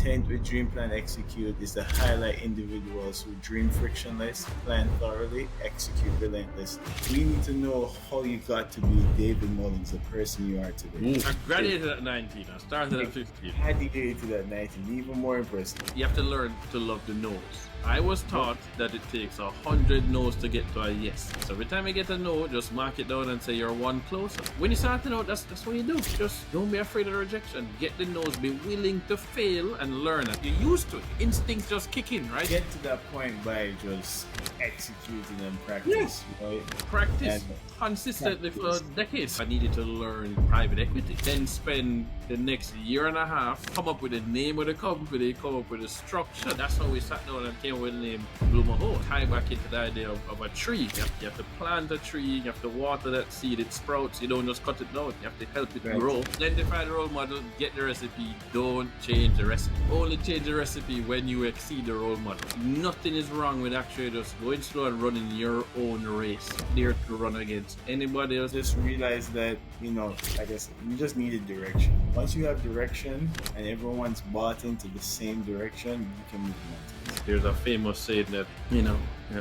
intent with Dream Plan Execute is to highlight individuals who dream frictionless, plan thoroughly, execute relentlessly. We need to know how you got to be David Mullings, the person you are today. I graduated at 19. I started at 15. Graduated at 19, even more impressive. You have to learn to love the no's. I was taught that it takes 100 no's to get to a yes. So every time you get a no, just mark it down and say you're one closer. When you start to know, that's what you do. Just don't be afraid of rejection. Get the no's. Be willing to fail and learn it. You're used to it. Instincts just kick in, right? Get to that point by just executing and practice, right? Practice consistently for decades. I needed to learn private equity. Then spend the next year and a half, come up with the name of the company, come up with a structure. That's how we sat down and came with the name Mahoe. Tie back into the idea of a tree. You have to plant a tree, you have to water that seed, it sprouts, you don't just cut it down, you have to help it grow. Identify the role model, get the recipe, don't change the recipe. Only change the recipe when you exceed the role model. Nothing is wrong with actually just going slow and running your own race. There to run against anybody else. Just realize that, I guess you just needed direction. Once you have direction and everyone's bought into the same direction, you can move mountains. There's a famous saying that,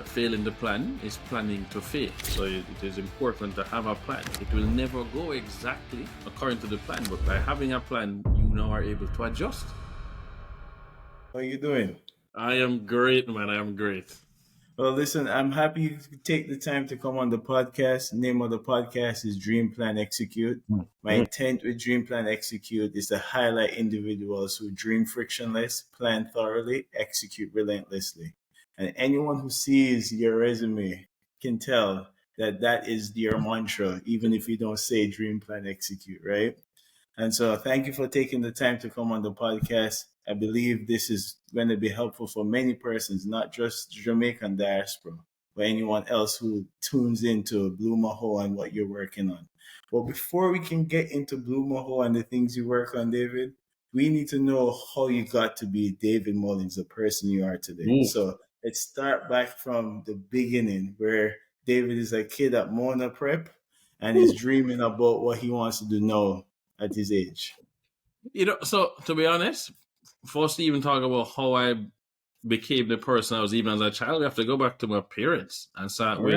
failing the plan is planning to fail. So it is important to have a plan. It will never go exactly according to the plan, but by having a plan, you now are able to adjust. How are you doing? I am great, man. I am great. Well, listen, I'm happy you could take the time to come on the podcast. The name of the podcast is Dream Plan Execute. My intent with Dream Plan Execute is to highlight individuals who dream frictionless, plan thoroughly, execute relentlessly. And anyone who sees your resume can tell that that is your mantra, even if you don't say Dream Plan Execute, right? And so thank you for taking the time to come on the podcast. I believe this is going to be helpful for many persons, not just Jamaican diaspora, but anyone else who tunes into Blue Mahoe and what you're working on. Well, before we can get into Blue Mahoe and the things you work on, David, we need to know how you got to be David Mullings, the person you are today. So let's start back from the beginning, where David is a kid at Mona Prep and is dreaming about what he wants to do now at his age. So to be honest, first to even talk about how I became the person I was even as a child, we have to go back to my parents and start with.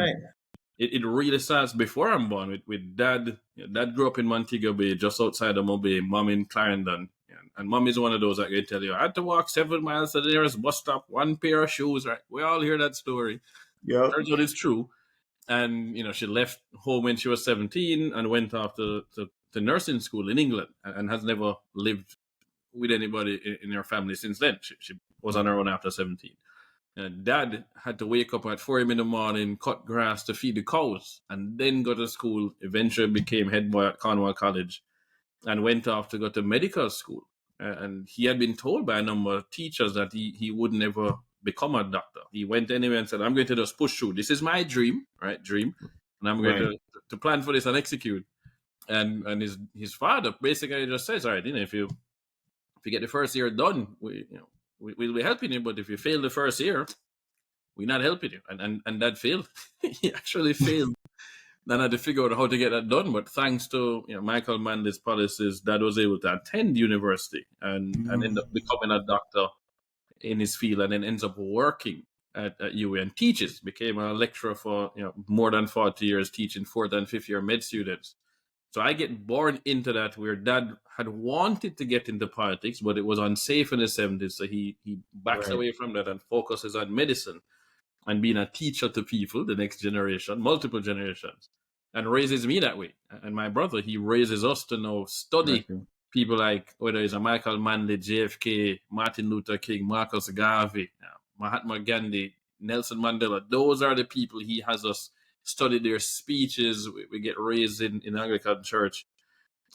It really starts before I'm born with dad. Dad grew up in Montego Bay, just outside of Mobay, mom in Clarendon. And mom is one of those that can tell you, I had to walk 7 miles to the nearest bus stop, one pair of shoes, right? We all hear that story. Yeah. Turns out it's true. And, she left home when she was 17 and went off to nursing school in England and has never lived with anybody in her family since then. She was on her own after 17. And dad had to wake up at 4 a.m. in the morning, cut grass to feed the cows, and then go to school. Eventually became head boy at Cornwall College and went off to go to medical school. And he had been told by a number of teachers that he would never become a doctor. He went anyway and said, I'm going to just push through. This is my dream, right? Dream. And I'm going to plan for this and execute. And his father basically just says, all right, if you get the first year done, we'll be helping you. But if you fail the first year, we're not helping you. And that failed. He actually failed. Then I had to figure out how to get that done. But thanks to Michael Manley's policies, Dad was able to attend university and end up becoming a doctor in his field, and then ends up working at UA and teaches. Became a lecturer for more than 40 years, teaching 4th and 5th year med students. So I get born into that, where Dad had wanted to get into politics, but it was unsafe in the 70s. So he backs away from that and focuses on medicine and being a teacher to people, the next generation, multiple generations, and raises me that way. And my brother, he raises us to now study people like, whether it's a Michael Manley, JFK, Martin Luther King, Marcus Garvey, Mahatma Gandhi, Nelson Mandela. Those are the people he has us study their speeches. We get raised in Anglican church.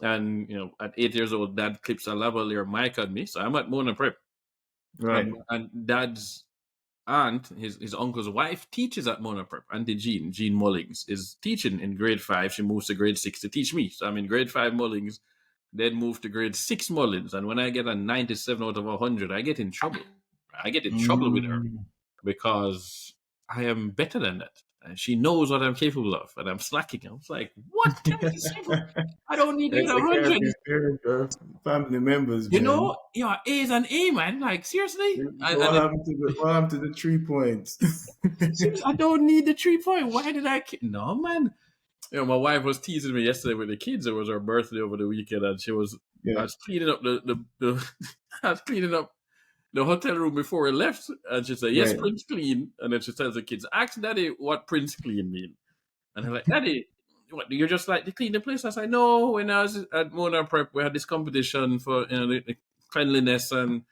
And, at 8 years old, Dad clips a lavalier mic on me. So I'm at Mona Prep. Right. And Dad's aunt, his uncle's wife, teaches at Mona Prep. Auntie Jean Mullings, is teaching in grade 5. She moves to grade 6 to teach me. So I'm in grade 5 Mullings, then move to grade 6 Mullings. And when I get a 97 out of 100, I get in trouble. I get in trouble with her because I am better than that. and she knows what I'm capable of, and I'm slacking. I was like, what? 97? I don't need to get That's a can't 100. be fair to family members, You man. know, yeah, A is an A, man. Like, seriously? So And then, what happened to the 3 points? seriously, I don't need the 3 point. Why did I? No, man. You know, my wife was teasing me yesterday with the kids. It was her birthday over the weekend, and I Yeah, was cleaning up the I was cleaning up the hotel room before we left, and she said, "Yes, right. Prince clean." And then she tells the kids, "Ask Daddy what Prince clean mean." And they're like, "Daddy, what? You're just like to clean the place?" I said, "No. When I was at Mona Prep, we had this competition for the cleanliness, and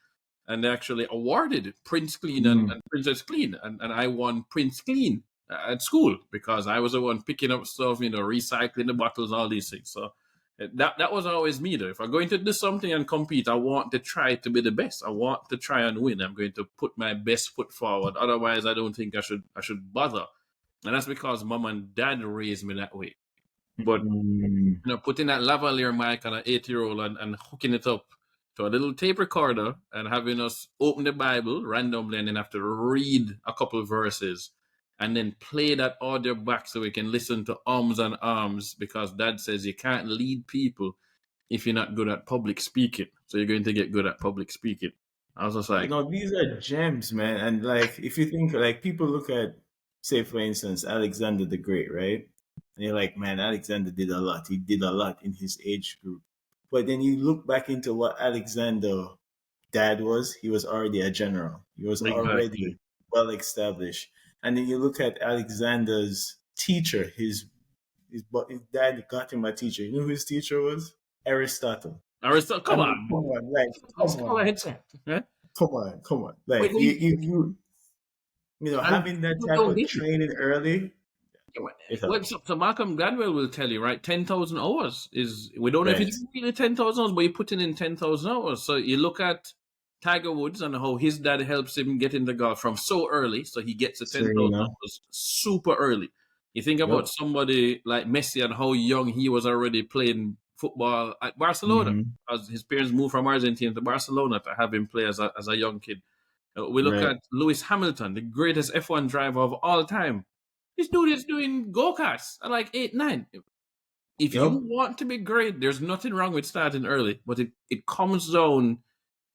they actually awarded Prince Clean and, Mm. and Princess Clean, and I won Prince Clean at school because I was the one picking up stuff, recycling the bottles, all these things. So that was always me though. If I'm going to do something and compete, I want to try to be the best. I want to try and win. I'm going to put my best foot forward. Otherwise, I don't think I should bother. And that's because mom and dad raised me that way. But Mm. putting that lavalier mic on an 8-year-old and hooking it up to a little tape recorder and having us open the Bible randomly and then have to read a couple of verses and then play that audio back so we can listen to ums and arms because dad says you can't lead people if you're not good at public speaking. So you're going to get good at public speaking. I was just like, These are gems, man. And like, if you think, like, people look at, say, for instance, Alexander the Great, right? And you're like, man, Alexander did a lot. He did a lot in his age group. But then you look back into what Alexander dad was. He was already a general. He was exactly. already well established. And then you look at Alexander's teacher. His dad got him a teacher. You know who his teacher was? Aristotle. Aristotle, I come mean, on, come boy. on, like, Let's come call a on, headset. Huh? come on. Wait, Like, and having that people type don't of get it. training early, it Well, helps. so Malcolm Gladwell will tell you, right? 10,000 hours is, we don't know if Right. it's really 10,000 hours, but you're putting in 10,000 hours. So you look at Tiger Woods and how his dad helps him get into golf from so early. So he gets the 10,000 Serena. hours super early. You think about Yep. somebody like Messi and how young he was already playing football at Barcelona. Hmm. As his parents moved from Argentina to Barcelona to have him play as a young kid. We look Right. at Lewis Hamilton, the greatest F1 driver of all time. This dude is doing go-karts at like 8, 9. If you Yep. want to be great, there's nothing wrong with starting early, but it comes down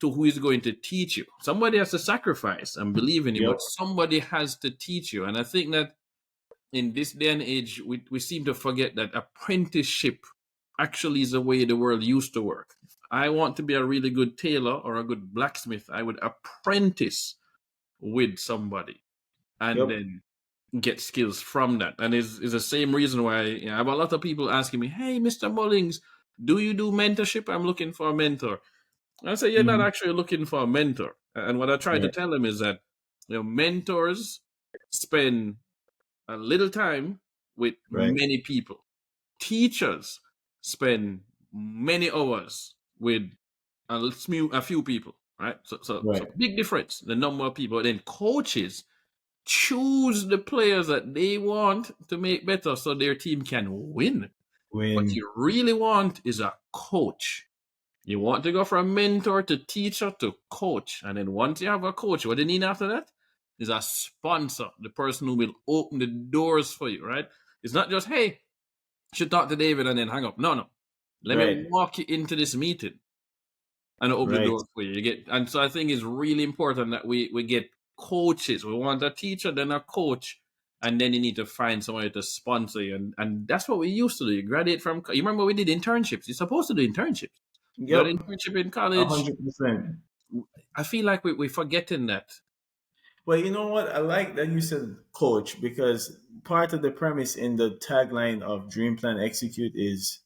to who is going to teach you. Somebody has to sacrifice and believe in you, Yep. but somebody has to teach you. And I think that in this day and age, we seem to forget that apprenticeship actually is the way the world used to work. If I want to be a really good tailor or a good blacksmith, I would apprentice with somebody and Yep. then get skills from that. And is the same reason why I have a lot of people asking me, "Hey, Mr. Mullings, do you do mentorship? I'm looking for a mentor." I say, "You're not Hmm. actually looking for a mentor." And what I try to Right. tell them is that mentors spend a little time with Right. many people. Teachers spend many hours with a few people, right? So Right. big difference, the number of people. Then coaches choose the players that they want to make better so their team can win. What When you really want is a coach. You want to go from mentor to teacher to coach. And then once you have a coach, what do you need after that? Is a sponsor, the person who will open the doors for you, right? It's not just, hey, you should talk to David and then hang up. No, no. Let me right. walk you into this meeting and open the Right. door for you. And so I think it's really important that we get coaches. We want a teacher, then a coach, and then you need to find somebody to sponsor you. And that's what we used to do. You graduate from, you remember we did internships. You're supposed to do internships. You got Yep. an internship in a college. 100%. I feel like we're forgetting that. Well, you know what? I like that you said coach, because part of the premise in the tagline of Dream Plan Execute is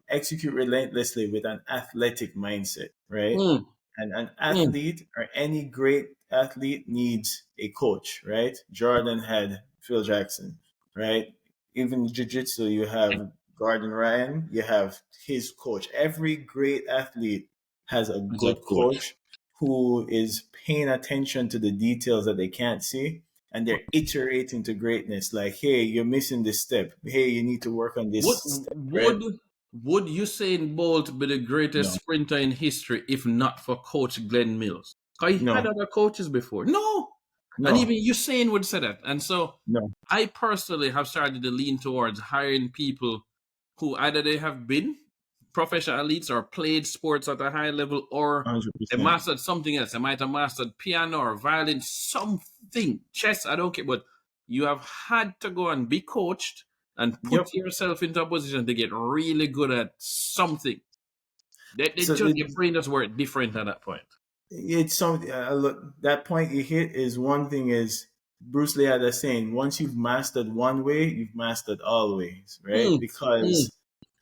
execute relentlessly with an athletic mindset, right? Mm, And an mm, athlete, or any great athlete, needs a coach, right? Jordan had Phil Jackson, right? Even jiu-jitsu, you have Gordon Ryan, you have his coach. Every great athlete has a as a good coach. coach who is paying attention to the details that they can't see, and they're iterating to greatness. Like, hey, you're missing this step. Hey, you need to work on Would this step, right? would would Usain Bolt be the greatest No, sprinter in history if not for Coach Glenn Mills? Because he had no, other coaches before. No, And No, even Usain would say that. And so no, I personally have started to lean towards hiring people who either they have been professional athletes or played sports at a high level, or hundred they percent. mastered something else. They might have mastered piano or violin, something, chess, I don't care. But you have had to go and be coached and put Yep. yourself into a position to get really good at something. They So just, your brain just work different at that point. it's something. Look, that point you hit is one thing. Is Bruce Lee had a saying: once you've mastered one way, you've mastered all ways, right? Mm, mm, Because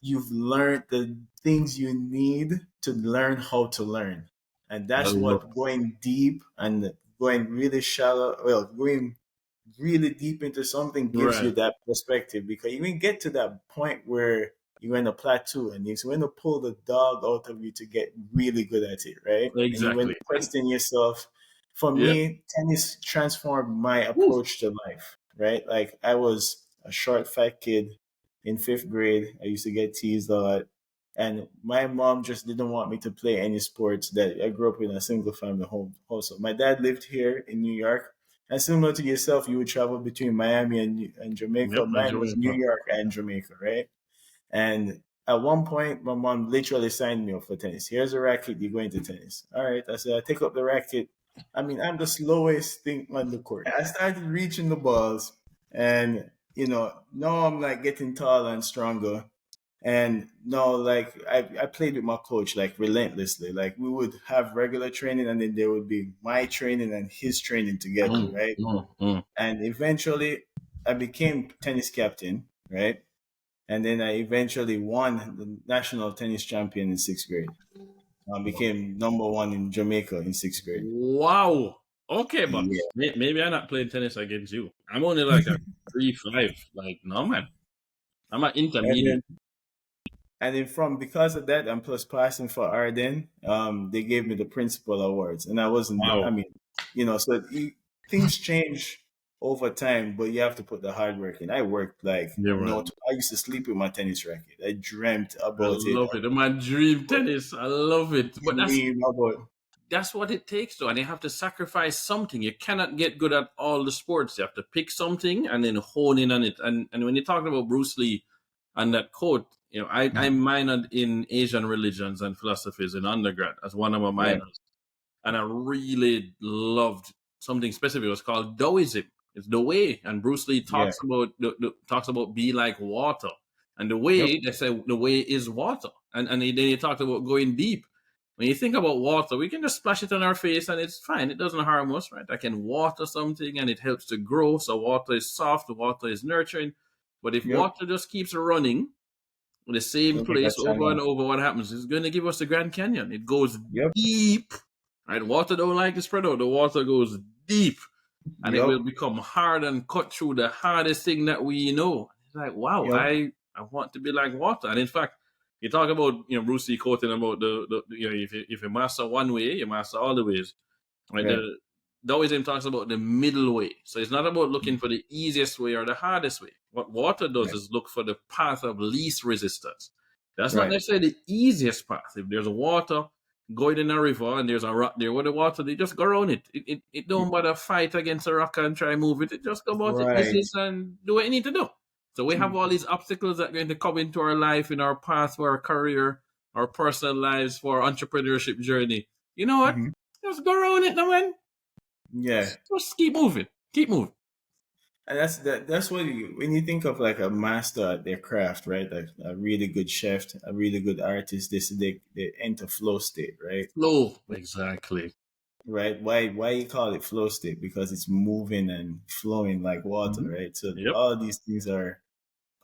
you've learned the things you need to learn how to learn, and I that's love what going deep and going really shallow. Well, going really deep into something it. gives you Right. that perspective, because you can get to that point where you're in a plateau and it's going to pull the dog out of you to get really good at it, right? And you went Exactly. to question yourself. For Yep. me, tennis transformed my Woo. approach to life, right? Like I was a short, fat kid in fifth grade. I used to get teased a lot. And my mom just didn't want me to play any sports. That I grew up in a single family home also. My dad lived here in New York, and similar to yourself, you would travel between Miami and Jamaica. Yep. And Mine was New Jamaica. York and Jamaica, right? And at one point, my mom literally signed me up for tennis. Here's a racket, you're going to tennis. All right. I said, I take up the racket. I mean, I'm the slowest thing on the court. I started reaching the balls, and, now I'm like getting taller and stronger. And no, like I played with my coach like relentlessly. Like we would have regular training, and then there would be my training and his training together, Mm, right? mm, mm. And eventually I became tennis captain, right? And then I eventually won the national tennis champion in sixth grade. I became number one in Jamaica in sixth grade. Wow. Okay, but Yeah. maybe I'm not playing tennis against you. I'm only like a 3-5. Like, no, man. I'm an And intermediate. then from because of that, and plus passing for Arden, they gave me the principal awards, and I wasn't. I Wow. mean, things change over time, but you have to put the hard work in. I worked like Yeah, no. man. I used to sleep with my tennis racket. I dreamt I about it. love it. My dream tennis. I love it. But that's Dream about. that's what it takes, though. And you have to sacrifice something. You cannot get good at all the sports. You have to pick something and then hone in on it. And when you talk about Bruce Lee and that quote, I minored in Asian religions and philosophies in undergrad as one of my Right. minors. And I really loved something specific. It was called Taoism. It's the way. And Bruce Lee Yeah. talks about talks about be like water. And the Yep. way, they say the way is water. And then he talked about going deep. When you think about water, we can just splash it on our face and it's fine. It doesn't harm us, right? I can water something and it helps to grow. So water is soft, water is nurturing. But if Yep. water just keeps running in the same It'll make a place over and channel. over, what happens? It's going to give us the Grand Canyon. It goes Yep. deep, right? Water don't like to spread out. The water goes deep and it will Yep. become hard and cut through the hardest thing that we know. It's like, wow, Yep. I want to be like water. And in fact, you talk about, Bruce Lee quoting about if you master one way, you master all the ways. Right? Right. The Taoism talks about the middle way. So it's not about looking for the easiest way or the hardest way. What water does Right. is look for the path of least resistance. That's not Right. necessarily the easiest path. If there's a water going in a river and there's a rock there with the water, they just go around it. It don't bother fight against a rock and try and move it. It just go about it Right. business and do what you need to do. So we have all these obstacles that are going to come into our life, in our path, for our career, our personal lives, for our entrepreneurship journey. You know what? Mm-hmm. Just go around it now, man. Yeah. Just keep moving. Keep moving. And that's what when you think of like a master at their craft, right? Like a really good chef, a really good artist, they enter flow state, right? Flow. Exactly. Right? Why you call it flow state? Because it's moving and flowing like water, Mm-hmm. right? So Yep. all these things are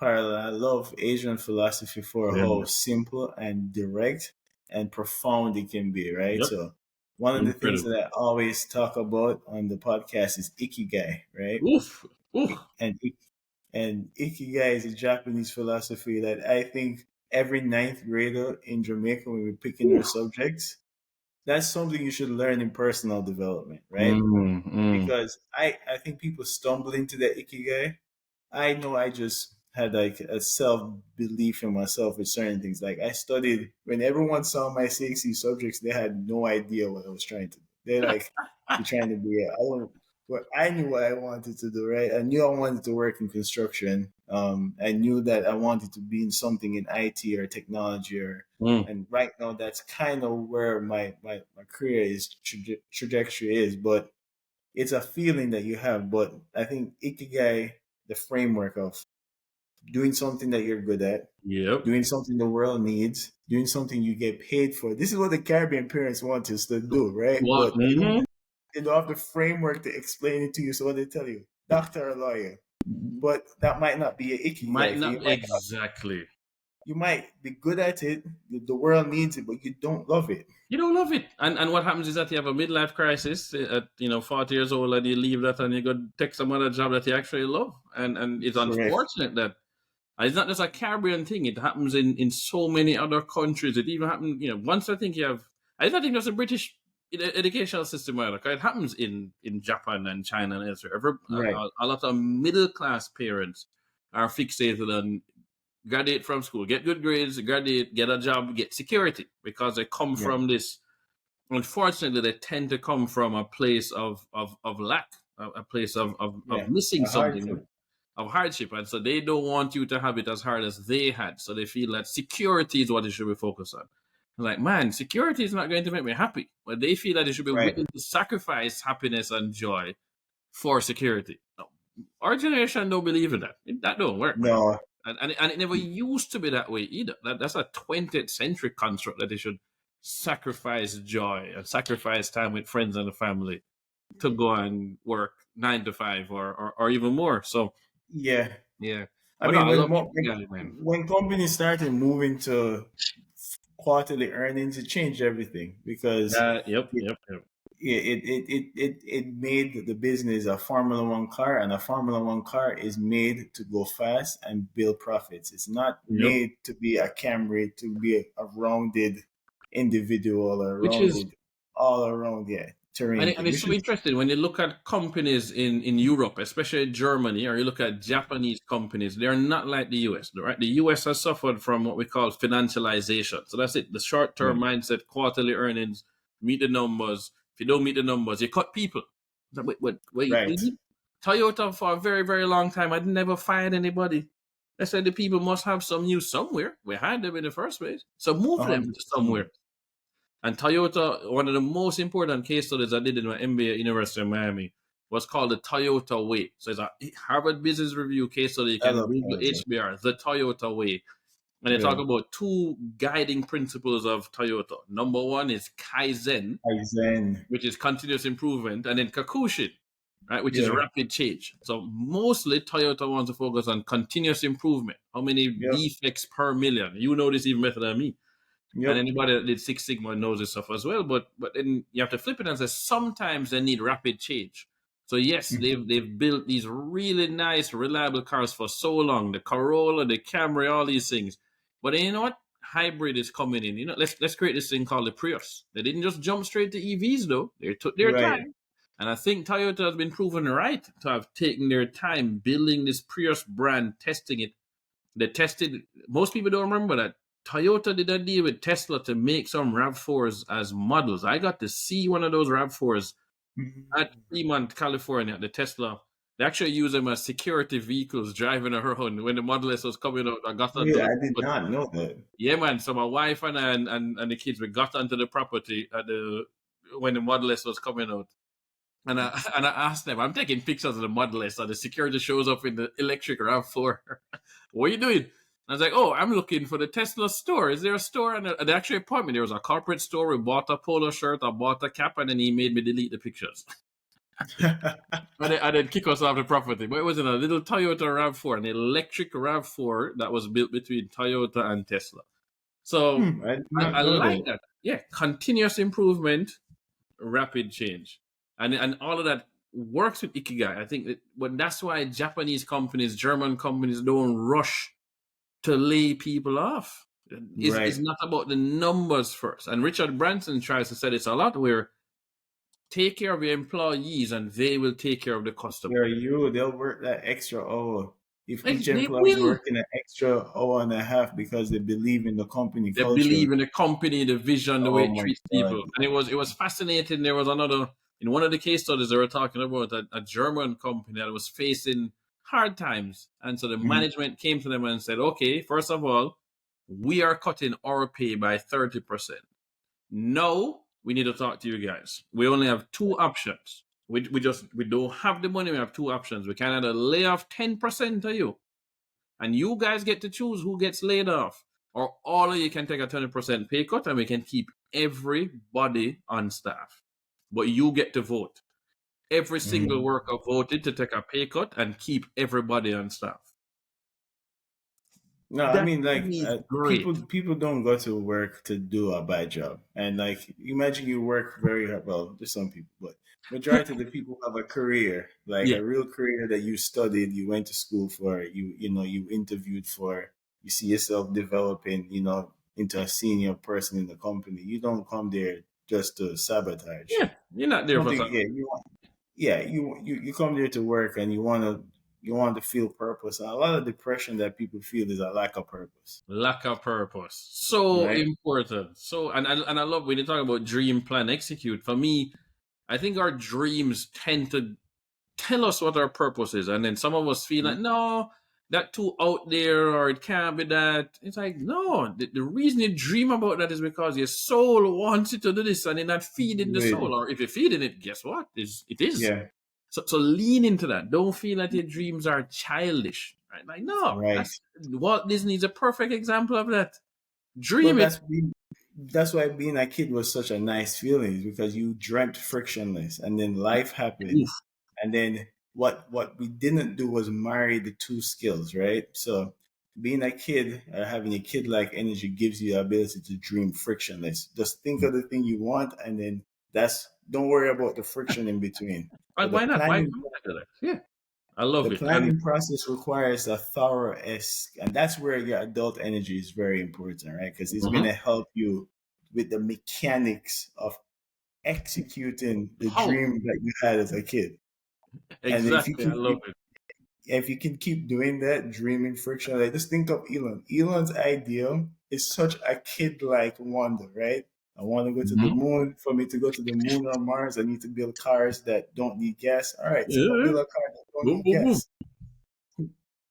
parallel. I love Asian philosophy for Yeah, how man. simple and direct and profound it can be, right? Yep. So one of the things Incredible. that I always talk about on the podcast is ikigai, right? Oof. Oof. And ikigai is a Japanese philosophy that I think every ninth grader in Jamaica, when we're picking our Oof. subjects, that's something you should learn in personal development, right? Mm, mm. Because I think people stumble into the ikigai. I know I just had like a self belief in myself with certain things. Like I studied when everyone saw my CXC subjects, they had no idea what I was trying to do. They're like, you're trying to be I don't. But I knew what I wanted to do, right? I knew I wanted to work in construction. I knew that I wanted to be in something in IT or technology, Mm. and right now that's kind of where my career is trajectory is. But it's a feeling that you have. But I think Ikigai, the framework of doing something that you're good at, Yep. doing something the world needs, doing something you get paid for. This is what the Caribbean parents want us to do, right? What? But they don't have the framework to explain it to you. So what they tell you, doctor or lawyer. But that might not be an Might ikigai for you. not exactly. You might be good at it. The world needs it, but you don't love it. You don't love it, and what happens is that you have a midlife crisis at 40 years old, and you leave that and you go take some other job that you actually love, and it's Correct. unfortunate that it's not just a Caribbean thing. It happens in so many other countries. It even happened, once I think you have. I don't think there's a British educational system either. It happens in Japan and China and elsewhere. Right. A lot of middle class parents are fixated on graduate from school, get good grades, graduate, get a job, get security, because they come Yeah. from this. Unfortunately, they tend to come from a place of lack, a place of Yeah. missing A hard something, to. of hardship, and so they don't want you to have it as hard as they had. So they feel that security is what they should be focused on. I'm like, man, security is not going to make me happy. But they feel that they should be Right. willing to sacrifice happiness and joy for security. No, our generation don't believe in that. That don't work, man. No. And it never used to be that way either. That's a 20th century construct that they should sacrifice joy and sacrifice time with friends and the family to go and work 9 to 5 or even more. So Yeah. yeah, I but no, mean, I when love mo- Ikigai, man. when companies started moving to quarterly earnings, it changed everything because Yep. it made the business a Formula One car, and a Formula One car is made to go fast and build profits. It's not Yep. made to be a Camry, to be a rounded individual or Which is rounded all around, yeah, terrain, and it's which so is interesting when you look at companies in Europe, especially Germany, or you look at Japanese companies. They're not like the US, right? The US has suffered from what we call financialization. So that's it. The short yeah, term mindset, quarterly earnings, meet the numbers. If you don't meet the numbers, you cut people. It's like, wait. right. Toyota for a very, very long time, I'd never fired anybody. I said the people must have some use somewhere. We had them in the first place. So move them to 100%. somewhere. And Toyota, one of the most important case studies I did in my MBA at University of Miami was called the Toyota Way. So it's a Harvard Business Review case study. You I can love Google Toyota. HBR, the Toyota Way. And they talk Yeah, about two guiding principles of Toyota. Number one is Kaizen, Kaizen. which is continuous improvement, and then Kakushin, right, which is Yeah, rapid change. So mostly Toyota wants to focus on continuous improvement. How many yep, defects per million? You know this even better than me. And yep. anybody that did Six Sigma knows this stuff as well. But then you have to flip it and say sometimes they need rapid change. So yes, Mhm. they've built these really nice, reliable cars for so long. The Corolla, the Camry, all these things. But then you know what? Hybrid is coming in. Let's create this thing called the Prius. They didn't just jump straight to EVs though. They took their Right. time. And I think Toyota has been proven right to have taken their time building this Prius brand, testing it. They tested. Most people don't remember that Toyota did a deal with Tesla to make some Rav4s as models. I got to see one of those Rav4s at Mhm. Fremont, California. The Tesla. They actually use them as security vehicles driving around when the Model S was coming out. I got onto Yeah, the I did property. not know that. Yeah, man. So my wife and the kids, we got onto the property at the when the Model S was coming out. And I asked them, I'm taking pictures of the Model S, and the security shows up in the electric RAV4. What are you doing? I was like, oh, I'm looking for the Tesla store. Is there a store? And they actually point me. There was a corporate store. We bought a polo shirt, I bought a cap, and then he made me delete the pictures. And then kick us off the property. But it was in a little Toyota RAV4, an electric RAV4 that was built between Toyota and Tesla. So I did I, not I know like that. that. Yeah, continuous improvement, rapid change, and all of that works with ikigai. I think that when that's why Japanese companies, German companies don't rush to lay people off. Is Right. not about the numbers first. And Richard Branson tries to say this a lot, where take care of your employees and they will take care of the customer. They'll work that extra hour. If each They employee is will. working an extra hour and a half because they believe in the company They culture. believe in the company, the vision, the way Oh it my treats God. people. And it was fascinating. There was another. In one of the case studies, they were talking about a German company that was facing hard times. And so the Mm-hmm. management came to them and said, okay, first of all, we are cutting our pay by 30%. No, we need to talk to you guys. We only have two options. We don't have the money. We have two options. We can either lay off 10% of you, and you guys get to choose who gets laid off, or all of you can take a 20% pay cut, and we can keep everybody on staff. But you get to vote. Every single Mm-hmm. worker voted to take a pay cut and keep everybody on staff. No, I That mean, to like, me is great. people don't go to work to do a bad job, and like, imagine you work very hard. Well, there's some people, but majority of the people have a career, like Yeah, a real career that you studied, you went to school for, you interviewed for, you see yourself developing, into a senior person in the company. You don't come there just to sabotage. yeah. You're not there Don't for think, something. yeah, you come there to work and you want to feel purpose. And a lot of depression that people feel is a lack of purpose, Lack of purpose. So right? important. So and I love when you talk about dream, plan, execute. For me, I think our dreams tend to tell us what our purpose is, and then some of us feel like, no, that too out there, or it can't be that. It's like, no, the reason you dream about that is because your soul wants you to do this, and you're not feeding the Right. soul. Or if you're feeding it, guess what? It is. Yeah, So lean into that. Don't feel that your dreams are childish. Right? Like, no, right. that's Walt Disney is a perfect example of that. Well, Dream it. that's why being a kid was such a nice feeling, is because you dreamt frictionless, and then life happened, Oof. and then what we didn't do was marry the two skills, right? So being a kid, having a kid like energy gives you the ability to dream frictionless. Just think of the thing you want, and then don't worry about the friction in between. Why, So the why not? Why planning not do that? Yeah, I the love it. And planning process requires a thorough and that's where your adult energy is very important, right? Because it's going mhm. to help you with the mechanics of executing the How dream that you had as a kid. And exactly? I love it. if you can keep doing that, dreaming friction, like just think of Elon. Elon's idea is such a kid-like wonder, right? I want to go to the Mhm. moon. For me to go to the moon or Mars, I need to build cars that don't need gas. All right, so go Yeah. build a car that don't Boom, need boom, boom. gas.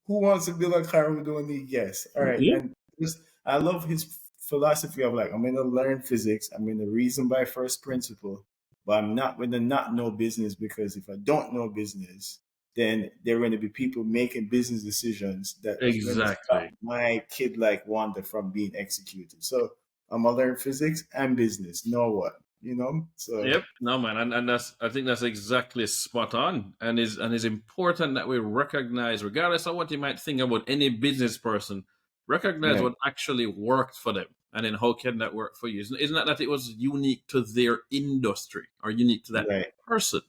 Who wants to build a car who don't need gas? All right, Yeah. and just I love his philosophy of like, I'm going to learn physics. I'm going to reason by first principle, but I'm not going to not know business, because if I don't know business, then there are going to be people making business decisions that is going to stop Exactly. my kid like wonder from being executed. So I'm gonna learn physics and business. Know what? So Yep. No man, and that's I think that's exactly spot on. And is important that we recognize, regardless of what you might think about any business person, recognize yeah, what actually worked for them. And then how can that work for you? Isn't that it was unique to their industry or unique to that right. person?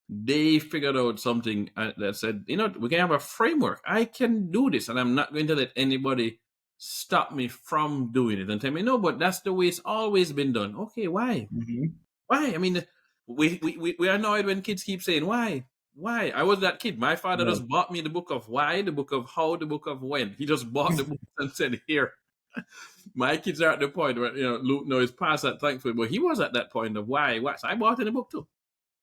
They figured out something that said, we can have a framework. I can do this, and I'm not going to let anybody stop me from doing it and tell me, no, but that's the way it's always been done. Okay, why? Hmm. Why? I mean, we are annoyed when kids keep saying, why? Why? I was that kid. My father Right. just bought me the book of why, the book of how, the book of when. He just bought the book and said, here. My kids are at the point where, Luke knows past that, thankfully, but he was at that point of why. So I bought in the book too.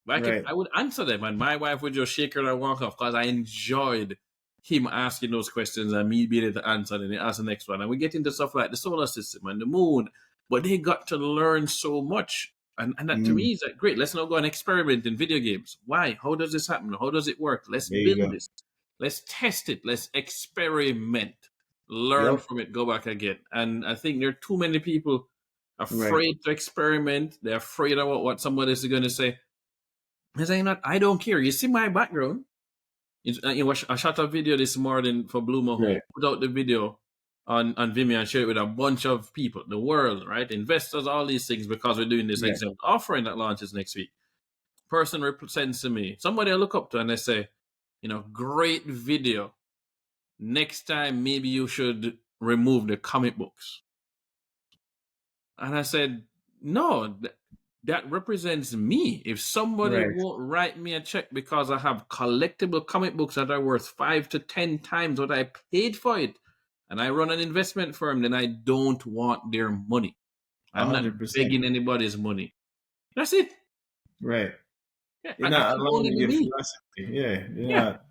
Right. I would answer them, and my wife would just shake her and walk off because I enjoyed him asking those questions and me being able to answer, and then ask the next one. And we get into stuff like the solar system and the moon, but they got to learn so much. And that to Mm, me is like, great, let's now go and experiment in video games. Why? How does this happen? How does it work? Let's there you build go. this. Let's test it. Let's experiment. Learn Yep. from it, go back again. And I think there are too many people Right. afraid to experiment. They're afraid of what somebody is going to say. I say, not, I don't care. You see my background. I shot a video this morning for Blue Mahoe. Right. Put out the video on Vimeo and share it with a bunch of people, the world, right? Investors, all these things, because we're doing this Yeah. exempt offering that launches next week. Person represents to me, somebody I look up to, and they say, great video. Next time, maybe you should remove the comic books. And I said, no, that represents me. If somebody Right. won't write me a check because I have collectible comic books that are worth 5 to 10 times what I paid for it, and I run an investment firm, then I don't want their money. A I'm not 100%. begging anybody's money. That's it. Right. Yeah, You're and that not can alone only in be your me. philosophy. Yeah, you're Yeah, not.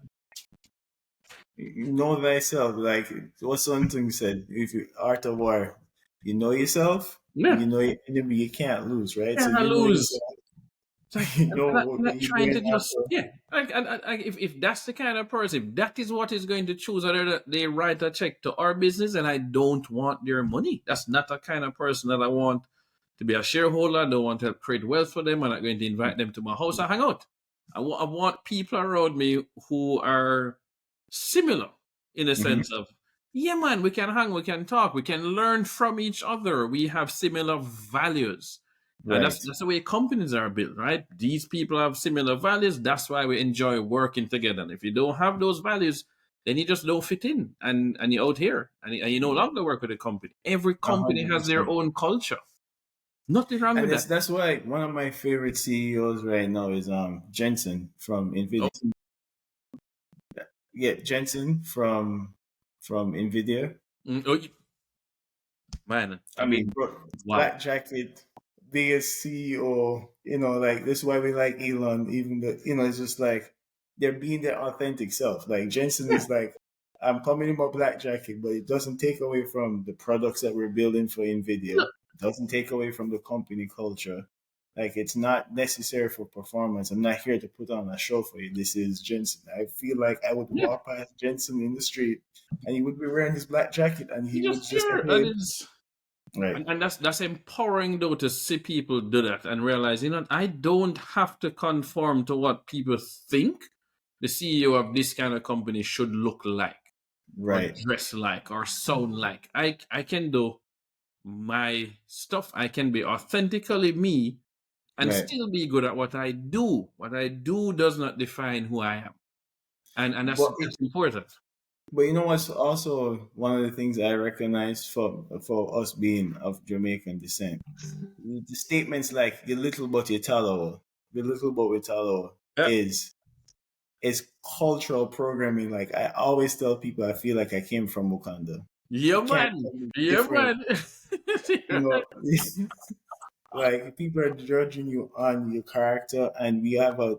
You know thyself. Like what something said, if you art of war, you know yourself and yeah. you know your enemy, you can't lose, right? So Can if I you know lose? yourself, It's like you know I'm what not you're trying going to just after. yeah. Like if that's the kind of person, if that is what is going to choose, whether they write a check to our business, and I don't want their money. That's not the kind of person that I want to be a shareholder. I don't want to help create wealth for them. I'm not going to invite them to my house and hang out. I want people around me who are similar in a Hmm. sense of, yeah, man, we can hang, we can talk, we can learn from each other. We have similar values. And Right. that's the way companies are built, right? These people have similar values. That's why we enjoy working together. And if you don't have those values, then you just don't fit in, and you're out here, and you no longer work with a company. Every A company hundred has their percent. own culture. Nothing wrong with And that. that's why one of my favorite CEOs right now is Jensen from Oh, Nvidia. Yeah, Jensen from Nvidia. oh, man, I I mean, mean, bro, wow. Black Jacket, biggest CEO, like this is why we like Elon, even though, it's just like they're being their authentic self. Like Jensen Yeah, is like, I'm coming in my Black Jacket, but it doesn't take away from the products that we're building for NVIDIA. look, It doesn't take away from the company culture. Like it's not necessary for performance. I'm not here to put on a show for you. This is Jensen. I feel like I would yeah, walk past Jensen in the street and he would be wearing his black jacket and you he would just just say, here, and hey, it's right. and that's empowering though to see people do that and realize, I don't have to conform to what people think the CEO of this kind of company should look like or Right, dress like or sound like. I can do my stuff. I can be authentically me and right. still be good at what I do. What I do does not define who I am, and that's But that's important. you know what's also one of the things I recognize for us being of Jamaican descent, the statements like "you little but you tallow," "the little but we tallow" Yeah, is cultural programming. Like I always tell people, I feel like I came from Wakanda. yeah, You can't man, tell me yeah, different. man. You know, like people are judging you on your character, and we have a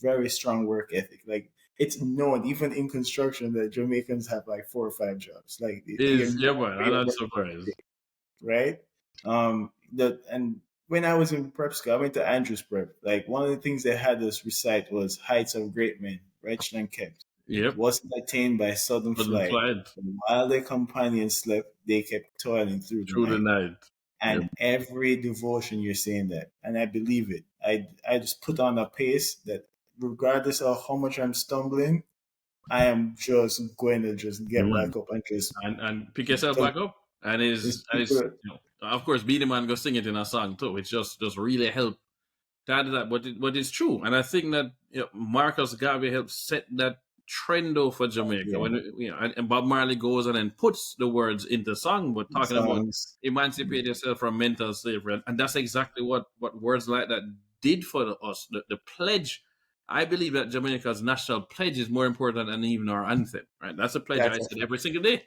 very strong work ethic. Like it's known even in construction that Jamaicans have like 4 or 5 jobs. Like you're Is yeah, known man. for I'm your not work ethic, surprised. right? That and when I was in prep school, I went to Andrews Prep. Like one of the things they had us recite was "Heights of Great Men, wretched and kept. It Yep, wasn't attained by sudden sudden flight. flight And while their companions slept, they kept toiling through the through the night." night. Yep. And every devotion you're saying that, and I believe it. I just put on a pace that regardless of how much I'm stumbling, I am just going to just Yeah, get man. back up and just And pick yourself because back up. And it's is people. of course, be the man go sing it in a song too. It's just really help to add that, but it's true, and I think that Marcus Garvey helped set that trend though for Jamaica Yeah, when and Bob Marley goes and then puts the words into song, but talking about songs. emancipate yourself from mental slavery, and that's exactly what words like that did for us. The pledge. I believe that Jamaica's national pledge is more important than even our anthem. Right, that's a pledge I That's a said every single day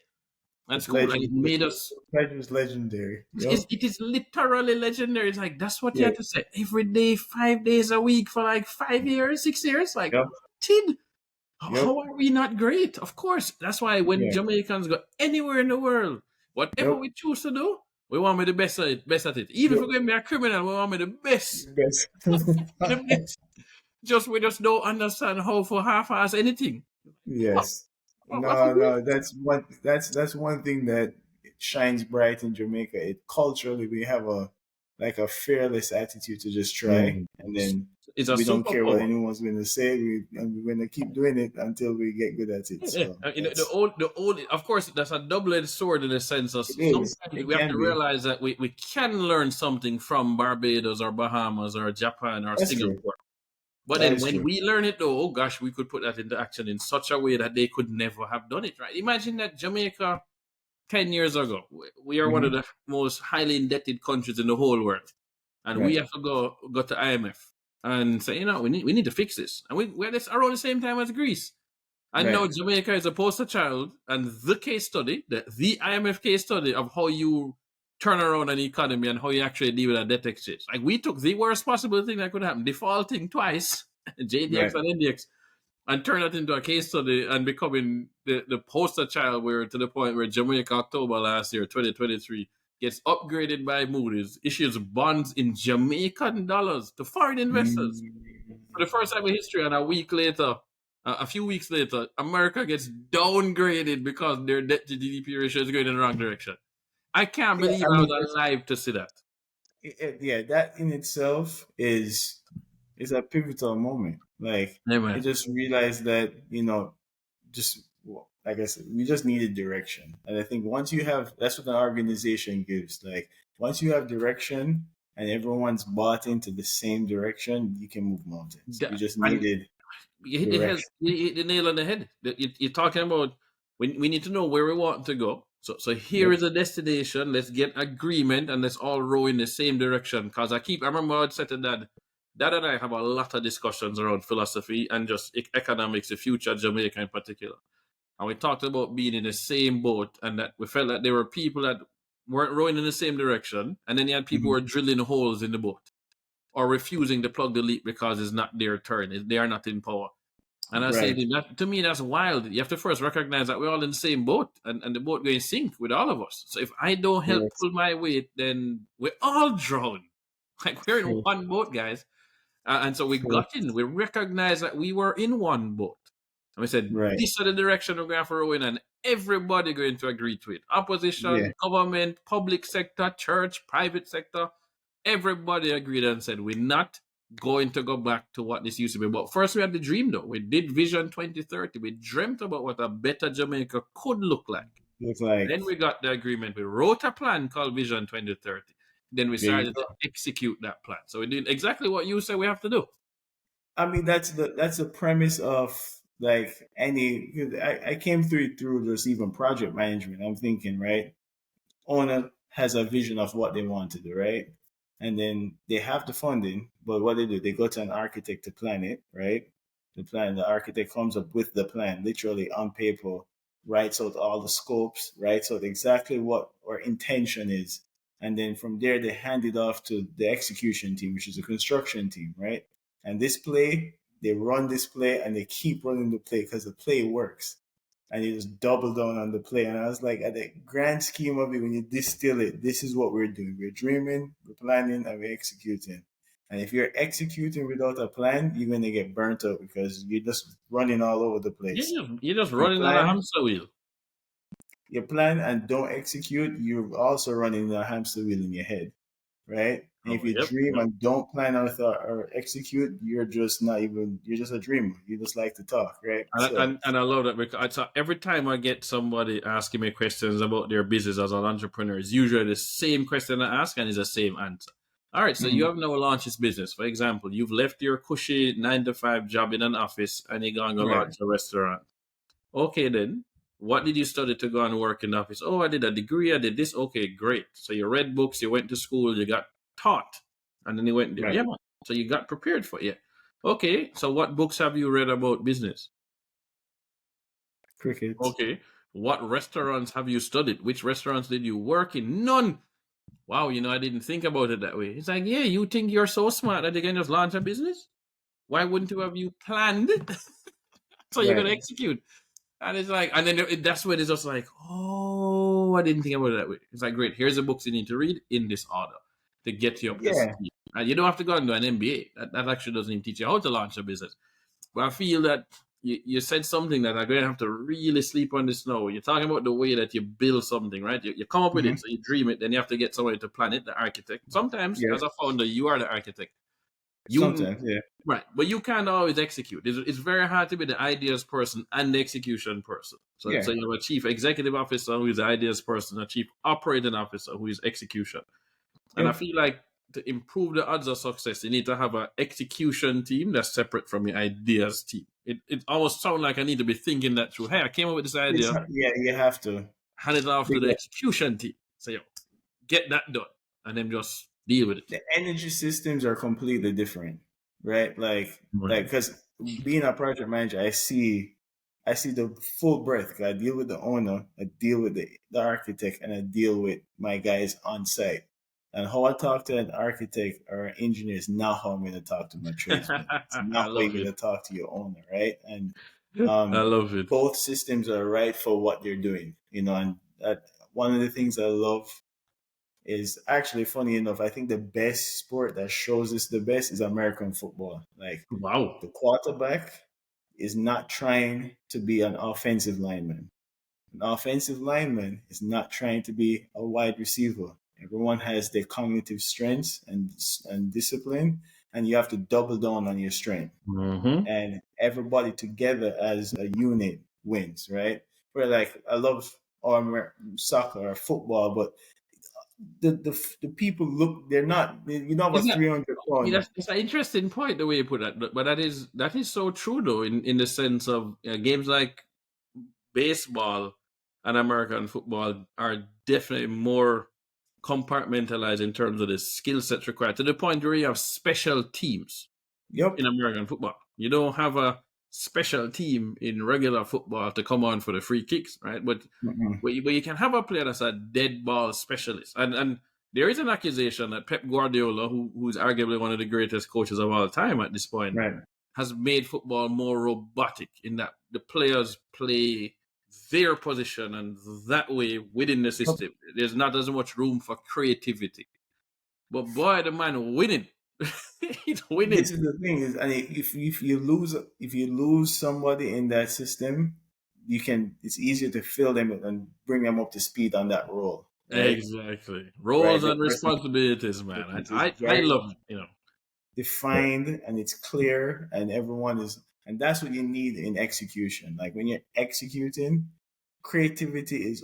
the at school, pledge. and it made us The pledge is legendary. it's, Yep. it is literally legendary. It's like that's what you Yeah. have to say every day, 5 days a week for like 5 years, 6 years. Like, Yep. kid, Yep. how are we not great? Of course, that's why when Yeah. Jamaicans go anywhere in the world, whatever Yep. we choose to do, we want to be the best at it. Best at it. Even if Yep. we're going to be a criminal, we want to be the best. Best. The best. Just we just don't understand how for half-ass anything. What? Yes. What for No, real? no, that's one thing that shines bright in Jamaica. It culturally we have a fearless attitude to just try, Mhm. and then It's a we don't care what superpower. anyone's going to say. We're going to keep doing it until we get good at it. Yeah, So the that's old, of course, that's a double-edged sword in the sense of it is. sometimes It we have can to be. realize that we can learn something from Barbados or Bahamas or Japan or That's true. Singapore. But That then is when true. we learn it, though, oh gosh, we could put that into action in such a way that they could never have done it, right? Imagine that Jamaica 10 years ago, we are one of Hmm. the most highly indebted countries in the whole world. And we Right. have to go to IMF and say, we need to fix this. And we're this around the same time as Greece. And now Right. Jamaica is a poster child and the case study, the IMF case study of how you turnaround an economy and how you actually deal with a debt exchange. Like we took the worst possible thing that could happen, defaulting twice, JDX Right. and NDX, and turn it into a case study and becoming the poster child where to the point where Jamaica October last year, 2023, gets upgraded by Moody's, issues bonds in Jamaican dollars to foreign investors. For the first time in history, and a week later, a few weeks later, America gets downgraded because their debt to GDP ratio is going in the wrong direction. I can't Yeah, believe I I mean, was alive to see that. yeah, that in itself is a pivotal moment. Like, Yeah, I man. just realized that, just well, like I said, we just needed direction. And I think once you have, that's what an organization gives. Like, once you have direction and everyone's bought into the same direction, you can move mountains. We just And needed you direction. hit the nail on the head. You're talking about we need to know where we want to go. So here Yep. is a destination. Let's get agreement and let's all row in the same direction. Because I remember I said to Dad, Dad and I have a lot of discussions around philosophy and just economics, the future of Jamaica in particular. And we talked about being in the same boat and that we felt that there were people that weren't rowing in the same direction. And then you had people who Mhm. were drilling holes in the boat or refusing to plug the leak because it's not their turn. They are not in power. And I say Right. that to me, that's wild. You have to first recognize that we're all in the same boat and the boat going to sink with all of us. So if I don't help Correct. pull my weight, then we all drown. Like we're in Correct. one boat, guys. And so we Correct. got in. We recognized that we were in one boat. And we said, Right. this is the direction we're going to row in, and everybody going to agree to it. Yeah. Opposition, government, public sector, church, private sector. Everybody agreed and said, we're not going to go back to what this used to be. But first, we had the dream, though. We did Vision 2030. We dreamt about what a better Jamaica could look like. Looks like Then we got the agreement. We wrote a plan called Vision 2030. Then we there you started go. to execute that plan. So we did exactly what you said we have to do. I mean, that's the premise of like any. I came through just even project management. I'm thinking, right? Owner has a vision of what they want to do, right? And then they have the funding, but what they do, they go to an architect to plan it, right? The architect comes up with the plan, literally on paper, writes out all the scopes, writes out exactly what our intention is. And then from there, they hand it off to the execution team, which is a construction team, right? And this play, they run this play and they keep running the play because the play works and you just double down on the play. And I was like, at the grand scheme of it, when you distill it, this is what we're doing. We're dreaming, we're planning, and we're executing. And if you're executing without a plan, you're going to get burnt out because you're just running all over the place. You're just You running on a plan, hamster wheel. you plan and don't execute, you're also running a hamster wheel in your head, right? And if Oh, you yep, dream yep. and don't plan out or execute, you're just not even, you're just a dreamer. You just like to talk, right? So, And I love that because every time I get somebody asking me questions about their business as an entrepreneur, it's usually the same question I ask and it's the same answer. All right, so you mhm, have now launched this business. For example, you've left your cushy 9 to 5 job in an office and you're going to right, launch a restaurant. Okay, then. What did you study to go and work in the office? Oh, I did a degree. I did this. Okay, great. So you read books, you went to school, you got taught, and then you went there. right. Yeah, man. So you got prepared for it. Okay, so what books have you read about business? Crickets. Okay. What restaurants have you studied? Which restaurants did you work in? None. Wow, I didn't think about it that way. It's like, yeah, you think you're so smart that you can just launch a business? Why wouldn't you have you planned? So you're gonna Right. execute. And it's like, and then that's when it's just like, oh, I didn't think about it that way. It's like, great, here's the books you need to read in this order to get you up to Yeah. speed. And you don't have to go and do an MBA. That actually doesn't even teach you how to launch a business. But I feel that you said something that I'm going to have to really sleep on this now. You're talking about the way that you build something, right? You come up with Hmm. it, so you dream it, then you have to get somebody to plan it, the architect. Sometimes, Yeah. as a founder, you are the architect. You Sometimes. Yeah. Right, but you can't always execute. It's very hard to be the ideas person and the execution person. So Yeah. you have a chief executive officer who is the ideas person, a chief operating officer who is execution. And I Yep. feel like to improve the odds of success, you need to have an execution team that's separate from your ideas team. It almost sounds like I need to be thinking that through. Hey, I came up with this It's idea, yeah. You have to. hand it off to the Because execution team. Say, yo, get that done, and then just deal with it. the energy systems are completely different, right? Like Right. because being a project manager, I see I see the full breadth. I deal with the owner, I deal with the architect, and I deal with my guys on site. And how I talk to an architect or an engineer is not how I'm going to talk to my tradesman. It's I not how you're love going it. to talk to your owner, right? And I love it. both systems are right for what they're doing, and that one of the things I love is actually funny enough. I think the best sport that shows us the best is American football. Like Wow. the quarterback is not trying to be an offensive lineman. An offensive lineman is not trying to be a wide receiver. Everyone has their cognitive strengths and discipline, and you have to double down on your strength. Mm-hmm. And everybody together as a unit wins, right? Where like I love soccer or football, but the people look they're not you don't have a Is that 300 pound. that's an interesting point the way you put that, but that is so true though in the sense of games like baseball and American football are definitely more compartmentalized in terms of the skill sets required to the point where you have special teams Yep. in American football. You don't have a special team in regular football to come on for the free kicks, right? Mm-mm. But you can have a player that's a dead ball specialist. And there is an accusation that Pep Guardiola, who's arguably one of the greatest coaches of all time at this point, Right. has made football more robotic in that the players play their position and that way within the Yep. system. There's not as much room for creativity. But boy, the man winning. He's This winning. is the thing is, and if you lose somebody in that system, it's easier to fill them and bring them up to speed on that role, right? Exactly. Right. Roles The and person responsibilities, man. is I very love it. defined and it's clear, and everyone is, and that's what you need in execution. Like when you're executing, creativity is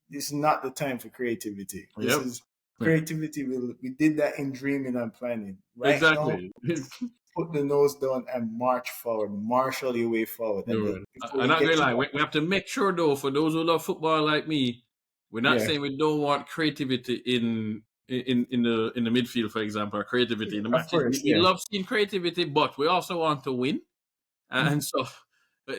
this is not the time for creativity. This Yep. is creativity. We did that in dreaming and planning. Right now, Exactly. put the nose down and march forward, marshal your way forward, and No, before I'm you not get gonna to lie. that We point, have to make sure, though, for those who love football like me, we're not yeah, saying we don't want creativity in the midfield, for example, or creativity in the of matches. We, course, we yeah, love seeing creativity, but we also want to win. And so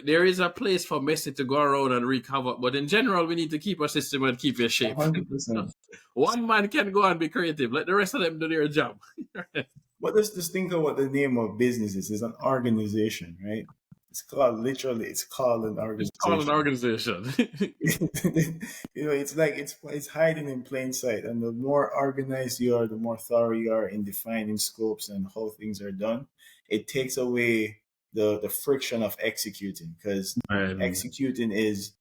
there is a place for Messi to go around and wreak havoc. But in general, we need to keep our system and keep your shape. 100%. One man can go and be creative. Let the rest of them do their job. But let's just think of what the name of business is. It's an organization, right? It's called an It's called an organization. organization. It's like it's hiding in plain sight. And the more organized you are, the more thorough you are in defining scopes and how things are done. It takes away the friction of executing, because And executing is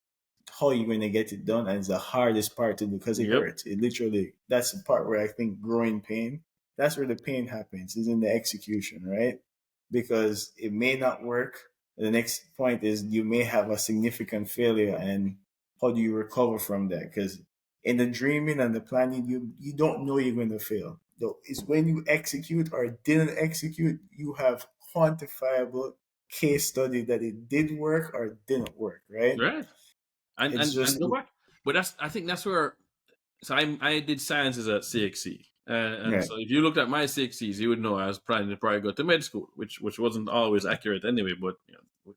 how you're going to get it done, and it's the hardest part to do because it yep, hurts. It literally that's the part where I think growing pain. That's where the pain happens, is in the execution, right? Because it may not work. The next point is you may have a significant failure, and how do you recover from that? Because in the dreaming and the planning, you don't know you're going to fail. Though it's when you execute or didn't execute, you have quantifiable case study that it did work or didn't work, right? right. And It's and just you know what? But I think that's where. So I did sciences at CXC, and yeah. so if you looked at my CXCs, you would know I was planning to probably go to med school, which wasn't always accurate anyway. But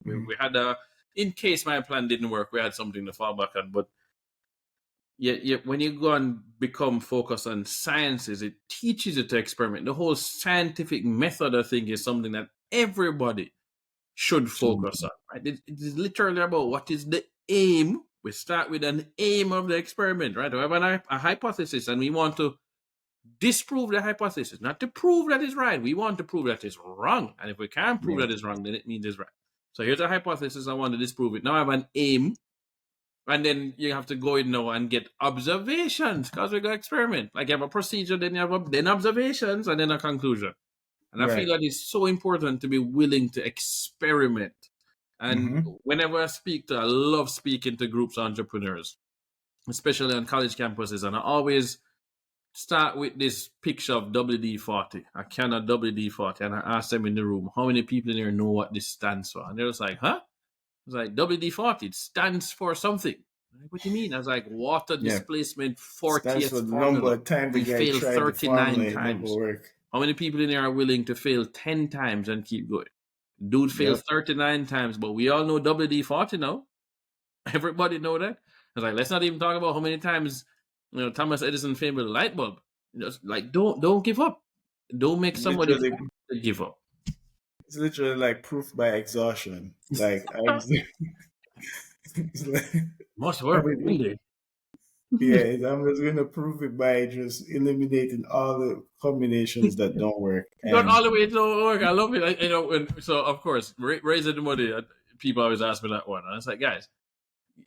Mhm. we had a, in case my plan didn't work, we had something to fall back on. But when you go and become focused on sciences, it teaches you to experiment. The whole scientific method, I think, is something that everybody should focus on. Right? It is literally about what is the aim. We start with an aim of the experiment, right? We have a hypothesis and we want to disprove the hypothesis, not to prove that it's right. We want to prove that it's wrong. And if we can't prove Yeah. that it's wrong, then it means it's right. So here's a hypothesis. I want to disprove it. Now I have an aim. And then you have to go in now and get observations because we got experiment. Like you have a procedure, then you have then observations, and then a conclusion. And I feel Right. that it's so important to be willing to experiment. And Mm-hmm. whenever I love speaking to groups of entrepreneurs, especially on college campuses. And I always start with this picture of WD-40, a can of WD-40. And I ask them in the room, how many people in here know what this stands for? And they're just like, huh? I was like, WD-40, it stands for something. Like, what do you mean? I was like, water Yeah. displacement Stands 40th for the number formula. of times the We guy fail tried the formula, 39 it never times. worked. How many people in here are willing to fail 10 times and keep going? Dude failed Yep. 39 times, but we all know WD-40 now. Everybody know that. I was like, let's not even talk about how many times Thomas Edison failed with a light bulb. Just like don't give up. Don't make somebody Literally, force you to give up. it's literally like proof by exhaustion. Like it's like, Must I work mean, one day. yeah, I'm just gonna prove it by just eliminating all the combinations that don't work. Got all And the way to work. I love it. So of course, raising the money. People always ask me that one. And it's like, guys,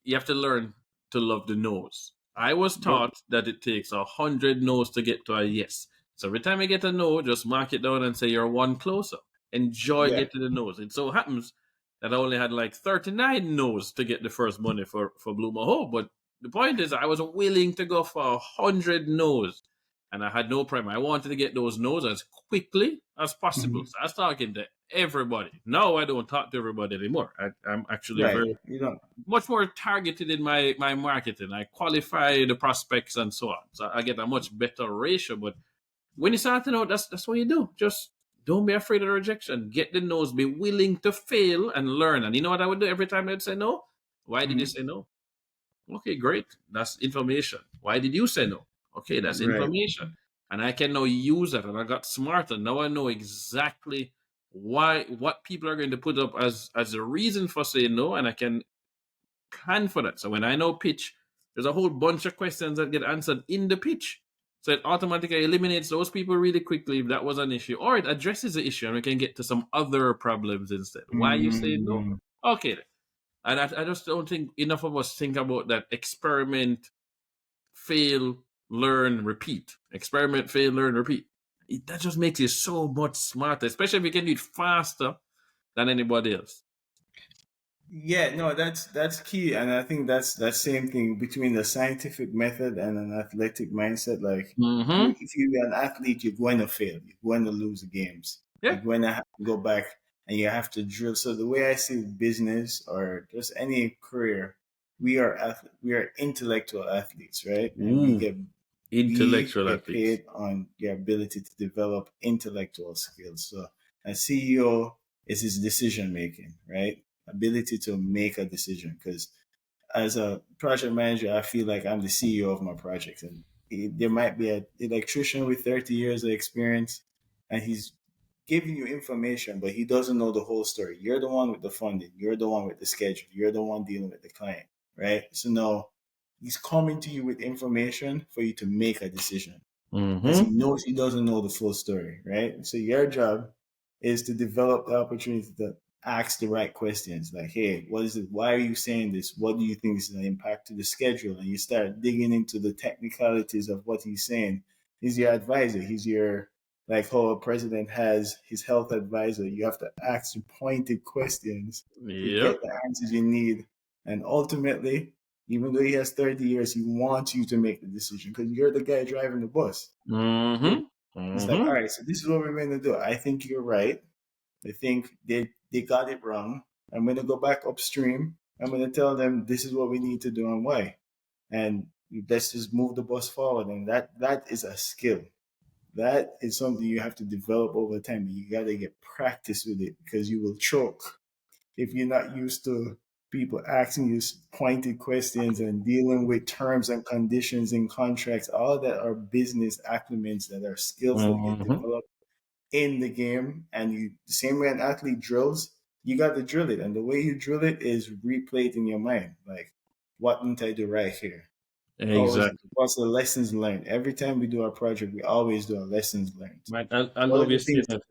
you have to learn to love the no's. I was yep, taught that it takes 100 no's to get to a yes. So every time you get a no, just mark it down and say you're one closer. Enjoy yeah, getting the no's. It so happens that I only had like 39 no's to get the first money for Blue Mahoe. But the point is, I was willing to go for 100 no's. And I had no problem. I wanted to get those no's as quickly as possible. mhm, So I was talking to everybody. Now I don't talk to everybody anymore. I'm actually right. very You don't. much more targeted in my marketing. I qualify the prospects and so on. So I get a much better ratio. But when you start to know, that's what you do. Just don't be afraid of rejection. Get the no's. Be willing to fail and learn. And you know what I would do every time they'd say no? Why did you Mhm, say no? Okay, great. That's information. Why did you say no? Okay, that's right. information. And I can now use that. And I got smarter. Now I know exactly what people are going to put up as a reason for saying no, and I can plan for that. So when I know pitch, there's a whole bunch of questions that get answered in the pitch. So it automatically eliminates those people really quickly if that was an issue, or it addresses the issue and we can get to some other problems instead. Why you say no? Mm, Okay, then. And I just don't think enough of us think about that experiment, fail, learn, repeat. Experiment, fail, learn, repeat. That just makes you so much smarter, especially if you can do it faster than anybody else. yeah, no, that's key, and I think that's that same thing between the scientific method and an athletic mindset. Like, Mm-hmm. if you're an athlete, you're going to fail. You're going to lose the games. Yeah. You're going to have to go back and you have to drill. So the way I see business or just any career, we are intellectual athletes, right? And Ooh, we intellectual get athletes. paid on your ability to develop intellectual skills. So a CEO is his decision making, right? Ability to make a decision. Because as a project manager, I feel like I'm the CEO of my project, and there might be an electrician with 30 years of experience, and he's giving you information, but he doesn't know the whole story. You're the one with the funding. You're the one with the schedule. You're the one dealing with the client, right? So now he's coming to you with information for you to make a decision because he Mm-hmm. knows he doesn't know the full story, right? So your job is to develop the opportunity to ask the right questions, like, "Hey, what is it? Why are you saying this? What do you think is the impact to the schedule?" And you start digging into the technicalities of what he's saying. He's your advisor. He's your like how a president has his health advisor. You have to ask pointed questions to Yep. get the answers you need, and ultimately, even though he has 30 years, he wants you to make the decision because you're the guy driving the bus. Mm-hmm. It's like, all Mm-hmm. right, so this is what we're going to do. I think you're right. I think they got it wrong. I'm going to go back upstream. I'm going to tell them this is what we need to do and why. And let's just move the bus forward. And that is a skill. That is something you have to develop over time. You got to get practice with it because you will choke if you're not used to people asking you pointed questions and dealing with terms and conditions in contracts. All that are business accliments that are skills that get Mm-hmm. developed in the game. And you, the same way an athlete drills, you got to drill it. And the way you drill it is replay it in your mind. Like, what didn't I do right here? Exactly. What's the lessons learned? Every time we do our project, we always do our lessons learned. Right. I What love are your the things? statement.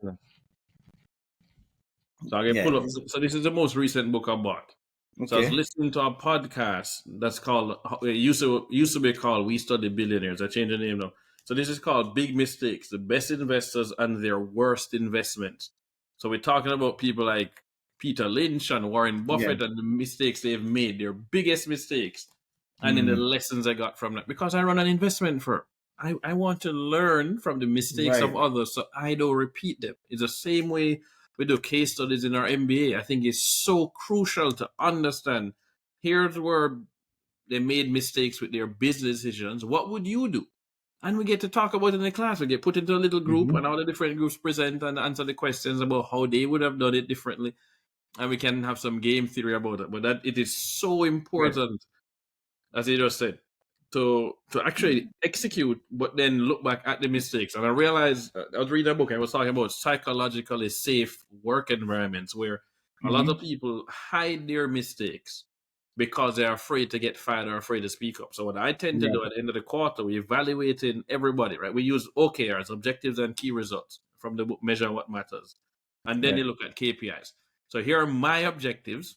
So I can Yeah. pull up. So this is the most recent book I bought. So I was Okay. listening to a podcast that's called. It used to be called "We Study Billionaires." I changed the name now. So this is called "Big Mistakes: The Best Investors and Their Worst Investments." So we're talking about people like Peter Lynch and Warren Yeah. Buffett and the mistakes they've made, their biggest mistakes, and then the Mm, lessons I got from that. Because I run an investment firm, I want to learn from the mistakes of right. others so I don't repeat them. It's the same way we do case studies in our MBA. I think it's so crucial to understand here's where they made mistakes with their business decisions. What would you do? And we get to talk about it in the class. We get put into a little group, Mm-hmm. and all the different groups present and answer the questions about how they would have done it differently. And we can have some game theory about it. But that it is so Right. important, as you just said, to actually execute, but then look back at the mistakes. And I realized I was reading a book. I was talking about psychologically safe work environments where a lot of Mm-hmm. people hide their mistakes because they're afraid to get fired or afraid to speak up. So what I tend to Right. do at the end of the quarter, we evaluating everybody, right? We use OKRs, objectives and key results from the book Measure What Matters. And then Right. you look at KPIs. So here are my objectives.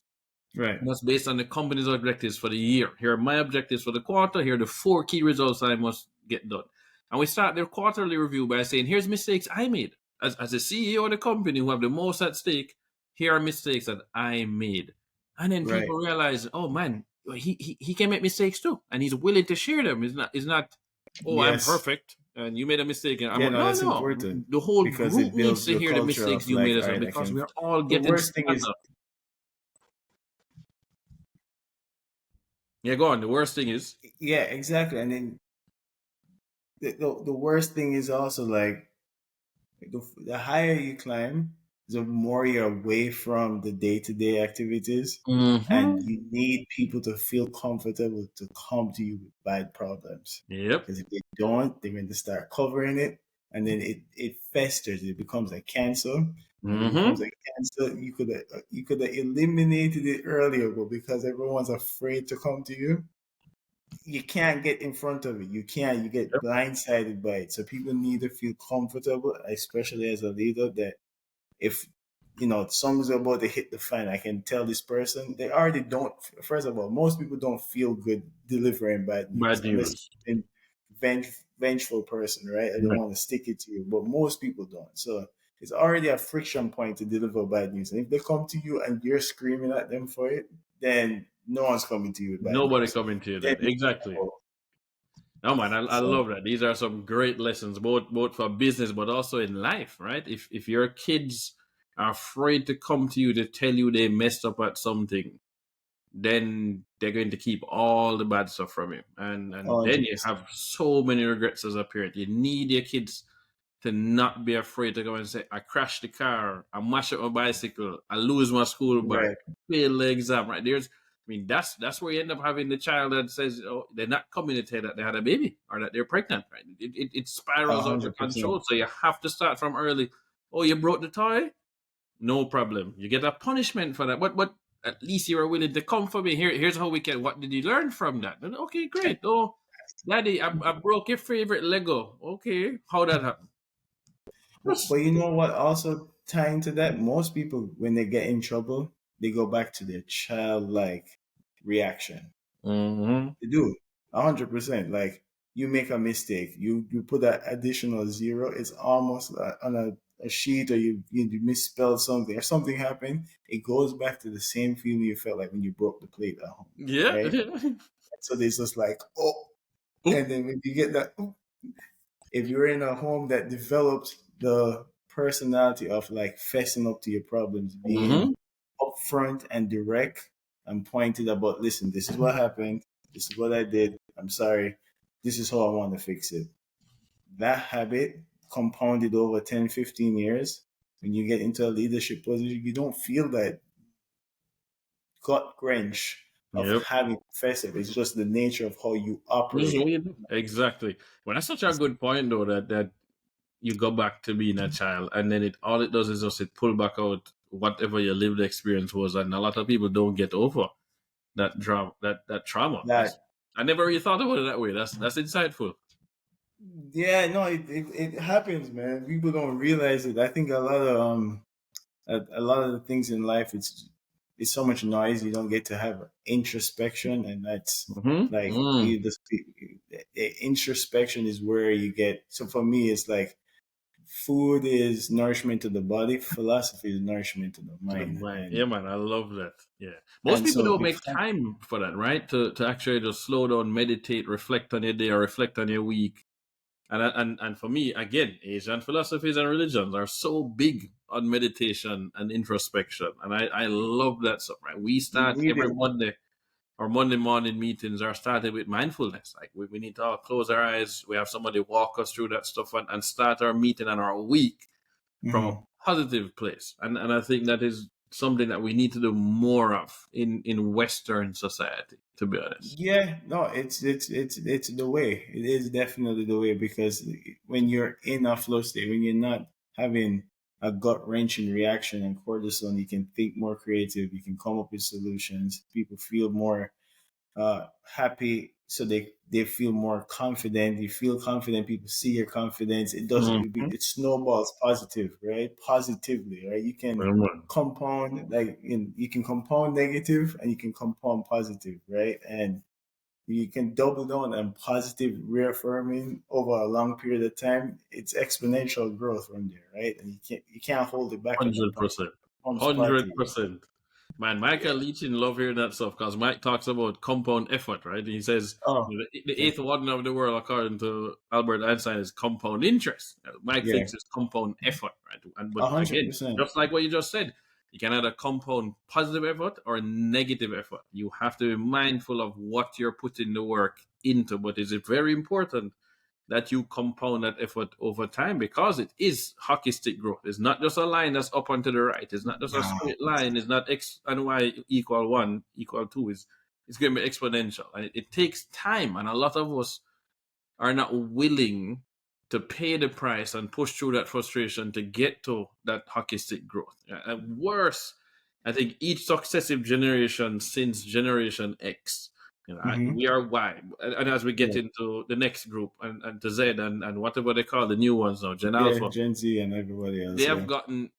Right. That's based on the company's objectives for the year. Here are my objectives for the quarter. Here are the 4 key results I must get done. And we start their quarterly review by saying, here's mistakes I made. As a CEO of the company who have the most at stake, here are mistakes that I made. And then Right. people realize, oh man, he can make mistakes too. And he's willing to share them. It's not, oh, I'm Yes. perfect and you made a mistake. And Yeah, no, no, that's no. important The whole because group it needs builds to your hear the culture mistakes of you made like, as all well right, I because can. we're all The getting worst thing stand is, up. Yeah, go on. The worst thing is, yeah, exactly. And then the worst thing is also like the higher you climb, the more you're away from the day to day activities. And mm-hmm. you need people to feel comfortable to come to you with bad problems. Yep. Because if they don't, they're going to start covering it. And then it festers. It becomes a cancer. And it becomes Mm-hmm. a cancer. You could have eliminated it earlier, but because everyone's afraid to come to you, you can't get in front of it. You can't. You get Yep. blindsided by it. So people need to feel comfortable, especially as a leader, that if something's about to hit the fan, I can tell this person they already don't. First of all, most people don't feel good delivering bad news Bad unless news. you're a vengeful person, right? I don't Right. want to stick it to you, but most people don't. So it's already a friction point to deliver bad news. And if they come to you and you're screaming at them for it, then no one's coming to you with bad Nobody news. coming to you Then then. Exactly. No man, I so love that. These are some great lessons, both for business but also in life, right? If your kids are afraid to come to you to tell you they messed up at something, then they're going to keep all the bad stuff from you. And then you 100%. have so many regrets as a parent. You need your kids to not be afraid to go and say, I crashed the car, I mashed up my bicycle, I lose my school bag, Right. fail the exam, right? That's where you end up having the child that says, oh, they're not coming to tell that they had a baby or that they're pregnant, right? It A spirals out of hundred percent. control. So you have to start from early. Oh, you broke the toy? No problem. You get a punishment for that. But at least you are willing to come for me. Here's how we can. What did you learn from that? And, okay, great. Oh, Daddy, I broke your favorite Lego. Okay, how that happen? But you know what? Also tying to that, most people when they get in trouble, they go back to their childlike reaction. Mm-hmm. They do 100%. Like you make a mistake, you put that additional zero. It's almost on a sheet, or you misspelled something, or something happened. It goes back to the same feeling you felt like when you broke the plate at home, Yeah. right? So there's just like oh, Oop. and then when you get that, if you're in a home that developed the personality of like fessing up to your problems, being Mm-hmm. upfront and direct and pointed about, listen, this is what happened, this is what I did, I'm sorry, this is how I want to fix it. That habit compounded over 10, 15 years, when you get into a leadership position, you don't feel that gut wrench of Yep. having to fess up. It's just the nature of how you This is operate. what you do. Exactly. Well, that's such a good point, though. That you go back to being a child, and then it does is just it pull back out whatever your lived experience was, and a lot of people don't get over that drama, that trauma. That I never really thought about it that way. That's insightful. Yeah, no, it happens, man. People don't realize it. I think a lot of the things in life, it's so much noise. You don't get to have introspection, and that's Mm-hmm. like Mm. you just introspection is where you get. So for me, it's like food is nourishment to the body, philosophy is nourishment to the To the mind, mind. and Yeah, man, I love that. Yeah. Most and people so don't make before time for that, right? To actually just slow down, meditate, reflect on your day or reflect on your week. And for me, again, Asian philosophies and religions are so big on meditation and introspection. And I love that stuff, right? We you start read every it, Monday our Monday morning meetings are started with mindfulness. Like we need to all close our eyes. We have somebody walk us through that stuff and start our meeting and our week from a Mhm. positive place. And I think that is something that we need to do more of in Western society, to be honest. Yeah, no, it's the way. It is definitely the way, because when you're in a flow state, when you're not having a gut wrenching reaction and cortisol, you can think more creative. You can come up with solutions. People feel more happy, so they feel more confident. You feel confident. People see your confidence. It does Mhm. it snowballs positive, right? Positively, right? You can compound, you can compound negative and you can compound positive, right? And you can double down on positive reaffirming over a long period of time. It's exponential growth from there, right? And you can't hold it back at that point. 100%. It comes part of you. 100%. Man, Michael Yeah. Leachin love hearing that stuff because Mike talks about compound effort, right? He says Oh, the yeah. eighth wonder of the world, according to Albert Einstein, is compound interest. Mike Yeah. thinks it's compound effort, right? And but A hundred again, percent. just like what you just said, you can either compound positive effort or negative effort. You have to be mindful of what you're putting the work into, but it's very important that you compound that effort over time because it is hockey stick growth. It's not just a line that's up and to the right. It's not just a Nah, straight line. It's not x and y equal 1 equal 2. It's going to be exponential. And it takes time. And a lot of us are not willing to pay the price and push through that frustration to get to that hockey stick growth. And worse, I think each successive generation since Generation X, mm-hmm. we are Y. And as we get Yeah. into the next group and to Z and whatever they call the new ones now, Gen Yeah, Alpha, Gen Z and everybody they else. have Yeah. gotten,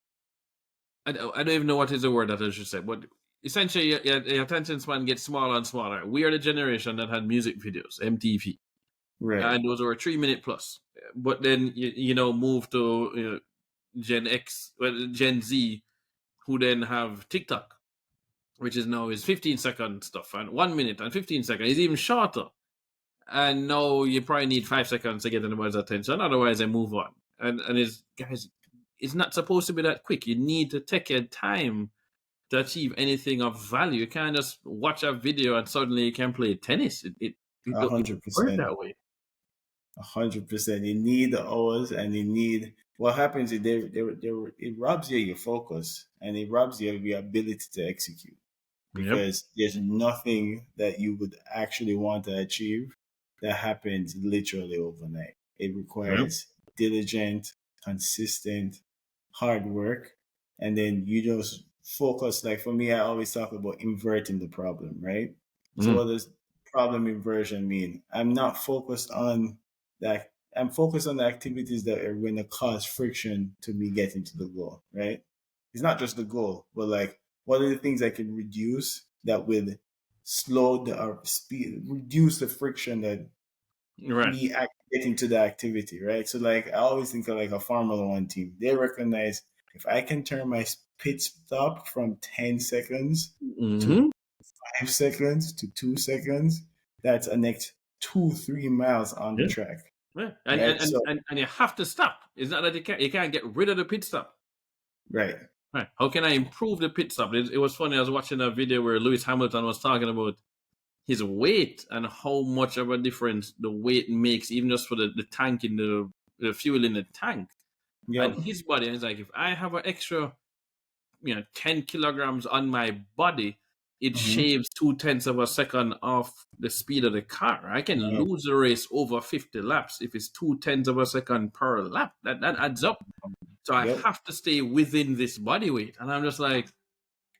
I don't even know what is the word that I should say, but essentially your attention span gets smaller and smaller. We are the generation that had music videos, MTV, Right. and those were 3 minute plus. But then move to Gen X, well, Gen Z, who then have TikTok, which is now is 15-second stuff, and 1 minute and 15 seconds is even shorter. And now you probably need 5 seconds to get anybody's attention, otherwise they move on. And it's guys, it's not supposed to be that quick. You need to take your time to achieve anything of value. You can't just watch a video and suddenly you can play tennis. It A don't hundred work percent. that way. 100%. You need the hours, and you need. What happens is it robs you of your focus, and it robs you of your ability to execute, Yep. because there's nothing that you would actually want to achieve that happens literally overnight. It Yep. requires diligent, consistent, hard work, and then you just focus. Like for me, I always talk about inverting the problem, right? So Mm. what does problem inversion mean? I'm focused on the activities that are going to cause friction to me getting to the goal, right? It's not just the goal, but like what are the things I can reduce that would slow the or speed reduce the friction that Right. getting to the activity, right? So like I always think of like a Formula One team. They recognize if I can turn my pit stop from 10 seconds to Mm-hmm. 5 seconds to 2 seconds, that's a next 2-3 miles on the Yeah. track, Yeah. right? So And you have to stop. It's not that you can't get rid of the pit stop. right. Right. How can I improve the pit stop? It was funny. I was watching a video where Lewis Hamilton was talking about his weight and how much of a difference the weight makes, even just for the tank in the fuel in the tank. And Yep. his body is like, if I have an extra, 10 kilograms on my body, it Mm-hmm. shaves 2/10 of a second off the speed of the car. I can lose the race over 50 laps if it's 2/10 of a second per lap. That adds up. So I Yep. have to stay within this body weight. And I'm just like,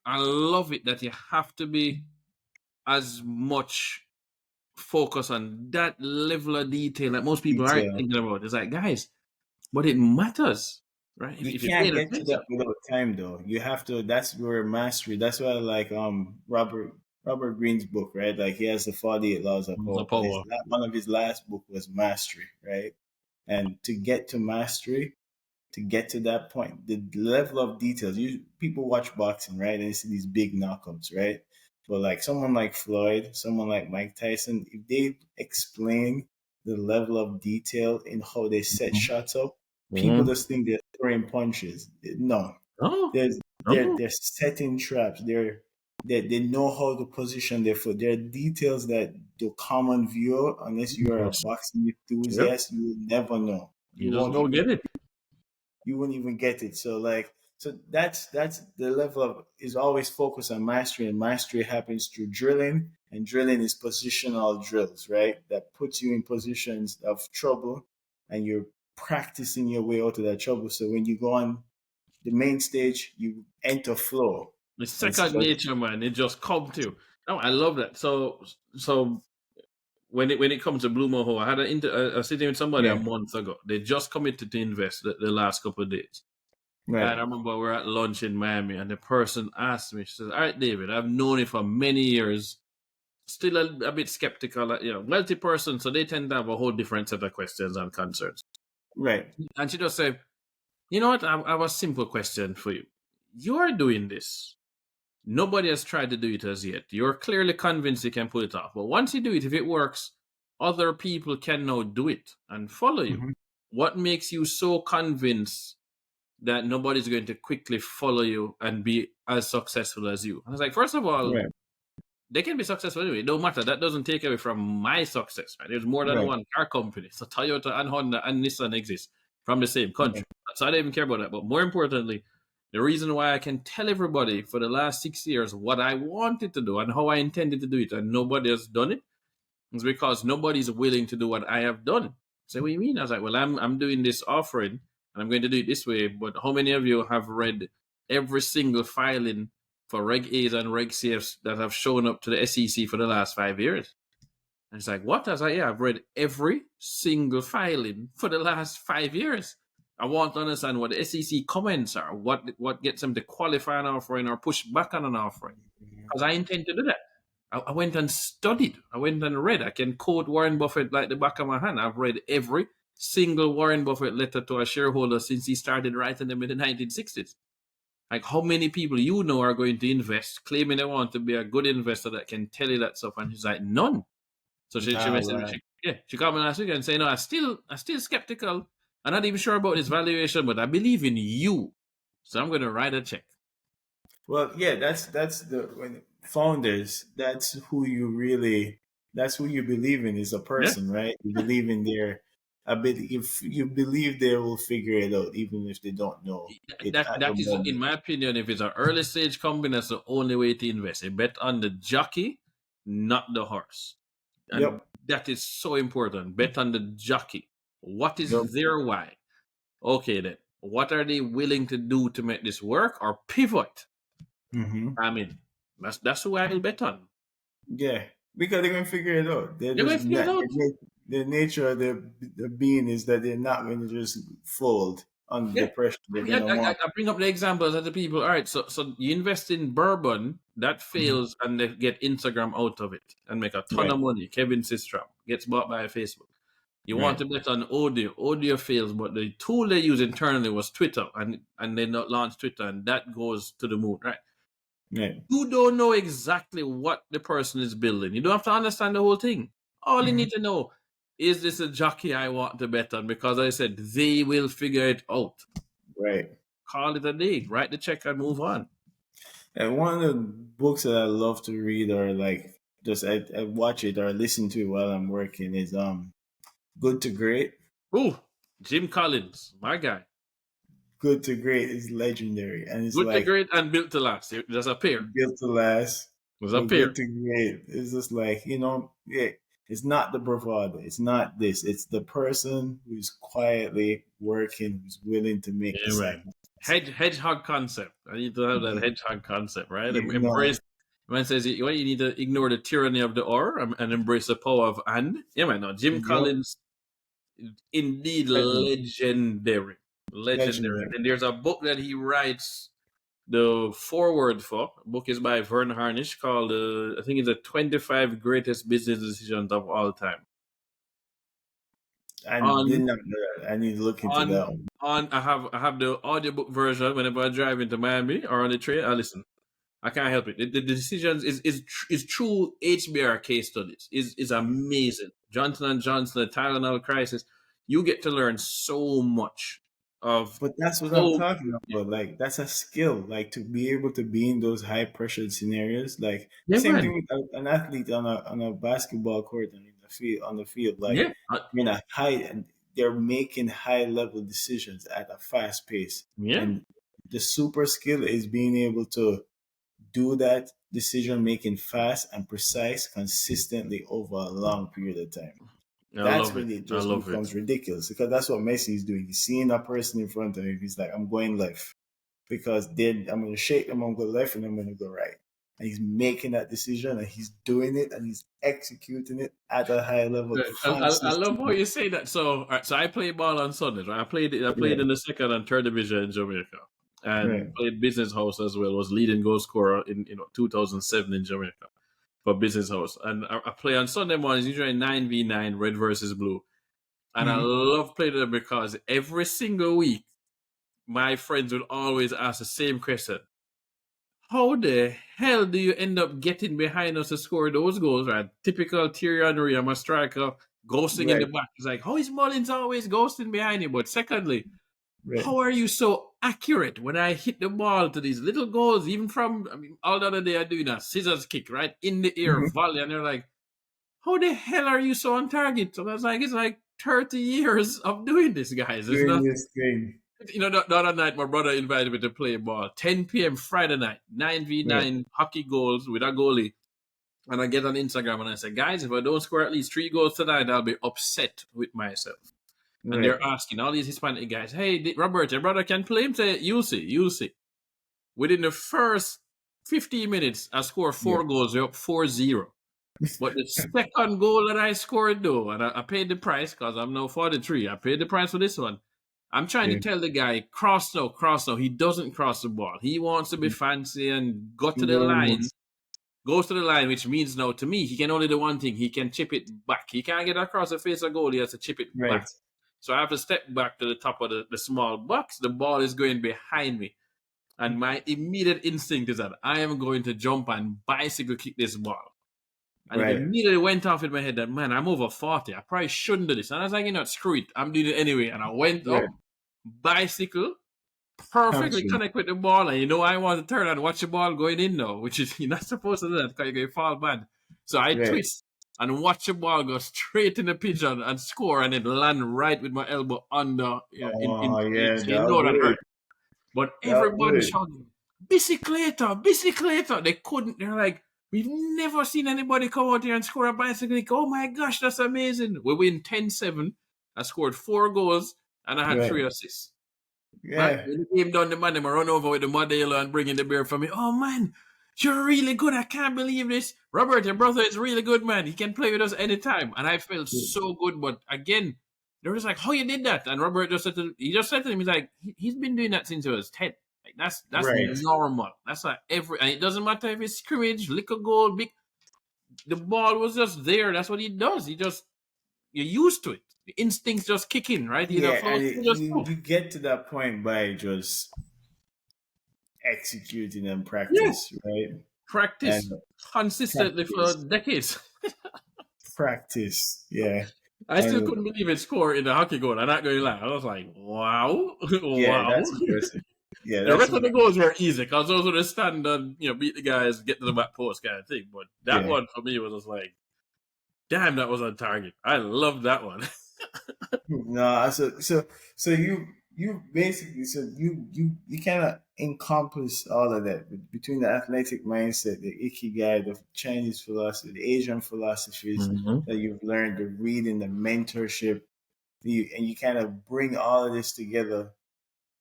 I love it that you have to be as much focus on that level of detail that most people aren't Detail. thinking about. It's like, guys, but it matters, right? You If you pay can't get to attention. that without time, though. You have to. That's where mastery. That's why I like Robert Greene's book, right? Like he has the 48 laws of The power, but power. one of his last book was mastery, right? And to get to mastery, to get to that point, the level of details. You people watch boxing, right? And they see these big knockouts, right? But like someone like Floyd, someone like Mike Tyson, if they explain the level of detail in how they set shots up, people Mm-hmm. just think they're throwing punches. No, Oh, there's oh, they're setting traps. they know how to position their foot. There are details that the common viewer, unless you are a Yes. boxing Yep. enthusiast, you will never know. You just don't get it. You wouldn't even get it. So like, so that's the level of is always focused on mastery, and mastery happens through drilling, and drilling is positional drills, right? That puts you in positions of trouble, and you're practicing your way out of that trouble. So when you go on the main stage, you enter flow. It's And second nature, man. It just come to you. Oh, I love that. So when it comes to Blue Mahoe, I had a sitting with somebody a yeah, month ago. They just committed to invest the last couple of days. And I right, remember we were at lunch in Miami, and the person asked me, she says, "All right, David, I've known you for many years. Still a bit skeptical. Wealthy person, so they tend to have a whole different set of questions and concerns." right. And she just said, "You know what? I have a simple question for you. You are doing this. Nobody has tried to do it as yet. You're clearly convinced you can pull it off. But once you do it, if it works, other people can now do it and follow you. Hmm. What makes you so convinced that nobody's going to quickly follow you and be as successful as you?" And I was like, first of all, Right, they can be successful anyway. It don't matter. That doesn't take away from my success. Right? There's more than right, one car company. So Toyota and Honda and Nissan exist from the same right, country. So I don't even care about that. But more importantly, the reason why I can tell everybody for the last 6 years what I wanted to do and how I intended to do it, and nobody has done it, is because nobody's willing to do what I have done. So what do you mean? I was like, well, I'm doing this offering and I'm going to do it this way. But how many of you have read every single filing for Reg A's and Reg CFs that have shown up to the SEC for the last 5 years? And it's like, what? I was like, yeah, I've read every single filing for the last 5 years. I want to understand what the SEC comments are, what gets them to qualify an offering or push back on an offering. Because I intend to do that. I went and studied. I went and read. I can quote Warren Buffett like the back of my hand. I've read every single Warren Buffett letter to a shareholder since he started writing them in the 1960s. Like, how many people you know are going to invest, claiming they want to be a good investor that can tell you that stuff? And he's like, none. So she ah, messaged me. right. She called me last week and saying, "No, I'm still skeptical. I'm not even sure about this valuation, but I believe in you. So I'm going to write a check." Well, yeah, that's the when founders. That's who you believe in is a Yeah. person, right? You believe in their ability. If you believe they will figure it out, even if they don't know it at the That is, in moment. my opinion, if it's an early stage company, that's the only way to invest. You bet on the jockey, not the horse. And Yep. that is so important. Bet on the jockey. What Yep. is their why? Okay, then. What are they willing to do to make this work or pivot? Hmm. I mean, that's who I will bet on. Yeah, because they're gonna figure it out. They're They're going just to figure it not. out. The nature of their being is that they're not going to just fold under the Yeah. pressure. I They're mean, gonna want. I bring up the examples of the people. All right, so you invest in bourbon that Mhm. fails and they get Instagram out of it and make a ton Right. of money. Kevin Systrom gets bought by Facebook. You want Right. to bet on audio. Audio fails, but the tool they use internally was Twitter, and they not launch Twitter, and that goes to the moon, right? Right. You don't know exactly what the person is building. You don't have to understand the whole thing. All you Mhm. need to know is this a jockey I want to bet on? Because I said they will figure it out. Right. Call it a day. Write the check and move on. And one of the books that I love to read or like just I watch it or listen to it while I'm working is Good to Great. Ooh, Jim Collins, my guy. Good to Great is legendary, and it's Good to like great and built to last. There's a pair. built to last. There's a But pair. Good to Great is just like yeah, it's not the bravado, it's not this, it's the person who's quietly working, who's willing to make the Yeah, man. sacrifice. Hedgehog concept. I need to have that Yeah, hedgehog concept, right? you know, Embrace. Man says you need to ignore the tyranny of the or and embrace the power of and. Yeah, man. No, Jim yep, Collins, indeed legend, legendary, legendary. legendary. And there's a book that he writes the foreword for. The book is by Vern Harnish called I think it's the 25 greatest business decisions of all time. I did On not know that. I need to look into on that one. I have the audiobook version whenever I drive into Miami or on the train. I listen. I can't help it. The decisions is true HBR case studies. Is amazing. Johnson and Johnson, the Tylenol crisis. You get to learn so much of But that's what I'm how. talking about. Like that's a skill. Like to be able to be in those high pressured scenarios. Like Yeah, same man. thing with an athlete on a basketball court and in the field on the field. Like Yeah, in a high and they're making high level decisions at a fast pace. yeah. And the super skill is being able to do that decision making fast and precise consistently over a long period of time. I That's love it. when it I just love it. becomes ridiculous because that's what Messi is doing. He's seeing a person in front of him. He's like, I'm going left because then I'm going to shake them, I'm going to go left, and I'm going to go right. And he's making that decision and he's doing it and he's executing it at a high level Right. I love how consistently. you say that. So, all right, so I play ball on Sundays. Right? I played Right, in the second and third division in Jamaica, and right. played business house as well. Was leading goal scorer in 2007 in Jamaica for business house. And I play on Sunday mornings, usually 9v9, red versus blue. And I Mm-hmm. love playing them because every single week, my friends would always ask the same question: how the hell do you end up getting behind us to score those goals? Right, typical Thierry Henry, I'm a striker, ghosting in the Right, back. It's like, how is Mullins always ghosting behind you? But secondly, right. how are you so accurate when I hit the ball to these little goals, even from, I mean, all the other day I doing a scissors kick, right, in the air, Mm-hmm. volley, and they're like, how the hell are you so on target? So I was like, it's like 30 years of doing this, guys. It's Doing not, this thing. the other night, my brother invited me to play ball. 10 p.m. Friday night, Right, 9v9 hockey goals with a goalie. And I get on Instagram and I say, guys, if I don't score at least 3 goals tonight, I'll be upset with myself. And right. they're asking all these Hispanic guys, hey, Robert, your brother can play him? Say, you'll see, you'll see. Within the first 15 minutes, I scored Yeah, 4 goals. They're up 4-0. But the second goal that I scored, though, and I paid the price because I'm now 43. I paid the price for this one. I'm trying to yeah. tell the guy, cross now, cross now. He doesn't cross the ball. He wants to be fancy and go to the line, Enormous. goes to the line, which means now to me, he can only do one thing. He can chip it back. He can't get across the face of goal. He has to chip it Right, back. So I have to step back to the top of the small box. The ball is going behind me. And my immediate instinct is that I am going to jump and bicycle kick this ball. And it right, immediately went off in my head that, man, I'm over 40. I probably shouldn't do this. And I was like, screw it. I'm doing it anyway. And I went right. up, bicycle, perfectly Captured. connect with the ball. And I want to turn and watch the ball going in now, which is, you're not supposed to do that because you're going to fall bad. So I Right. twist and watch the ball go straight in the pigeon and score and then land right with my elbow under, Oh yeah, so that'll that do it. hurt. But That'll do everybody it. shouting, "Bicicleta, bicicleta!" They couldn't. They're like, "We've never seen anybody come out here and score a bicycle." Like, oh my gosh, that's amazing! We win 10-7. I scored 4 goals and I had Right. 3 assists. Man, Yeah. when the game done, the man them run over with the Modelo and bring in the beer for me. Oh man, you're really good. I can't believe this. Robert, your brother is really good, man. He can play with us anytime. And I felt so good. But again, they're just like, how you did that? And Robert just said to him, he's like, he's been doing that since he was 10. Like that's Right. normal. That's like and it doesn't matter if it's scrimmage, liquor goal, big. The ball was just there. That's what he does. You're used to it. The instincts just kick in, right? He Yeah, flows and just you get to that point by just executing and yeah. practice, right? And Practice consistently for practice, decades. practice, yeah, I still and couldn't believe it scored in the hockey goal. I'm not going to lie. I was like, wow, yeah, wow. that's impressive. Yeah, The that's rest of the impressive. goals were easy because those were the standard, beat the guys, get to the back post kind of thing. But that Yeah. one for me was just like, damn, that was on target. I love that one. No, so you basically you kind of encompass all of that between the athletic mindset, the ikigai, the Chinese philosophy, the Asian philosophies Mm-hmm. that you've learned, the reading, the mentorship, and you kind of bring all of this together.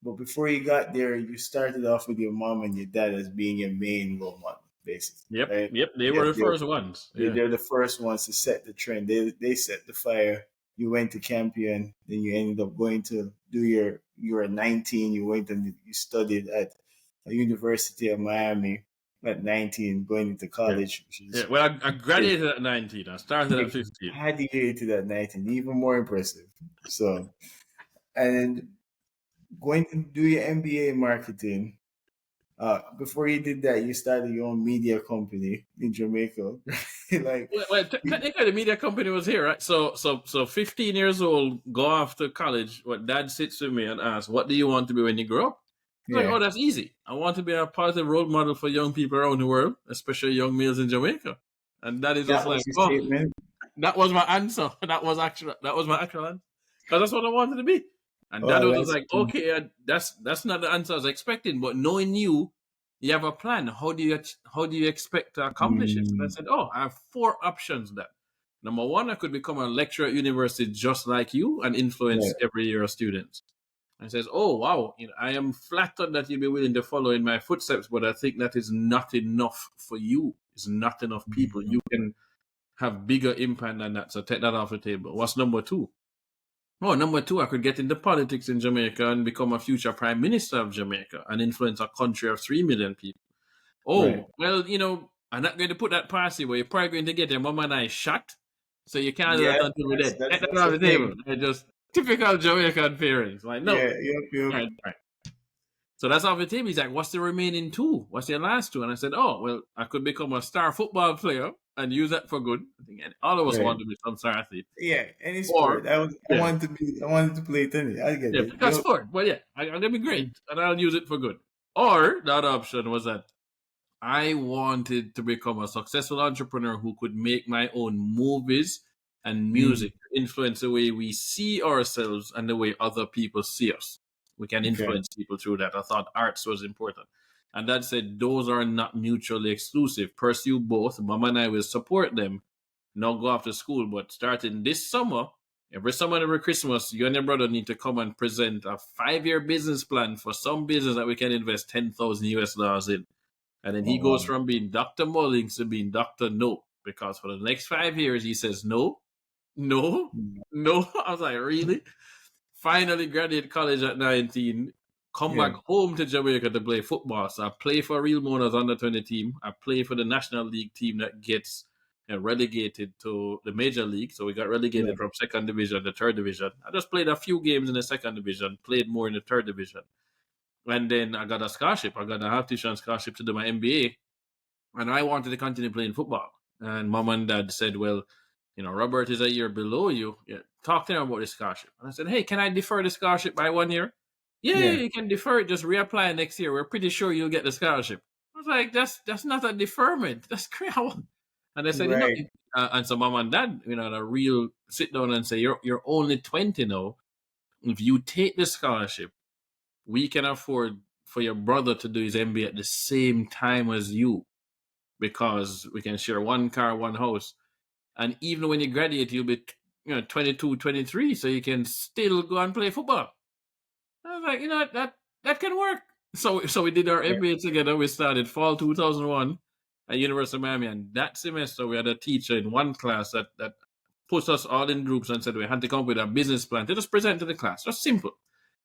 But before you got there, you started off with your mom and your dad as being your main role model, basically, Yep, right? yep. They They're, were the they're, first ones. they're, Yeah, they're the first ones to set the trend. They set the fire. You went to Campion, then you ended up going to do you were 19, you went and you studied at a University of Miami at 19, going into yeah, college, which yeah. is Well, I graduated at 19. I started at you 15. graduated at 19, even more impressive. So, and going to do your MBA in marketing, before you did that, you started your own media company in Jamaica. Like, Technically, the media company was here, right? So 15 years old, go off to college. What dad sits with me and asks, "What do you want to be when you grow up?" I'm like, yeah, oh, that's easy. I want to be a positive role model for young people around the world, especially young males in Jamaica. And that is just that like, was your oh, statement. that was my answer. That was my actual answer. Because that's what I wanted to be. And dad Oh, was just that's like, okay, that's not the answer I was expecting. But knowing you have a plan. How do you expect to accomplish it? And I mm, said, oh, I have 4 options. That number one, I could become a lecturer at university just like you and yeah. influence every year of students. And says, oh wow, I am flattered that you'll be willing to follow in my footsteps, but I think that is not enough for you. It's not enough people. Mhm. You can have bigger impact than that. So take that off the table. What's number two? Oh, number two, I could get into politics in Jamaica and become a future prime minister of Jamaica and influence a country of 3 million people. Right. Oh, well, I'm not going to put that past you, but you're probably going to get your mom and I shot. So you can't do Yeah, that until we're that's dead. that's Take that that's off the the table. thing. They're just typical Jamaican parents. Like, no. Yeah, yep, All yep. right, all right. So that's off the table. He's like, what's the remaining two? What's your last two? And I said, oh, well, I could become a star football player and use that for good. I think all of us Right. want to be some star athlete. Yeah, any Or, sport. I yeah, wanted to be. I wanted to play tennis. I get yeah, it. pick a Yep. sport. But yeah, I'm going to be great and I'll use it for good. Or the other option was that I wanted to become a successful entrepreneur who could make my own movies and Mm, music, influence the way we see ourselves and the way other people see us. We can okay. influence people through that. I thought arts was important. And Dad said those are not mutually exclusive. Pursue both. Mom and I will support them. Not go after school, but starting this summer, every summer and every Christmas, you and your brother need to come and present a 5-year business plan for some business that we can invest 10,000 US dollars in. And then Oh he goes wow. from being Dr. Mullings to being Dr. No. Because for the next 5 years, he says, no, no, Mm, no. I was like, really? Finally graduated college at 19, come yeah. back home to Jamaica to play football. So I play for Real Mona's under 20 team. I play for the National League team that gets relegated to the Major League. So we got Yeah. relegated from second division to third division. I just played a few games in the second division, played more in the third division. And then I got a scholarship. I got a half tuition scholarship to do my MBA. And I wanted to continue playing football. And mom and dad said, well, Robert is a year below you. Yeah, talk to him about the scholarship. And I said, hey, can I defer the scholarship by 1 year? Yeah, Yeah. you can defer it. Just reapply next year. We're pretty sure you'll get the scholarship. I was like, that's not a deferment. That's crazy. And they said, Right. and so mom and dad, a real sit down and say, you're only 20 now. If you take the scholarship, we can afford for your brother to do his MBA at the same time as you because we can share one car, one house. And even when you graduate, you'll be 22, 23, so you can still go and play football. I was like, that can work. So we did our Yeah. MBA together. We started fall 2001 at University of Miami, and that semester we had a teacher in one class that put us all in groups and said we had to come up with a business plan to just present to the class. Just simple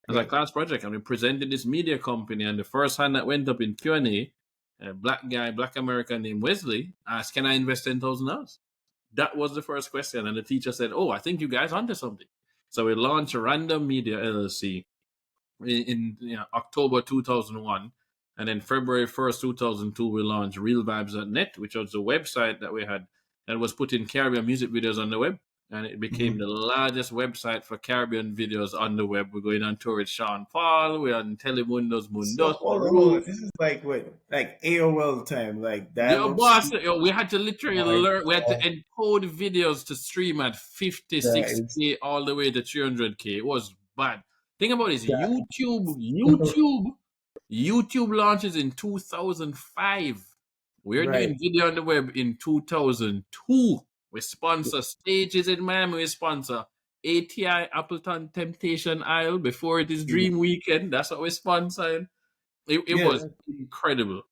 as a Yeah. class project, and we presented this media company. And the first hand that went up in Q&A, a black American named Wesley asked, "Can I invest $10,000?" That was the first question, and the teacher said, "Oh, I think you guys onto something." So we launched Random Media LLC in October 2001, and then February 1st, 2002, we launched RealVibes.net, which was the website that we had that was putting Caribbean music videos on the web. And it became Mhm. the largest website for Caribbean videos on the web. We're going on tour with Sean Paul. We're on Telemundo's So Mundos, The hold on. Roof. This is like what, like AOL time, like Yo, dial-up boss, speed. yo, we had to literally My learn, we had to God, encode videos to stream at that is 56K all the way to 300K. It was bad. Think about this that. YouTube launches in 2005. We're Right. doing video on the web in 2002. We sponsor stages in Miami. We sponsor ATI Appleton Temptation Isle before it is Yeah. Dream Weekend. That's what we sponsored. It Yeah. was incredible.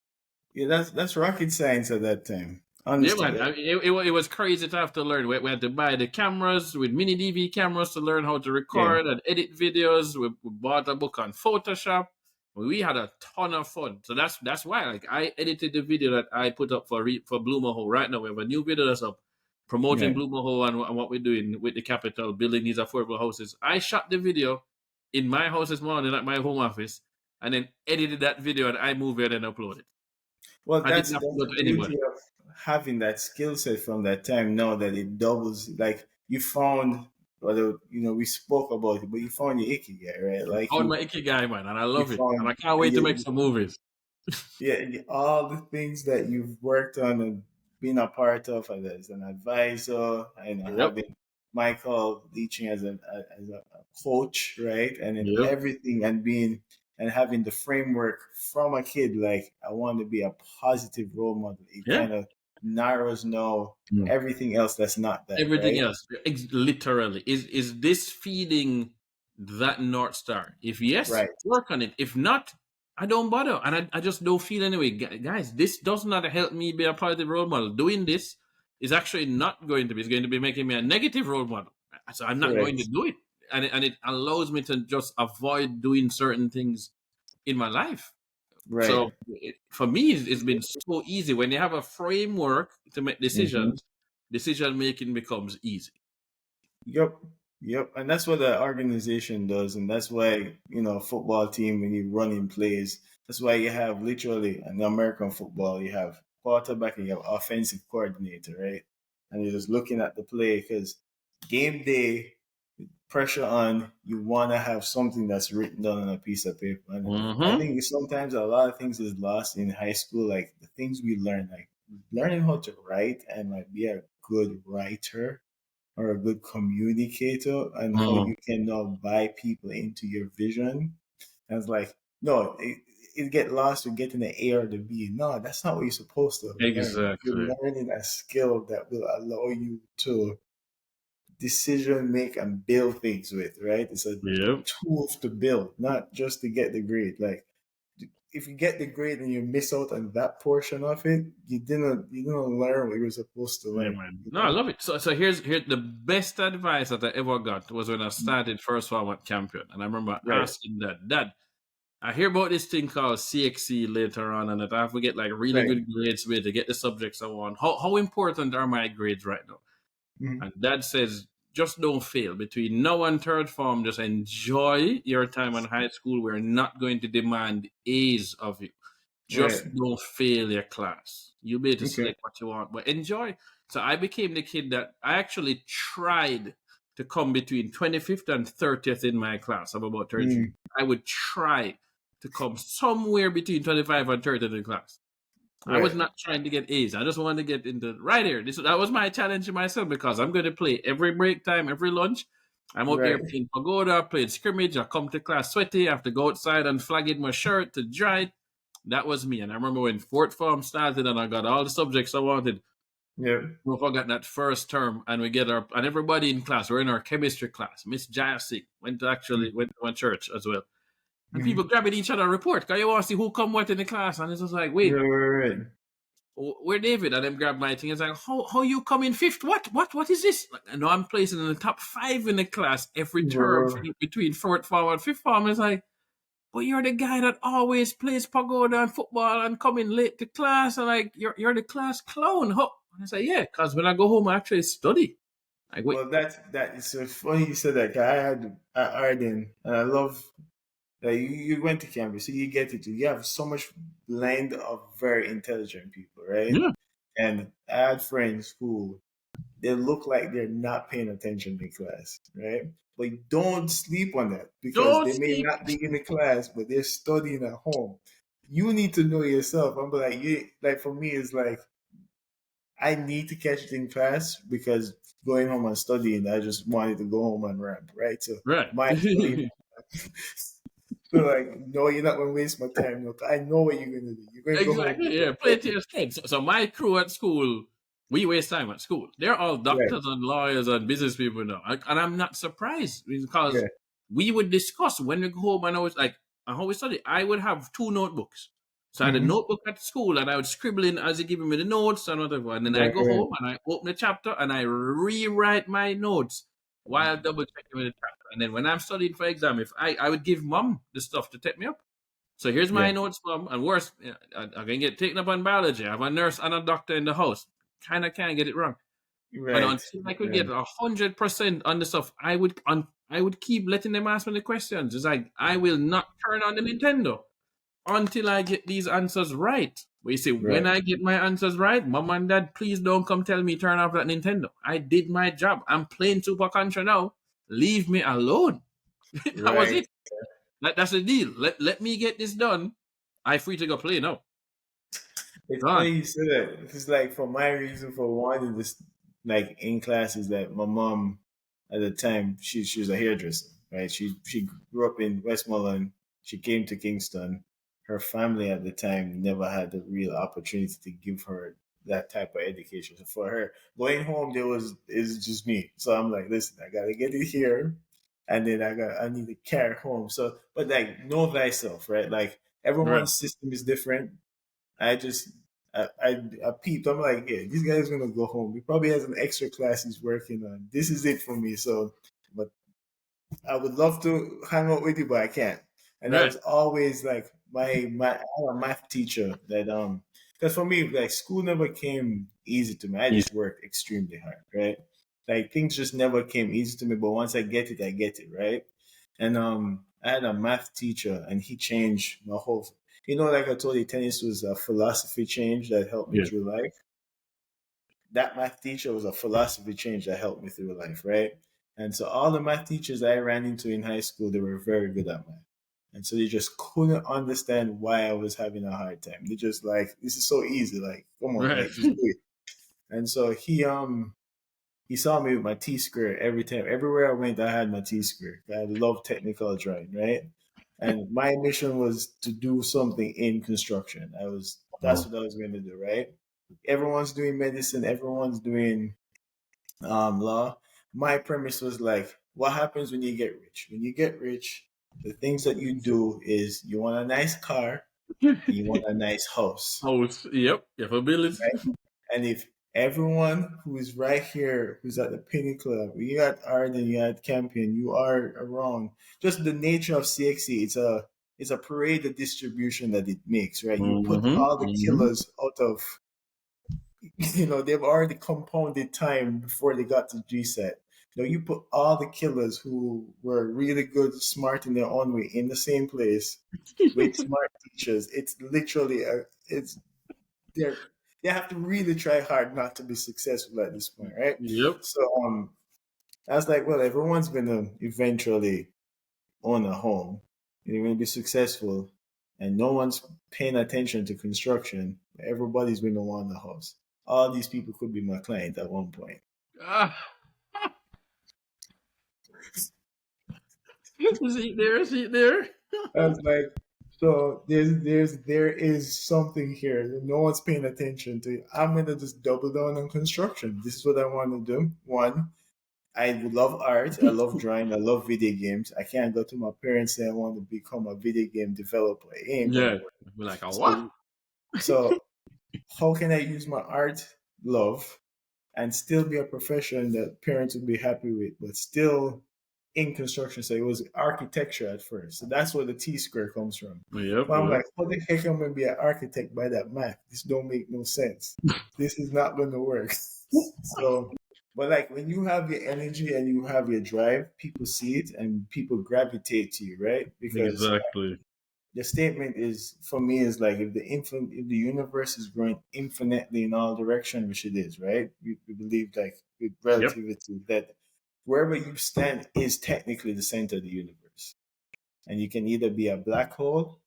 Yeah. That's rocket science at that time. Yeah, Honestly. man. It was crazy to have to learn. We had to buy the cameras with mini DV cameras to learn how to Yeah. record and edit videos. We bought a book on Photoshop. We had a ton of fun. So that's why, like, I edited the video that I put up for Blue Mahoe. Right now, we have a new video that's up promoting Yeah. Blue Mahoe and what we're doing with the capital, building these affordable houses. I shot the video in my house this morning at my home office, and then edited that video on iMovie and then uploaded it. Well, I didn't that's have to go the to beauty anybody. of having that skill set from that time. Now that it doubles, like you found, whether we spoke about it, but you found your ikigai, right? Like Found my ikigai, man, and I you love it, and I found, can't wait to make some movies. yeah, all the things that you've worked on and been a part of as an advisor, and Yep. having Michael teaching as a coach, right? And then Yep. everything, and being and having the framework from a kid, like I want to be a positive role model. It Yeah. kind of narrows now everything else that's not that, Everything right? else, literally, is this feeding that North Star? If yes, Right, work on it. If not, I don't bother, and I just don't feel anyway, guys. This does not help me be a positive role model. Doing this is actually not going to be. It's going to be making me a negative role model. So I'm not going to correct, do it, and it allows me to just avoid doing certain things in my life. right. So for me, it's been so easy when you have a framework to make Hmm. decisions. Decision making becomes easy. Yep. Yep. And that's what the organization does. And that's why, football team, when you run in plays, that's why you have literally in American football, you have quarterback and you have offensive coordinator, right? And you're just looking at the play because game day, pressure on, you want to have something that's written down on a piece of paper. And I Mm-hmm. think sometimes a lot of things is lost in high school, like the things we learn, like learning how to write and like be a good writer or a good communicator, and how Mm. you can now buy people into your vision. And it's like, no, it get lost with getting the A or the B. No, that's not what you're supposed to learn. You're Exactly. learning a skill that will allow you to decision make and build things with, right? It's a Yep. tool to build, not just to get the grade. Like if you get the grade and you miss out on that portion of it, you didn't learn what you were supposed to Yeah, learn. man. You No, I know? love it. So here the best advice that I ever got was when I started first form at Champion, and I remember Right, asking Dad, I hear about this thing called CXC later on, and that I have to get like really right. good grades with to get the subjects I want. How important are my grades right now? Mhm. And Dad says, just don't fail. Between now and third form, just enjoy your time in high school. We're not going to demand A's of you. Right. Just don't fail your class. You'll be able to Okay. select what you want, but enjoy. So I became the kid that I actually tried to come between 25th and 30th in my class. I'm about 33. Mm, I would try to come somewhere between 25 and 30th in the class. I was right. not trying to get A's. I just wanted to get into right here. That was my challenge to myself because I'm going to play every break time, every lunch. I'm up there Right. playing pagoda, playing scrimmage. I come to class sweaty. I have to go outside and flag in my shirt to dry it. That was me. And I remember when fourth form started and I got all the subjects I wanted. Yep. We forgot that first term and we get our and everybody in class. We're in our chemistry class. Miss Jayasik went to one church as well. And Mm-hmm. people grabbing each other report. Because you want to see who come what in the class. And it's just like, Right, wait, right, right. where David? And them grab my thing. It's like, how you come in fifth? What is this? Like, I know I'm placing in the top 5 in the class every term Bro. between fourth form and fifth form. It's like, but you're the guy that always plays pagoda and football and coming late to class, and like you're the class clown. Huh? And I say, yeah, because when I go home, I actually study. Like, wait, Well, that is so funny you said that. 'Cause I had at Arden, and I love that you went to campus, so you get it. You have so much blend of very intelligent people, right? yeah, And I had friends who they look like they're not paying attention in class, right? But don't sleep on that because don't they may sleep. not be in the class, but they're studying at home. You need to know yourself. I'm like, like for me, it's like I need to catch it in class because going home and studying, I just wanted to go home and ramp, right? So Right. my studying, so like, no, you're not gonna waste my time. Look, I know what you're gonna do. You're gonna go home, Exactly. you're Yeah. gonna Play to study. your strengths. So my crew at school, we waste time at school. They're all Right, doctors and lawyers and business people now, and I'm not surprised because yeah, we would discuss when we go home. And I was like, I always study. I would have 2 notebooks. So I had a mm-hmm. notebook at school, and I would scribble in as he giving me the notes and whatever. And then I Right, go right, home and I open the chapter and I rewrite my notes while double checking with the chapter. And then when I'm studying for exam, if I would give mom the stuff to take me up. So here's yeah, my notes, mom. And worse, I can get taken up on biology. I have a nurse and a doctor in the house. Kind of can't get it wrong. But right, until I could get right. 100% on the stuff, I would keep letting them ask me the questions. It's like I will not turn on the Nintendo. until I get these answers right. But you see, when Right. I get my answers right, mom and dad, please don't come tell me turn off that Nintendo. I did my job. I'm playing Super Contra now. Leave me alone. That was Right. it. That's the deal. Let me get this done. I free to go play now. It's funny Gone. you say that because, like, for my reason for wanting this, like, in class is that my mom at the time she was a hairdresser, right? She grew up in Westmoreland. She came to Kingston. Her family at the time never had the real opportunity to give her that type of education. So for her going home, it's just me. So I'm like, listen, I gotta get it here, and then I need to carry it home. So, but like, know thyself, right? Like Right. everyone's system is different. I just I peeped. I'm like, yeah, this guy's gonna go home. He probably has an extra class he's working on. This is it for me. So, but I would love to hang out with you, but I can't. And that Right. was always like my I had a math teacher that because for me like school never came easy to me. I Easy. just worked extremely hard, right? Like things just never came easy to me. But once I get it, right? And I had a math teacher, and he changed my whole. You know, like I told you, tennis was a philosophy change that helped me Yeah. through life. That math teacher was a philosophy change that helped me through life, right? And so all the math teachers I ran into in high school, they were very good at math. And so they just couldn't understand why I was having a hard time. They just like, this is so easy. Like, come on, Right. like just do it. And so he saw me with my T square every time. Everywhere I went, I had my T square. I love technical drawing, right? And my mission was to do something in construction. That's Wow. what I was going to do, right? Everyone's doing medicine, everyone's doing law. My premise was like, what happens when you get rich? When you get rich, the things that you do is you want a nice car and you want a nice house, House. Yep. You have a village. right? And if everyone who is right here, who's at the pinnacle, you got Arden, you got Campion, you are around. Just the nature of CXC, it's a parade of distribution that it makes, right? You put Mm-hmm. all the Mm-hmm. killers out of, they've already compounded time before they got to GSET. You put all the killers who were really good, smart in their own way in the same place with smart teachers. It's literally it's they're they have to really try hard not to be successful at this point, right? Yep. So I was like, well, everyone's gonna eventually own a home. You're gonna be successful, and no one's paying attention to construction. Everybody's gonna want a house. All these people could be my client at one point. Ah. See there. See there. I was like, so there is something here that no one's paying attention to. I'm gonna just double down on construction. This is what I want to do. One, I love art. I love drawing. I love video games. I can't go to my parents and say I want to become a video game developer. It ain't gonna Yeah. work. Be like a what? So, so how can I use my art love and still be a profession that parents would be happy with, but still in construction? So it was architecture at first. So that's where the T square comes from. Yep. But I'm Yep. like, how the heck am I gonna be an architect by that math? This don't make no sense. This is not gonna work. So, but like when you have your energy and you have your drive, people see it and people gravitate to you, right? Because Exactly. the statement is for me is like if the universe is growing infinitely in all direction, which it is, right? We believe like with Yep. relativity that wherever you stand is technically the center of the universe, and you can either be a black hole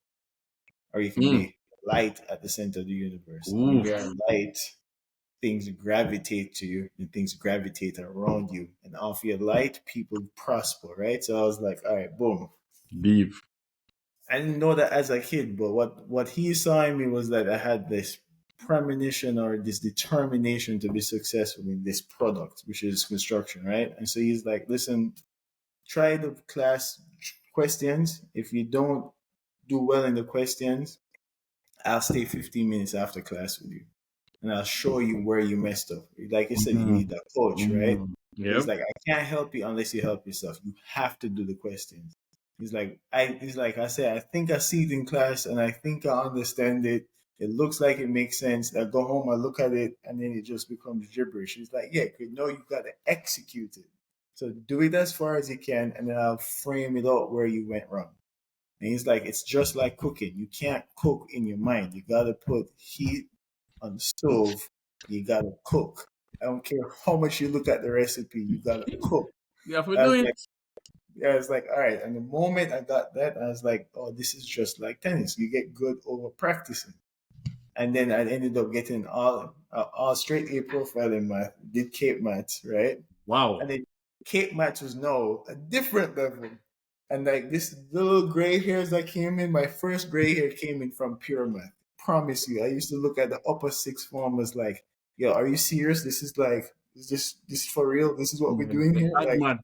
or you can Mm. be light at the center of the universe. And if Oof. you're light, things gravitate to you and things gravitate around you. And off your light, people prosper, right? So I was like, all right, boom. Deep. I didn't know that as a kid, but what he saw in me was that I had this premonition or this determination to be successful in this product, which is construction, right? And so he's like, listen, try the class questions. If you don't do well in the questions, I'll stay 15 minutes after class with you and I'll show you where you messed up. Like you said, you Mm. need a coach, right? Mm. He's Yep. like, I can't help you unless you help yourself. You have to do the questions. He's like, I said, I think I see it in class and I think I understand it. It looks like it makes sense. I go home, I look at it, and then it just becomes gibberish. He's like, yeah, no, you got to execute it. So do it as far as you can, and then I'll frame it out where you went wrong. And he's like, it's just like cooking. You can't cook in your mind. You gotta put heat on the stove. You gotta cook. I don't care how much you look at the recipe. You gotta cook. You have to I do was it. like, yeah, I was like, all right. And the moment I got that, I was like, oh, this is just like tennis. You get good over practicing. And then I ended up getting all straight A profile in math. Did Cape Maths, right? And Wow. then Cape Maths was now a different level. And like this little gray hairs that came in, my first gray hair came in from pure math. Promise you. I used to look at the upper sixth form as like, yo, are you serious? This is like, is this for real? This is what we're doing here? Like, Admad.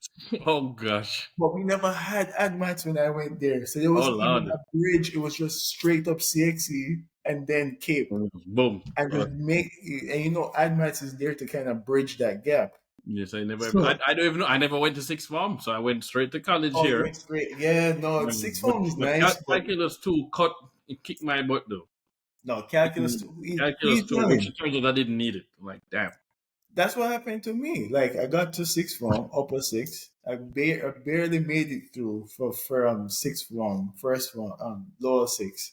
Oh gosh. but we never had admats when I went there. So there Oh wasn't even Lord. a bridge. It was just straight up CXE and then Cape. Boom. And just make, and admats is there to kind of bridge that gap. Yes, I never. So, I don't even know. I never went to sixth form, so I went straight to college oh, you here. went straight. Yeah, no, sixth But form is nice, but calculus two cut it kicked my butt though. no, calculus two. Calculus He's two, which telling. it turns out I didn't need it. I'm like, damn. That's what happened to me. Like I got to sixth form, upper six. I barely made it through for sixth form, first form, lower six,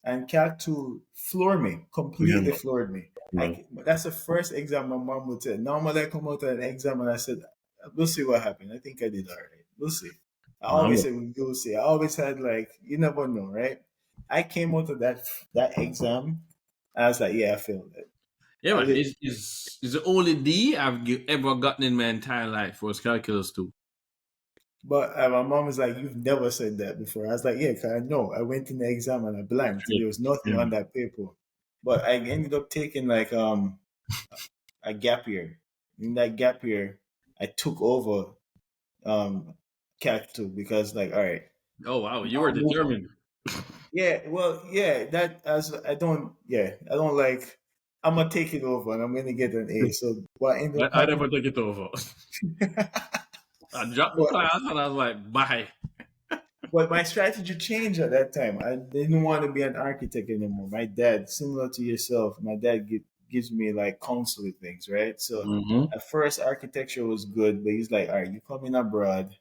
and Cat two floored me, completely Yeah. floored me. No. That's the first exam my mom would say. Normally I come out of an exam and I said, "We'll see what happened." I think I did all right. We'll see. I always No. said we'll see. I always had like you never know, right? I came out of that exam. I was like, yeah, I failed it. Yeah, I man. lit- Is the only D I've ever gotten in my entire life was calculus two. But my mom was like, "You've never said that before." I was like, "Yeah, 'cause I know. I went in the exam and I blanked. Yeah. There was nothing Yeah. on that paper." But I ended up taking like a gap year. In that gap year, I took over Cat 2 because like, all right, Oh wow, you were now move on. determined. Yeah, well, yeah, that as I don't like. I'm gonna take it over and I'm gonna get an A. So what ended up I happening? never took it over. I dropped the class and I was like, bye. But my strategy changed at that time. I didn't want to be an architect anymore. My dad, similar to yourself, my dad gives me like counsel with things, right? So Mm-hmm. at first, architecture was good, but he's like, all right, you coming abroad.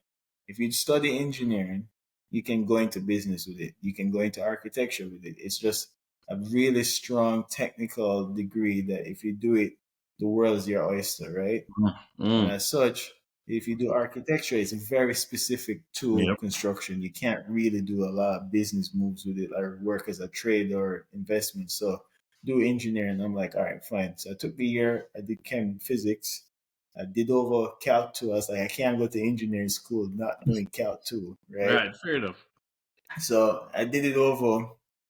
If you study engineering, you can go into business with it. You can go into architecture with it. It's just a really strong technical degree that if you do it, the world is your oyster, right? And Mm. as such, if you do architecture, it's very specific to Yep. construction. You can't really do a lot of business moves with it or work as a trade or investment. So do engineering. I'm like, all right, fine. So I took the year, I did chem physics. I did over Calc 2. I was like, I can't go to engineering school not knowing Calc 2, right? Right, fair enough. So I did it over,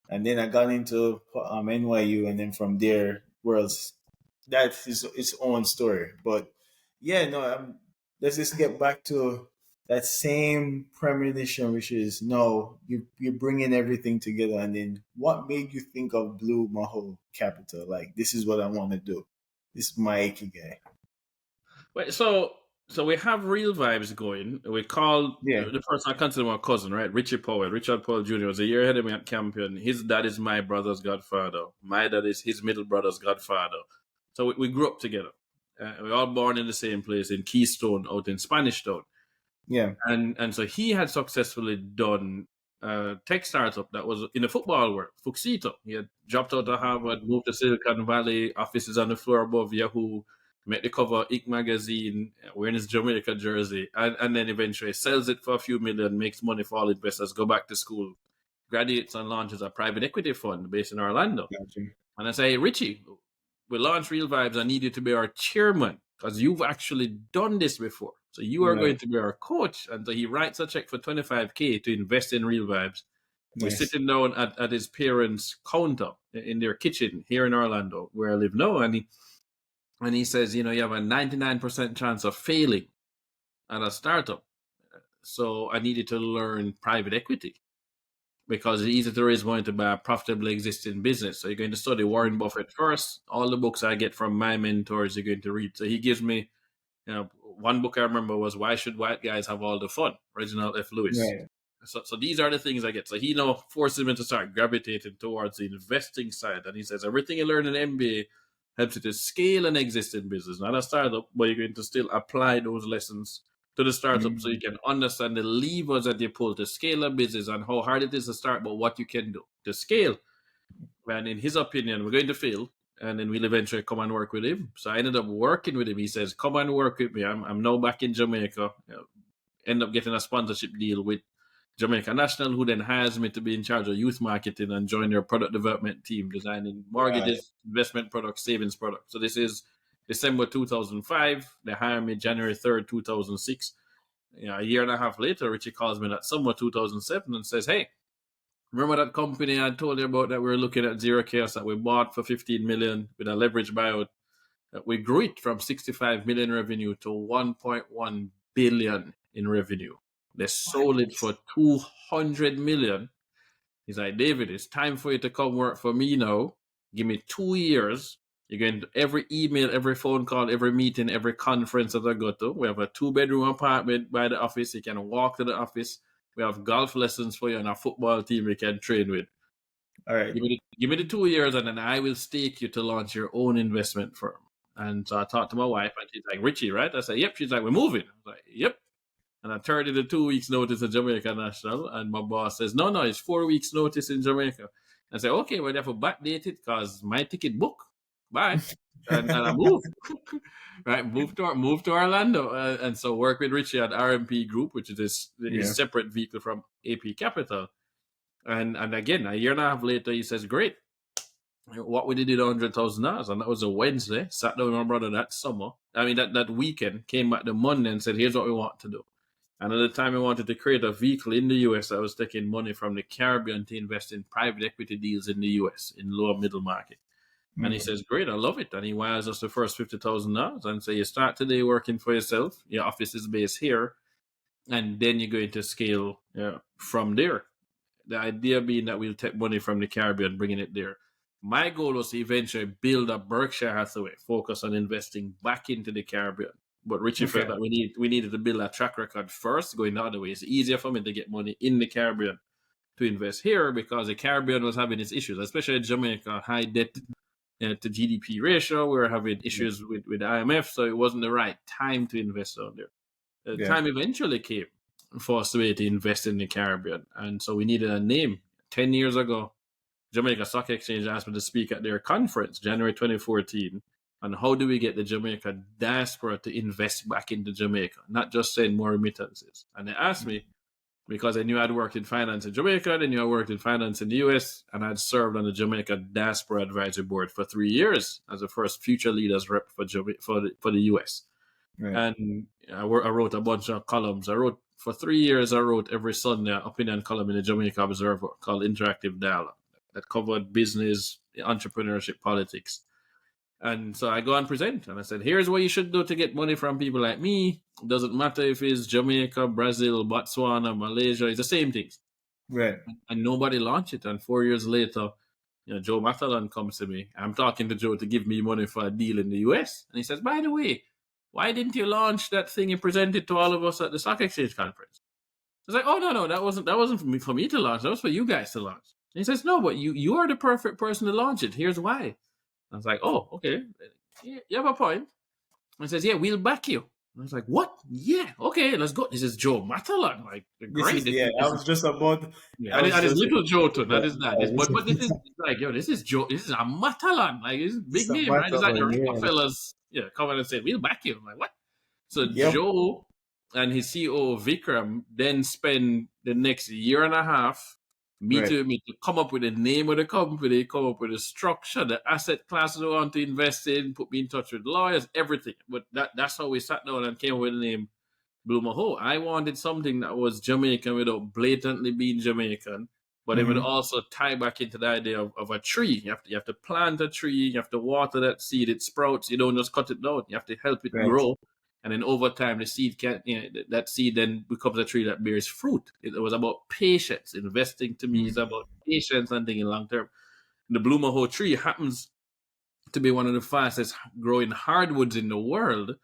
and then I got into NYU, and then from there, worlds. That is its own story. But yeah, no, let's just get back to that same premonition, which is no, you're bringing everything together, and then what made you think of Blue Mahoe Capital? Like this is what I want to do. This is my ikigai. Wait, so we have real vibes going. We call Yeah, the person I consider my cousin, right? Richie Powell. Richard Powell Jr. was a year ahead of me at Campion. His dad is my brother's godfather. My dad is his middle brother's godfather. So we grew up together. We all born in the same place in Keystone, out in Spanish Town. yeah, And so he had successfully done a tech startup that was in the football world, Fuxito. He had dropped out of Harvard, moved to Silicon Valley, offices on the floor above Yahoo, made the cover of Ick magazine, wearing his Jamaica jersey, and then eventually sells it for a few million, makes money for all investors, go back to school, graduates and launches a private equity fund based in Orlando. gotcha. And I say, hey, Richie, we launched Real Vibes. I need you to be our chairman because you've actually done this before. So you are Right, going to be our coach. And so he writes a check for 25K to invest in Real Vibes. We're nice, sitting down at his parents' counter in their kitchen here in Orlando, where I live now. And he says, you have a 99% chance of failing at a startup. So I needed to learn private equity because it's easy to raise money to buy a profitably existing business. So you're going to study Warren Buffett first. All the books I get from my mentors, you're going to read. So he gives me, one book I remember was Why Should White Guys Have All the Fun? Reginald F. Lewis. right, So these are the things I get. So he now forces me to start gravitating towards the investing side. And he says everything you learn in MBA helps you to scale an existing business, not a startup, but you're going to still apply those lessons to the startup so you can understand the levers that you pull to scale a business and how hard it is to start, but what you can do to scale. And in his opinion, we're going to fail, and then we'll eventually come and work with him. So I ended up working with him. He says, come and work with me. I'm now back in Jamaica. End up getting a sponsorship deal with Jamaica National, who then hires me to be in charge of youth marketing and join their product development team, designing mortgages, investment products, savings products. So this is December 2005. They hire me January 3rd, 2006. A year and a half later, Richie calls me that summer 2007 and says, hey, remember that company I told you about that we were looking at Zero Chaos that we bought for 15 million with a leverage buyout? We grew it from 65 million revenue to 1.1 billion in revenue. They sold it for 200 million. He's like, David, it's time for you to come work for me now. Give me 2 years. You're going to every email, every phone call, every meeting, every conference that I go to. We have a 2-bedroom apartment by the office. You can walk to the office. We have golf lessons for you and a football team you can train with. All right. Give me the 2 years and then I will stake you to launch your own investment firm. And so I talked to my wife and she's like, Richie, right? I said, yep. She's like, we're moving. I was like, yep. And I turned in a 2 weeks notice at Jamaica National. And my boss says, no, it's 4 weeks notice in Jamaica. I said, okay, well, they have to backdate it because my ticket book. Bye. And I moved. Right, moved to Orlando. And so work with Richie at RMP Group, which is this separate vehicle from AP Capital. And again, a year and a half later, he says, great. What we did $100,000, and that was a Wednesday. Sat down with my brother that summer. I mean, that weekend, came back the Monday and said, here's what we want to do. And at the time, we wanted to create a vehicle in the US that was taking money from the Caribbean to invest in private equity deals in the US, in lower middle market. And he says, great, I love it. And he wires us the first $50,000 and say, you start today working for yourself. Your office is based here. And then you're going to scale from there. The idea being that we'll take money from the Caribbean, bringing it there. My goal was to eventually build a Berkshire Hathaway, focus on investing back into the Caribbean. But Richie felt that we needed to build a track record first, going the other way. It's easier for me to get money in the Caribbean to invest here because the Caribbean was having its issues, especially Jamaica, high debt to GDP ratio. We were having issues with IMF, so it wasn't the right time to invest down there. The time eventually came for us to be able to invest in the Caribbean. And so we needed a name. 10 years ago, Jamaica Stock Exchange asked me to speak at their conference, January 2014, on how do we get the Jamaica diaspora to invest back into Jamaica, not just send more remittances. And they asked me, because I knew I'd worked in finance in Jamaica, they knew I worked in finance in the US, and I'd served on the Jamaica Diaspora Advisory Board for 3 years as the first future leaders rep for the US. Right. And I wrote a bunch of columns. For 3 years, I wrote every Sunday an opinion column in the Jamaica Observer called Interactive Dialogue that covered business, entrepreneurship, politics. And so I go and present, and I said, here's what you should do to get money from people like me. It doesn't matter if it's Jamaica, Brazil, Botswana, Malaysia, it's the same things. Right. And nobody launched it. And 4 years later, Joe Mathalan comes to me. I'm talking to Joe to give me money for a deal in the US. And he says, by the way, why didn't you launch that thing you presented to all of us at the Stock Exchange conference? I was like, oh, no, that wasn't for me to launch. That was for you guys to launch. And he says, no, but you are the perfect person to launch it. Here's why. I was like, oh, okay. You have a point. And he says, yeah, we'll back you. And I was like, what? Yeah, okay, let's go. This is Joe Matalan. Like, great. I was just about... Yeah, and it's little Joe too. That is that. But this is like, this is Joe. This is a Matalan. Like, it's a big name, right? It's like the Rockefellers, come on and say, we'll back you. I'm like, what? So Joe and his CEO, Vikram, then spend the next year and a half meeting me to come up with the name of the company, come up with a structure, the asset classes we want to invest in, put me in touch with lawyers, everything. But that's how we sat down and came up with the name Blue Mahoe. I wanted something that was Jamaican without blatantly being Jamaican, but it would also tie back into the idea of a tree. You have to plant a tree, you have to water that seed, it sprouts, you don't just cut it down, you have to help it grow. And then over time, the seed that seed then becomes a tree that bears fruit. It was about patience. Investing to me is about patience and thinking long term. The Blue Mahoe tree happens to be one of the fastest growing hardwoods in the world.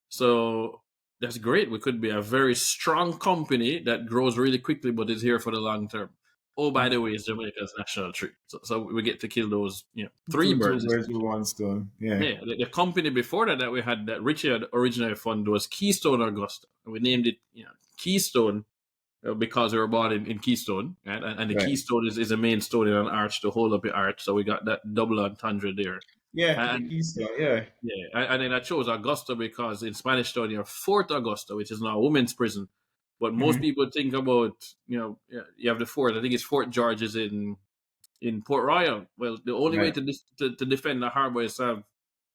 So that's great. We could be a very strong company that grows really quickly, but is here for the long term. Oh, by the way, it's Jamaica's national tree. So we get to kill those, three Two birds. birds with one stone. Yeah. Yeah, the company before that we had that Richie had originally funded was Keystone Augusta. And we named it, Keystone because we were born in Keystone, right? And the Right. keystone is a main stone in an arch to hold up the arch. So we got that double entendre there. Yeah. The And keystone. Yeah. yeah, and then I chose Augusta because in Spanish town you have Fort Augusta, which is now a women's prison. But most Hmm. people think about, you have the fort. I think it's Fort George is in Port Royal. Well, the only way Right. to defend the harbor is to have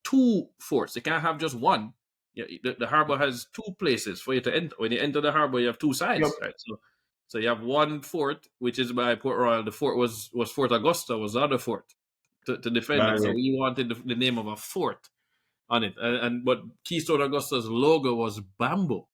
two forts. You can't have just one. Yeah, the harbor has two places for you to enter. When you enter the harbor, you have two Yep. sides, right? So you have one fort, which is by Port Royal. The fort was Fort Augusta, was the other fort to defend it. Got So it. we wanted the name of a fort on it, and but Keystone Augusta's logo was bamboo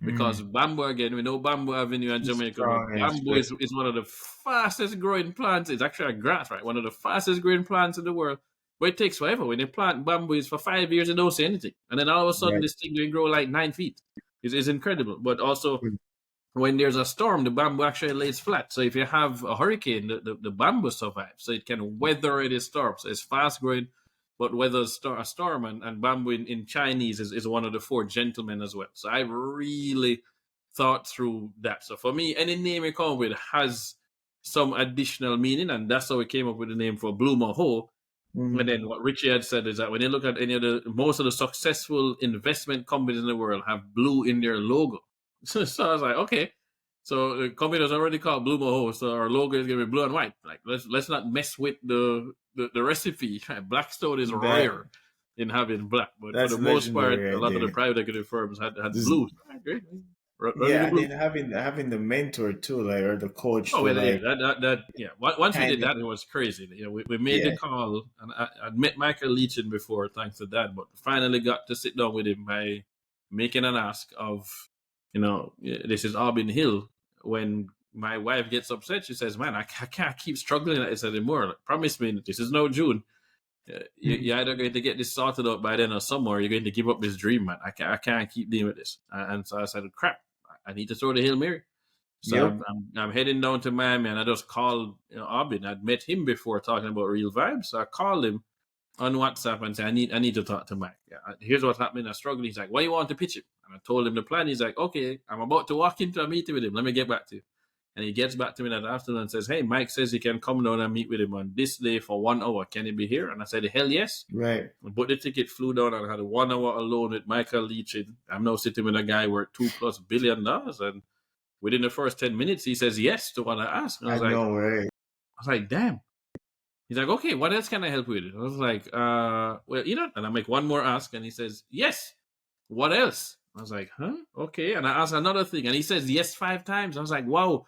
because Mm. bamboo again, we know Bamboo Avenue in It's Jamaica, but strong and bamboo straight. is one of the fastest growing plants. It's actually a grass, right? One of the fastest growing plants in the world. But it takes forever. When you plant bamboo, it's for 5 years, you don't see anything. And then all of a sudden, Right. this thing can grow like 9 feet. It's incredible. But also, when there's a storm, the bamboo actually lays flat. So if you have a hurricane, the bamboo survives. So it can weather any storm. So it's fast growing, but weathers a storm. And bamboo in Chinese is one of the four gentlemen as well. So I really thought through that. So for me, any name you come up with has some additional meaning. And that's how we came up with the name for Blue Mahoe. And Mm. then what Richie had said is that when you look at most of the successful investment companies in the world have blue in their logo. So I was like, okay. So the company was already called Blue Mahoe, so our logo is gonna be blue and white. Like let's not mess with the recipe. Blackstone is That rare in having black, but for that's the most part, legendary a right lot of the there. private equity firms had This, blue. Okay, run with yeah, the and blue. then having the mentor too, like or the coach Oh to well, yeah, like that yeah. Once we kind did of that, it was crazy. We made the yeah. call, and I'd met Michael Leachin before, thanks to that, but finally got to sit down with him by making an ask of, this is Albin Hill. When my wife gets upset, she says, "Man, I can't keep struggling at this anymore. Like, promise me, this is no June. You're either going to get this sorted out by then or somewhere. You're going to give up this dream, man. I can't keep dealing with this." And so I said, "Crap, I need to throw the Hail Mary." So Yep. I'm heading down to Miami, and I just called Abin. I'd met him before talking about real vibes, so I called him on WhatsApp and said, I need to talk to Mike. Yeah, here's what's happening. I'm struggling. He's like, "What do you want to pitch him?" And I told him the plan. He's like, "Okay, I'm about to walk into a meeting with him. Let me get back to you." And he gets back to me that afternoon and says, "Hey, Mike says he can come down and meet with him on this day for 1 hour. Can he be here?" And I said, "Hell yes." Right. I bought the ticket, flew down, and had a 1 hour alone with Michael Leachin. I'm now sitting with a guy worth $2+ billion, and within the first 10 minutes, he says yes to what I asked. And I know, right? I was like, damn. He's like, "Okay, what else can I help you with?" I was like, well, and I make one more ask, and he says, yes. What else? I was like, huh? Okay. And I asked another thing, and he says yes 5 times. I was like, wow,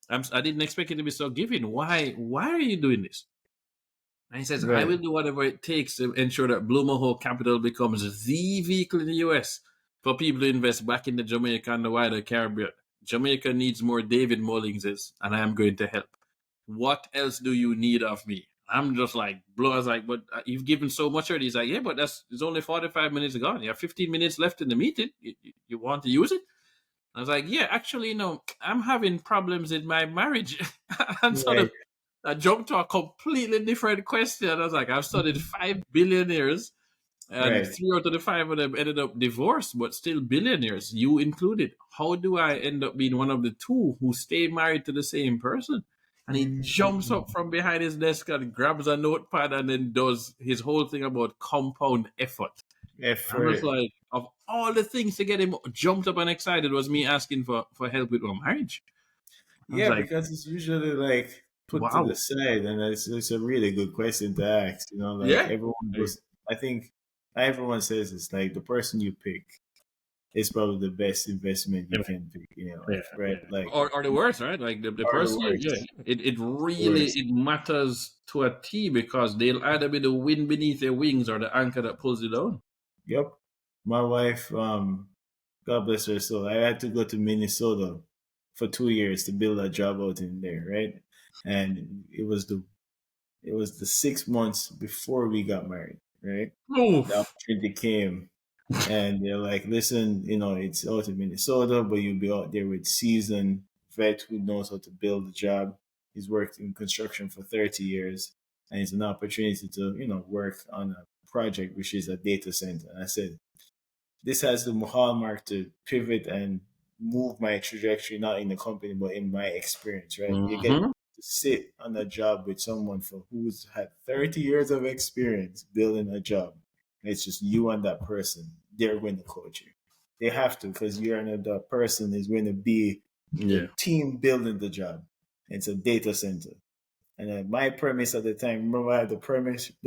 I didn't expect it to be so giving. Why are you doing this? And he says, "I Right. will do whatever it takes to ensure that Blue Mahoe Capital becomes the vehicle in the US for people to invest back in the Jamaica and the wider Caribbean. Jamaica needs more David Mullingses, and I am going to help. What else do you need of me?" I'm just like, blow. I was like, "But you've given so much already." He's like, "Yeah, but it's only 45 minutes gone. You have 15 minutes left in the meeting. You want to use it?" I was like, "Yeah, actually, no, I'm having problems in my marriage." And so Right. I jumped to a completely different question. I was like, "I've studied 5 billionaires, and Right. 3 out of the 5 of them ended up divorced, but still billionaires, you included. How do I end up being one of the two who stay married to the same person?" And he jumps Mm. up from behind his desk and grabs a notepad and then does his whole thing about compound effort. I'm just Effort. like, of all the things to get him jumped up and excited was me asking for help with my marriage. I was Yeah, like, because it's usually like put to the wow. side, and it's a really good question to ask. Like Yeah. everyone goes. I think everyone says it's like the person you pick is probably the best investment you Yeah. can pick in your Yeah, life, right? yeah. Like, Or the worst, right? Like the are the person yeah. worst, It really worst. it matters to a T because they'll either be the wind beneath their wings or the anchor that pulls you down. Yep. My wife, God bless her soul. I had to go to Minnesota for 2 years to build a job out in there, right? And it was the 6 months before we got married, right? The Oof. opportunity came, and they're like, "Listen, it's out in Minnesota, but you'll be out there with seasoned vet who knows how to build a job." he's worked in construction for 30 years, and it's an opportunity to, work on a project which is a data center. And I said, this has the hallmark to pivot and move my trajectory, not in the company, but in my experience, right? You get Mm-hmm. to sit on a job with someone who's had 30 years of experience building a job. It's just you and that person. They're going to coach you. They have to, because you're another person is going to be Yeah. the team building the job. It's a data center. And my premise at the time, remember I had the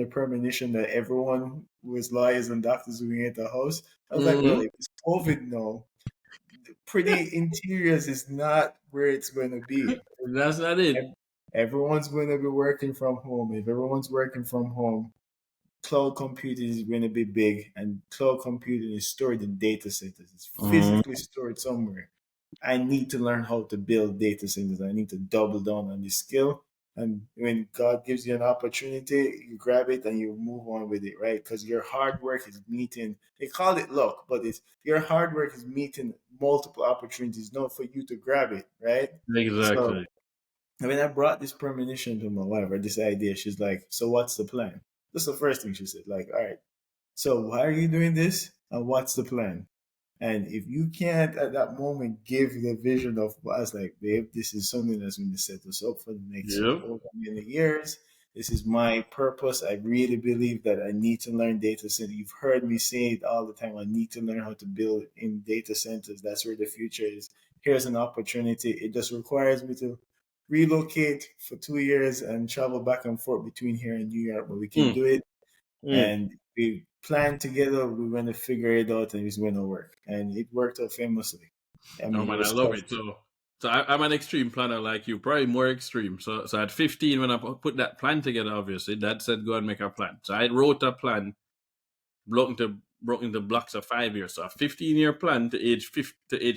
premonition that everyone was lawyers and doctors who get the house. I was like, well, Mm-hmm. if it's COVID now, pretty interiors is not where it's going to be. That's not it. Everyone's going to be working from home. If everyone's working from home, cloud computing is going to be big, and cloud computing is stored in data centers. It's physically stored somewhere. I need to learn how to build data centers. I need to double down on this skill. And when God gives you an opportunity, you grab it and you move on with it, right? Because your hard work is meeting, they call it luck, but it's your hard work is meeting multiple opportunities, not for you to grab it, right? So Exactly. when I brought this premonition to my wife, or this idea, she's like, so what's the plan? That's the first thing she said, like, all right, so why are you doing this? And what's the plan? And if you can't at that moment give the vision of, I was like, babe, this is something that's going to set us up for the next Yep. over many years. This is my purpose. I really believe that I need to learn data center. You've heard me say it all the time. I need to learn how to build in data centers. That's where the future is. Here's an opportunity. It just requires me to relocate for 2 years and travel back and forth between here and New York, but we can Mm. do it. Mm. And we planned together. We're going to figure it out, and it's going to work. And it worked out famously. I Oh mean, it man, I was love tough. it. So I'm an extreme planner like you, probably more extreme. So at 15, when I put that plan together, obviously, Dad said go and make a plan. So I wrote a plan, broken into blocks of 5 years. So a 15-year plan to age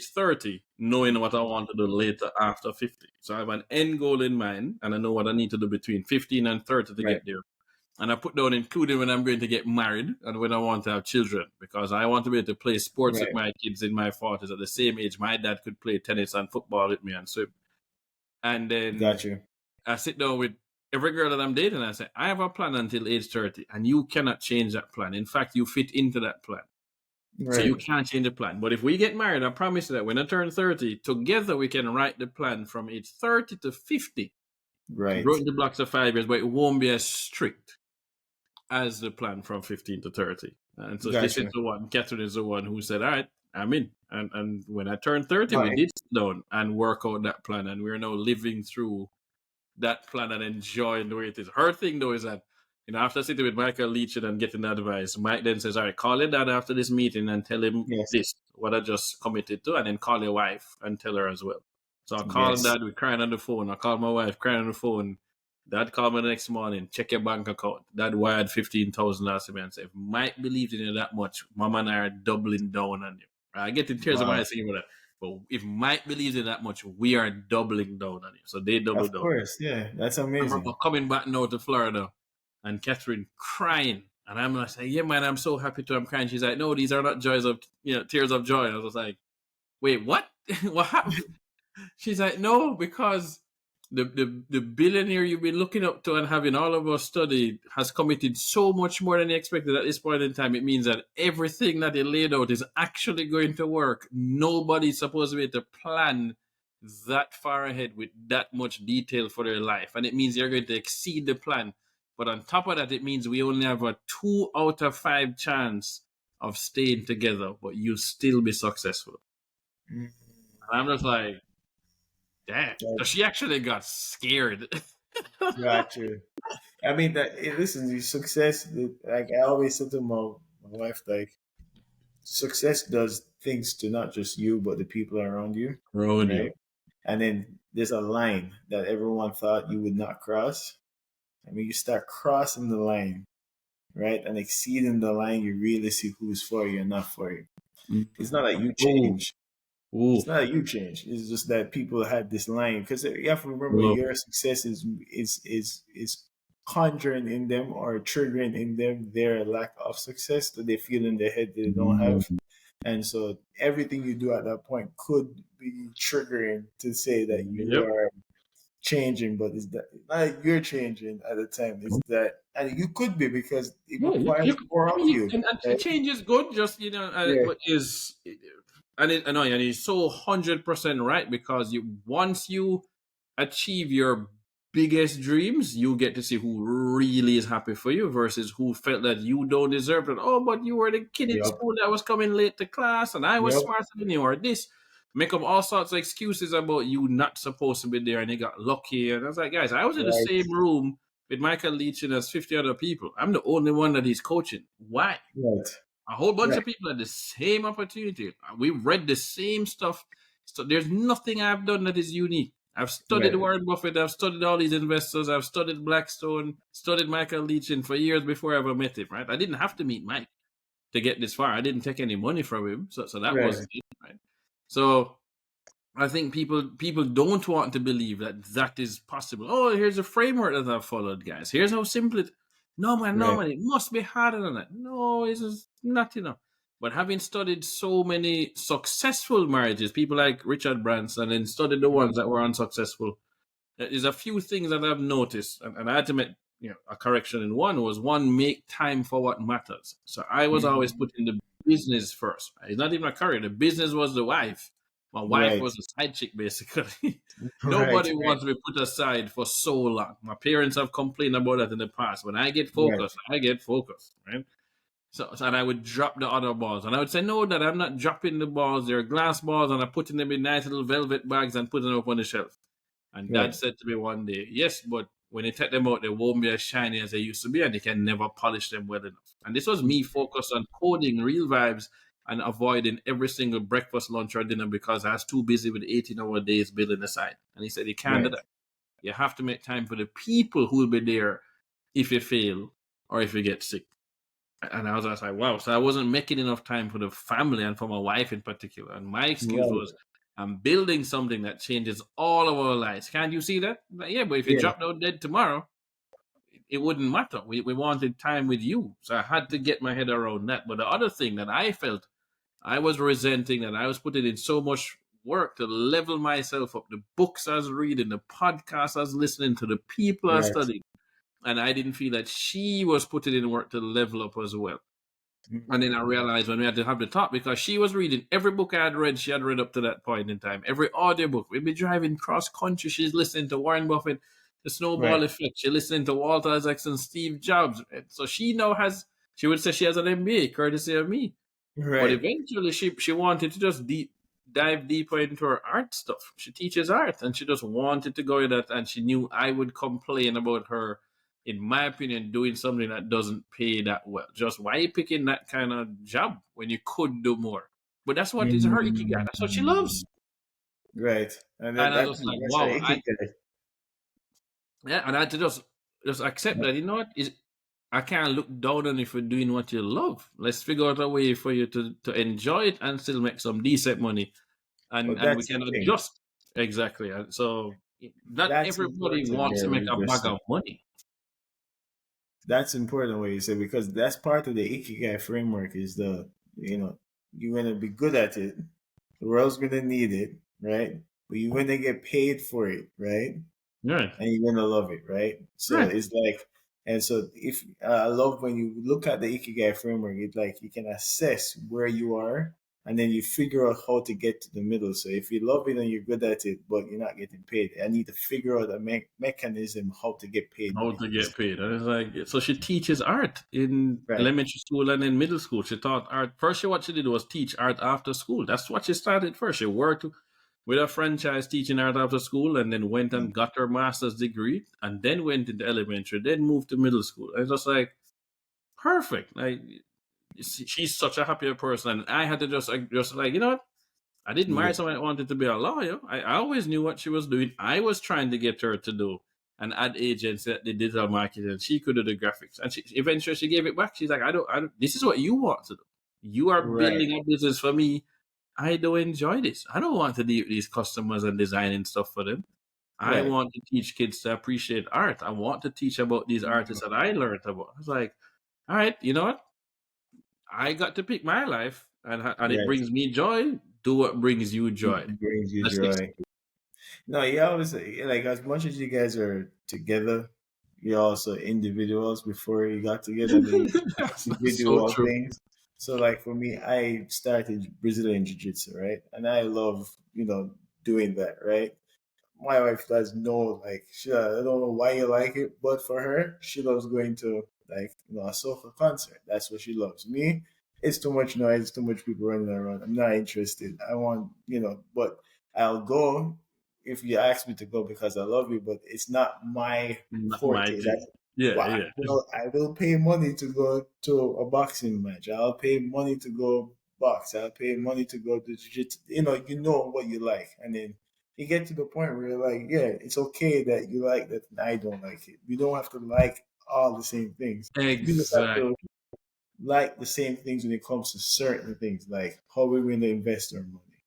30, knowing what I want to do later after 50. So I have an end goal in mind, and I know what I need to do between 15 and 30 to Right, get there. And I put down including when I'm going to get married and when I want to have children, because I want to be able to play sports with right. my kids in my 40s at the same age my dad could play tennis and football with me and swim. And then Got you. I sit down with every girl that I'm dating and I say, I have a plan until age 30 and you cannot change that plan. In fact, you fit into that plan. So you Right, can't change the plan. But if we get married, I promise you that when I turn 30, together we can write the plan from age 30 to 50, right. broken the blocks of 5 years, but it won't be as strict as the plan from 15 to 30. And so Got this is you. the one, Catherine is the one who said, all right, I'm in. And when I turned 30, No, we did sit down and work out that plan. And we're now living through that plan and enjoying the way it is. Her thing, though, is that, after sitting with Michael Leachin and getting advice, Mike then says, all right, call your dad after this meeting and tell him yes, this, what I just committed to, and then call your wife and tell her as well. So I called yes. dad, we crying on the phone. I called my wife, crying on the phone. Dad called me the next morning, check your bank account. Dad wired 15,000 last month and said, if Mike believed in you that much, Mama and I are doubling down on you. I get in tears of my Wow. eyes thinking about that. But if Mike believes in that much, we are doubling down on you. So they doubled Of down. course. Yeah, that's I remember amazing. coming back now to Florida and Catherine crying. And I'm like, yeah, man, I'm so happy to. I'm crying. She's like, no, these are not tears of joy. And I was like, wait, what? What happened? She's like, no, because the billionaire you've been looking up to and having all of us study has committed so much more than he expected at this point in time. It means that everything that he laid out is actually going to work. Nobody's supposed to be able to plan that far ahead with that much detail for their life. And it means you're going to exceed the plan. But on top of that, it means we only have a 2 out of 5 chance of staying together, but you still be successful. Mm, And I'm just like, damn. So Got she actually got scared. got you. I mean, listen, the success, like I always said to my wife, like, success does things to not just you, but the people around you, Around right? you. And then there's a line that everyone thought you would not cross. I mean, you start crossing the line, right? And exceeding the line, you really see who's for you and not for you. It's not that you Oh, change. oh, It's not that you change. It's just that people had this line because you have to remember love your success is conjuring in them or triggering in them their lack of success that they feel in their head that they don't have. it. And so everything you do at that point could be triggering to say that you Yep. are changing, but it's that like you're changing at the time. It's that, and you could be because it Yeah, requires more I of mean, you. and Right? change is good. Just Yeah. what is, I know, and he's so 100% right because once you achieve your biggest dreams, you get to see who really is happy for you versus who felt that you don't deserve it. Oh, but you were the kid in Yep. school that was coming late to class, and I was Yep. smarter than you, or this. Make up all sorts of excuses about you not supposed to be there, and you got lucky. And I was like, guys, I was in the Right. same room with Michael Leach and as 50 other people. I'm the only one that he's coaching. Why? Right. A whole bunch Right. of people had the same opportunity. We read the same stuff. So there's nothing I've done that is unique. I've studied Right. Warren Buffett. I've studied all these investors. I've studied Blackstone, studied Michael Leachin for years before I ever met him, right? I didn't have to meet Mike to get this far. I didn't take any money from him. So that Right. wasn't it, right? So I think people don't want to believe that that is possible. Oh, here's a framework that I've followed, guys. Here's how simple it. No Right. man, it must be harder than that. No, it's just not enough. But having studied so many successful marriages, people like Richard Branson, and studied the ones that were unsuccessful, there's a few things that I've noticed, and I had to make a correction. In one, make time for what matters. So I was always Mhm. putting the business first. It's not even a career. The business was the wife. My wife Right. was a side chick, basically. Right. Nobody Right. wants to be put aside for so long. My parents have complained about that in the past. When Right. I get focused, right? So and I would drop the other balls. And I would say, no, that I'm not dropping the balls. They're glass balls, and I'm putting them in nice little velvet bags and putting them up on the shelf. And Right. Dad said to me one day, yes, but when you take them out, they won't be as shiny as they used to be, and you can never polish them well enough. And this was me focused on coding real vibes and avoiding every single breakfast, lunch, or dinner because I was too busy with 18-hour days building the site. And he said, you can't do Right. that. You have to make time for the people who will be there if you fail or if you get sick. And I was just like, wow. So I wasn't making enough time for the family and for my wife in particular. And my excuse Right. was, I'm building something that changes all of our lives. Can't you see that? Like, yeah, but if you Yeah. dropped out dead tomorrow, it wouldn't matter. We wanted time with you. So I had to get my head around that. But the other thing that I felt I was resenting that I was putting in so much work to level myself up. The books I was reading, the podcasts I was listening to, the people I was Right. studying. And I didn't feel that she was putting in work to level up as well. And then I Mhm. realized when we had to have the talk, because she was reading every book I had read, she had read up to that point in time. Every audiobook. We'd be driving cross country. She's listening to Warren Buffett, The Snowball Right. Effect. She's listening to Walter Isaacson, Steve Jobs. And so she now has, she would say she has an MBA, courtesy of me. But Right. eventually she wanted to just dive deeper into her art stuff. She teaches art and she just wanted to go with that. And she knew I would complain about her, in my opinion, doing something that doesn't pay that well. Just why are you picking that kind of job when you could do more? But that's what is her ikigai. That's what she loves. Mhm. Right. And And I was just like, that's an wow, ikigai. and I had to just accept that, you know what, is I can't look down on you for doing what you love. Let's figure out a way for you to enjoy it and still make some decent money, But and we that's the can thing. adjust. Exactly. And so not That's everybody important wants to there. make We a bag just of money. That's important what you say because that's part of the ikigai framework is you're gonna be good at it. The world's gonna need it, right? But you're gonna get paid for it, right? Right. And you're gonna love it, right? So Right. it's like, and so if I love when you look at the ikigai framework, it's like you can assess where you are, and then you figure out how to get to the middle. So if you love it and you're good at it, but you're not getting paid, I need to figure out a mechanism how to get paid How by to this, get paid. And it's like, so she teaches art in right? elementary school and in middle school. She taught art. First, what she did was teach art after school. That's what she started first. She worked with a franchise teaching art after school and then went and got her master's degree and then went into elementary, then moved to middle school. And it's just like, perfect. Like, she's such a happier person. And I had to just like, you know what? I didn't Yeah, marry someone that wanted to be a lawyer. I always knew what she was doing. I was trying to get her to do an ad agency at the digital marketing, and she could do the graphics. And she eventually she gave it back. She's like, I don't. This is what you want to do. You are right, building a business for me. I don't enjoy this. I don't want to deal with these customers and designing stuff for them. I right. want to teach kids to appreciate art. I want to teach about these artists that I learned about. I was like, all right, you know what? I got to pick my life, and it Right. brings me joy. Do what brings you joy. It brings you Let's fix joy. No, you always like as much as you guys are together, you're also individuals before you got together, and then you That's so individual true. things. So like for me, I started Brazilian Jiu Jitsu, right? And I love, doing that, right? My wife does know, like, I don't know why you like it, but for her, she loves going to, like, a soca concert. That's what she loves. Me, it's too much noise, too much people running around. I'm not interested. I want, but I'll go if you ask me to go because I love you, but it's not my Not my forte. thing. That's Yeah, why, yeah. I will pay money to go to a boxing match. I'll pay money to go box. I'll pay money to go to jiu-jitsu. You know what you like, and then you get to the point where you're like, yeah, it's okay that you like that and I don't like it. We don't have to like all the same things. We just have Exactly. to like the same things when it comes to certain things, like how we're going to invest our money,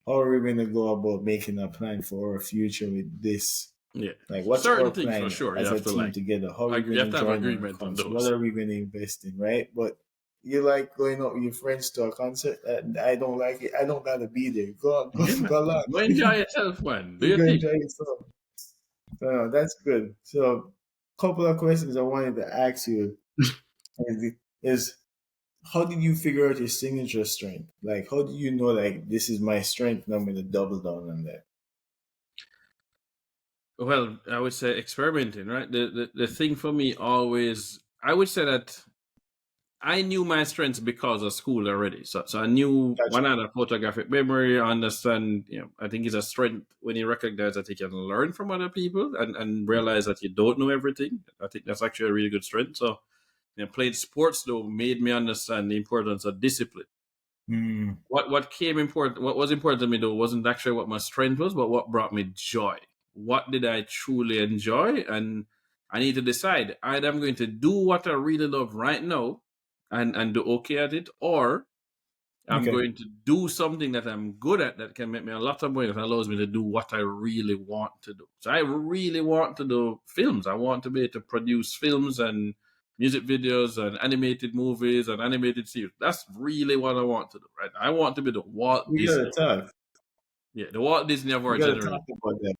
how are we going to go about making a plan for our future with this. Yeah. Like, what's our Certain things for plan sure you as a have to team like. together? How are we Like, you going have to to have join our agreement on concert? What those. are we going to invest in, right? But you like going out with your friends to a concert, and I don't like it. I don't gotta be there. Go, go, Yeah, man. go along. Go enjoy yourself, man. Do You your go thing. enjoy yourself. That's good. So, couple of questions I wanted to ask you is how did you figure out your signature strength? Like, how do you know, like, this is my strength and I'm going to double down on that? Well, I would say experimenting, right? The thing for me always, I would say that I knew my strengths because of school already. So I knew Gotcha. one had a photographic memory. I understand, I think it's a strength when you recognize that you can learn from other people and realize that you don't know everything. I think that's actually a really good strength. So, playing sports though made me understand the importance of discipline. Mm, What was important to me though wasn't actually what my strength was, but what brought me joy. What did I truly enjoy? And I need to decide either I'm going to do what I really love right now and do okay at it, or I'm okay. going to do something that I'm good at that can make me a lot of money that allows me to do what I really want to do. So I really want to do films. I want to be able to produce films and music videos and animated movies and animated series. That's really what I want to do, right? I want to be the Walt We Disney. gotta talk. Yeah, the Walt Disney of We our gotta talk generation. about that.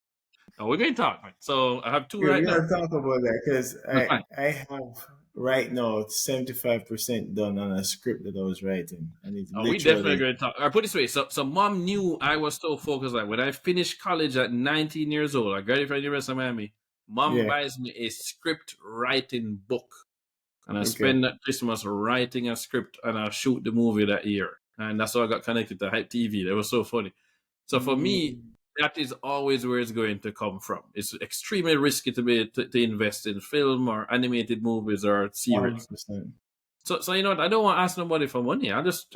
Oh, we're going to talk, man. So I have two Yeah, we right now. gotta talk about that because That's I fine. I have right now 75% done on a script that I was writing, and it's Oh, we definitely literally going to talk. I put it this way. So mom knew I was so focused. Like when I finished college at 19 years old, I graduated from the University of Miami. Mom yeah. buys me a script writing book, and I Okay. spend that Christmas writing a script, and I shoot the movie that year. And that's how I got connected to Hype TV. That was so funny. So for me, Mm, that is always where it's going to come from. It's extremely risky to invest in film or animated movies or series. 100%. So you know what? I don't want to ask nobody for money. I'll just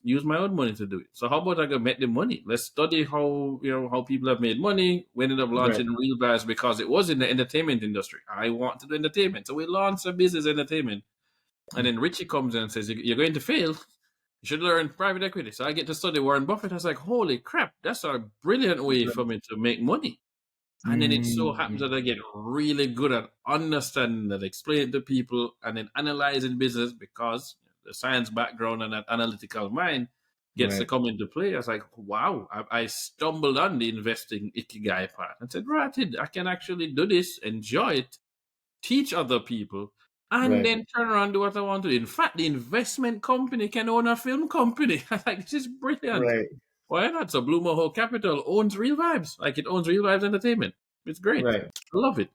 use my own money to do it. So how about I go make the money? Let's study how people have made money. We ended up Right. launching Real Vibes because it was in the entertainment industry. I want to do entertainment, so we launched a business entertainment. And then Richie comes in and says, "You're going to fail. You should learn private equity." So I get to study Warren Buffett. I was like, "Holy crap! That's a brilliant way for me to make money." And then it so happens Mm, that I get really good at understanding that, explaining to people, and then analyzing business because the science background and that analytical mind gets to right. come into play. I was like, wow, I stumbled on the investing ikigai part and said, right, I can actually do this, enjoy it, teach other people, and Right. then turn around and do what I want to do. In fact, the investment company can own a film company. I'm like, this is brilliant. Right. Why not? So Blue Mahoe Capital owns Real Vibes. Like it owns Real Vibes Entertainment. It's great. Right. I love it.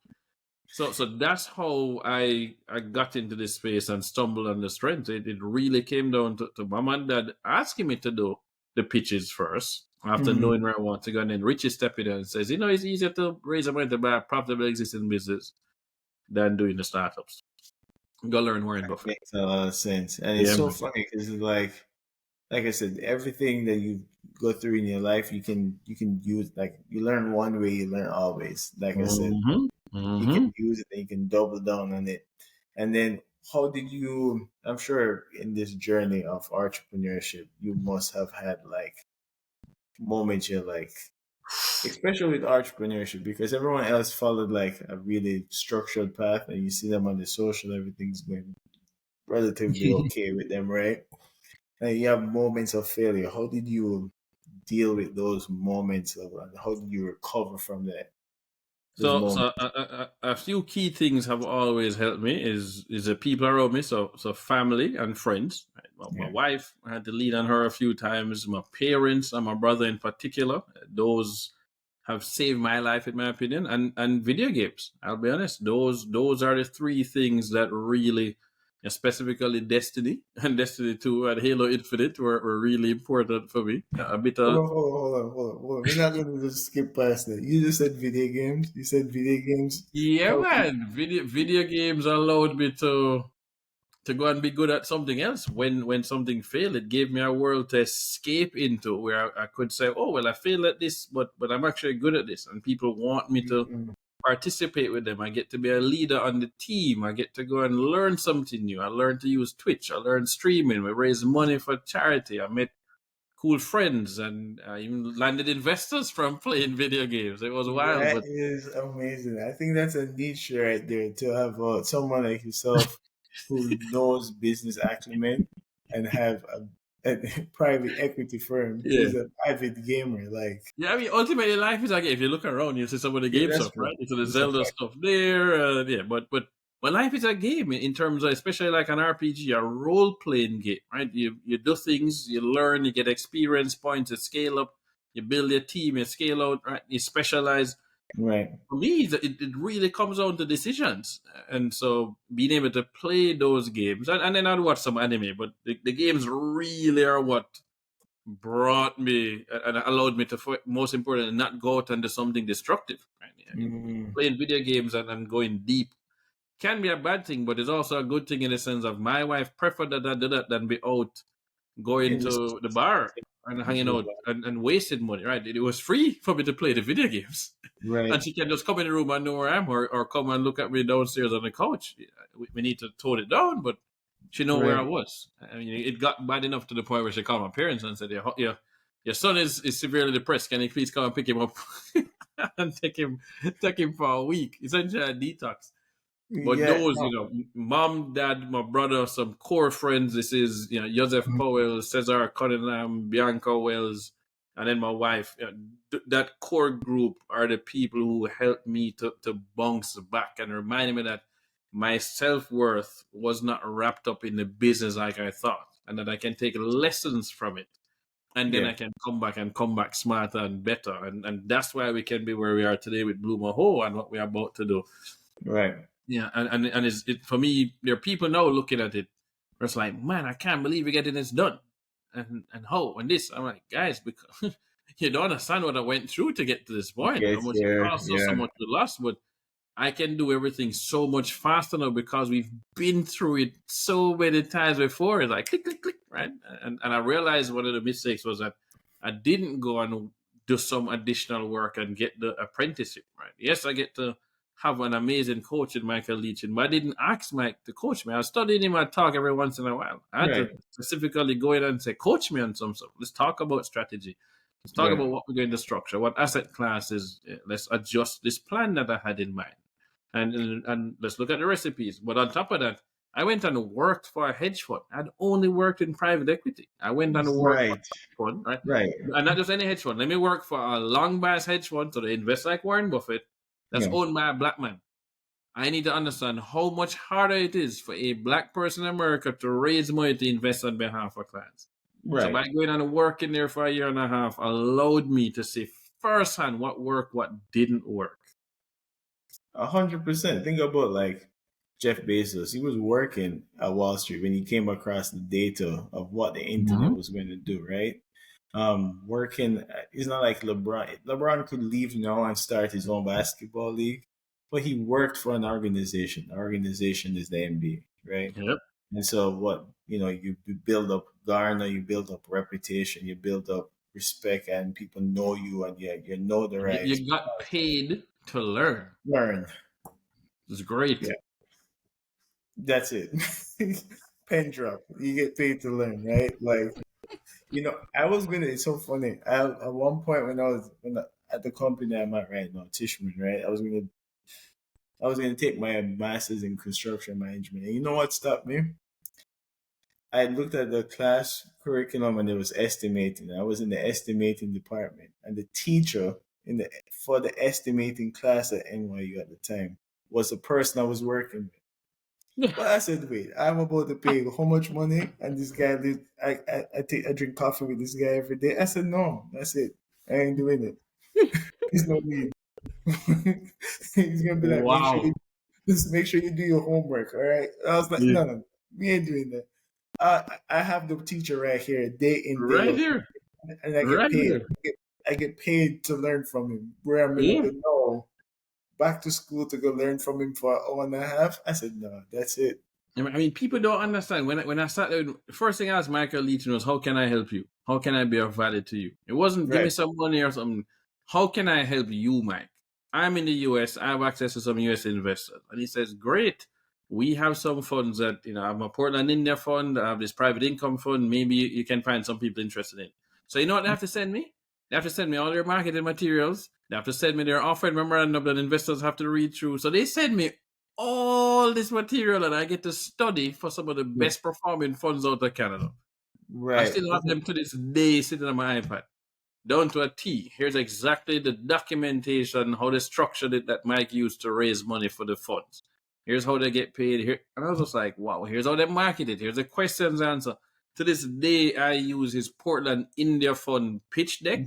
So that's how I got into this space and stumbled on the strength. It really came down to mom and dad asking me to do the pitches first after Hmm. knowing where I want to go. And then Richie stepped in and says, it's easier to raise money to buy a profitable existing business than doing the startups. Go learn Warren That Buffett. makes a lot of sense. And it's Yeah, so man. funny because it's like I said, everything that you go through in your life, you can use, like, you learn one way, you learn always. Like I said, Mm-hmm. you Mm-hmm. can use it and you can double down on it. And then how did you, I'm sure in this journey of entrepreneurship, you must have had like moments you're like, especially with entrepreneurship, because everyone else followed like a really structured path and you see them on the social, everything's going relatively okay with them, right? And you have moments of failure. How did you deal with those moments of how do you recover from those So, moments? a few key things have always helped me is the people around me. So family and friends. Right? My Yeah. wife, I had to lean on her a few times. My parents and my brother in particular. Those have saved my life, in my opinion. And video games. I'll be honest. Those are the three things that really, specifically Destiny and Destiny 2 and Halo Infinite were really important for me. A bit Hold of on, hold on, hold on, hold on, hold on. We're not going to just skip past that. You just said video games. You said video games. yeah, Help you. man. Video games allowed me to go and be good at something else. When something failed, it gave me a world to escape into where I could say, "Oh well, I failed at this, but I'm actually good at this," and people want me to Mm, participate with them. I get to be a leader on the team. I get to go and learn something new. I learned to use Twitch. I learned streaming. We raised money for charity. I met cool friends, and I even landed investors from playing video games. It was wild, that but is amazing. I think that's a niche right there to have someone like yourself who knows business acumen and have a private equity firm yeah. who's an avid gamer. Like, Yeah, I mean, ultimately, life is like if you look around, you see some of the yeah, game that's stuff, true. right? You see the It's a Zelda fact. stuff there, yeah. But life is a game in terms of, especially like an RPG, a role playing game, right? You do things, you learn, you get experience points, you scale up, you build your team, you scale out, right? You specialize. Right. For me, it really comes down to decisions, and so being able to play those games, and then I'd watch some anime, but the games really are what brought me and allowed me to, most importantly, not go out and do something destructive. Right? Yeah, Mm, playing video games and going deep can be a bad thing, but it's also a good thing in the sense of my wife preferred that I do that than be out going in this, to the bar and hanging out and wasting money. Right? It was free for me to play the video games, and right. she can just come in the room and know where I am, or come and look at me downstairs on the couch. We need to tone it down, but she know where I Right. was. I mean, it got bad enough to the point where she called my parents and said, "Yeah, your son is severely depressed. Can you please come and pick him up and take him for a week, essentially a detox?" But Yeah. those, No. mom, dad, my brother, some core friends. This is, Joseph Mhm. Powell, Cesar Cunningham, Bianca Wells, and then my wife. That core group are the people who helped me to bounce back and reminded me that my self worth was not wrapped up in the business like I thought, and that I can take lessons from it, and then Yeah. I can come back smarter and better, and that's why we can be where we are today with Blue Mahoe and what we're about to do. Right. Yeah, and for me, there are people now looking at it. Where it's like, man, I can't believe you're getting this done, and how and this. I'm like, guys, because you don't understand what I went through to get to this point. How Get much it there. cost us, how Yeah. much we lost, but I can do everything so much faster now because we've been through it so many times before. It's like click, click, click, right? And I realized one of the mistakes was that I didn't go and do some additional work and get the apprenticeship, right? Yes, I get to have an amazing coach in Michael Leachin, but I didn't ask Mike to coach me. I was studying him and talk every once in a while. I had to Right. specifically go in and say, coach me on some stuff. Let's talk about strategy. Let's talk Right. about what we're going to structure, what asset classes. Let's adjust this plan that I had in mind, and let's look at the recipes. But on top of that, I went and worked for a hedge fund. I'd only worked in private equity. I went and worked for Right. a fund, right? Right. And not just any hedge fund. Let me work for a long bias hedge fund, so they invest like Warren Buffett, that's Yeah. owned by a black man. I need to understand how much harder it is for a black person in America to raise money to invest on behalf of clients. So Right. by going and working there for a year and a half allowed me to see firsthand what worked, what didn't work. 100%. Think about like Jeff Bezos. He was working at Wall Street when he came across the data of what the internet Mhm. was going to do, right? Working, it's not like LeBron. LeBron could leave now and start his own basketball league, but he worked for an organization. The organization is the NBA, right? Yep. And so what, you build up Garner, you build up reputation, you build up respect, and people know you, and you know the right. You got paid to learn. Learn. It's great. Yeah, that's it. Pen drop. You get paid to learn, right? Like, I was gonna. It's so funny. At one point at the company I'm at right now, Tishman, right? I was gonna take my master's in construction management, and you know what stopped me? I looked at the class curriculum and it was estimating. I was in the estimating department, and the teacher in the for the estimating class at NYU at the time was the person I was working with. But I said, wait, I'm about to pay how much money? And this guy, I drink coffee with this guy every day. I said, no, that's it. I ain't doing it. There's no need. He's gonna be like, Wow. just make sure you do your homework. All right. I was like, Yeah. no, no, we ain't doing that. I have the teacher right here, day in, day Right out, here. and I get Right paid. here. I get paid to learn from him. Where I'm gonna Yeah. go, no, back to school to go learn from him for an hour and a half. I said, no, that's it. I mean, people don't understand. When I started, the first thing I asked Michael Leachman was, "How can I help you? How can I be of value to you?" It wasn't, "Give me Right. some money or something." How can I help you, Mike? I'm in the US. I have access to some US investors, and he says, "Great. We have some funds that I have a Portland, India fund. I have this private income fund. Maybe you can find some people interested in." So you know what they have to send me? They have to send me all their marketing materials. They have to send me their offering memorandum that investors have to read through. So they send me all this material and I get to study for some of the Yeah. best performing funds out of Canada. I Right. still have them to this day sitting on my iPad, down to a T. Here's exactly the documentation, how they structured it that Mike used to raise money for the funds. Here's how they get paid. Here, and I was just like, wow, here's how they market it. Here's the questions answer. To this day, I use his Portland India Fund pitch deck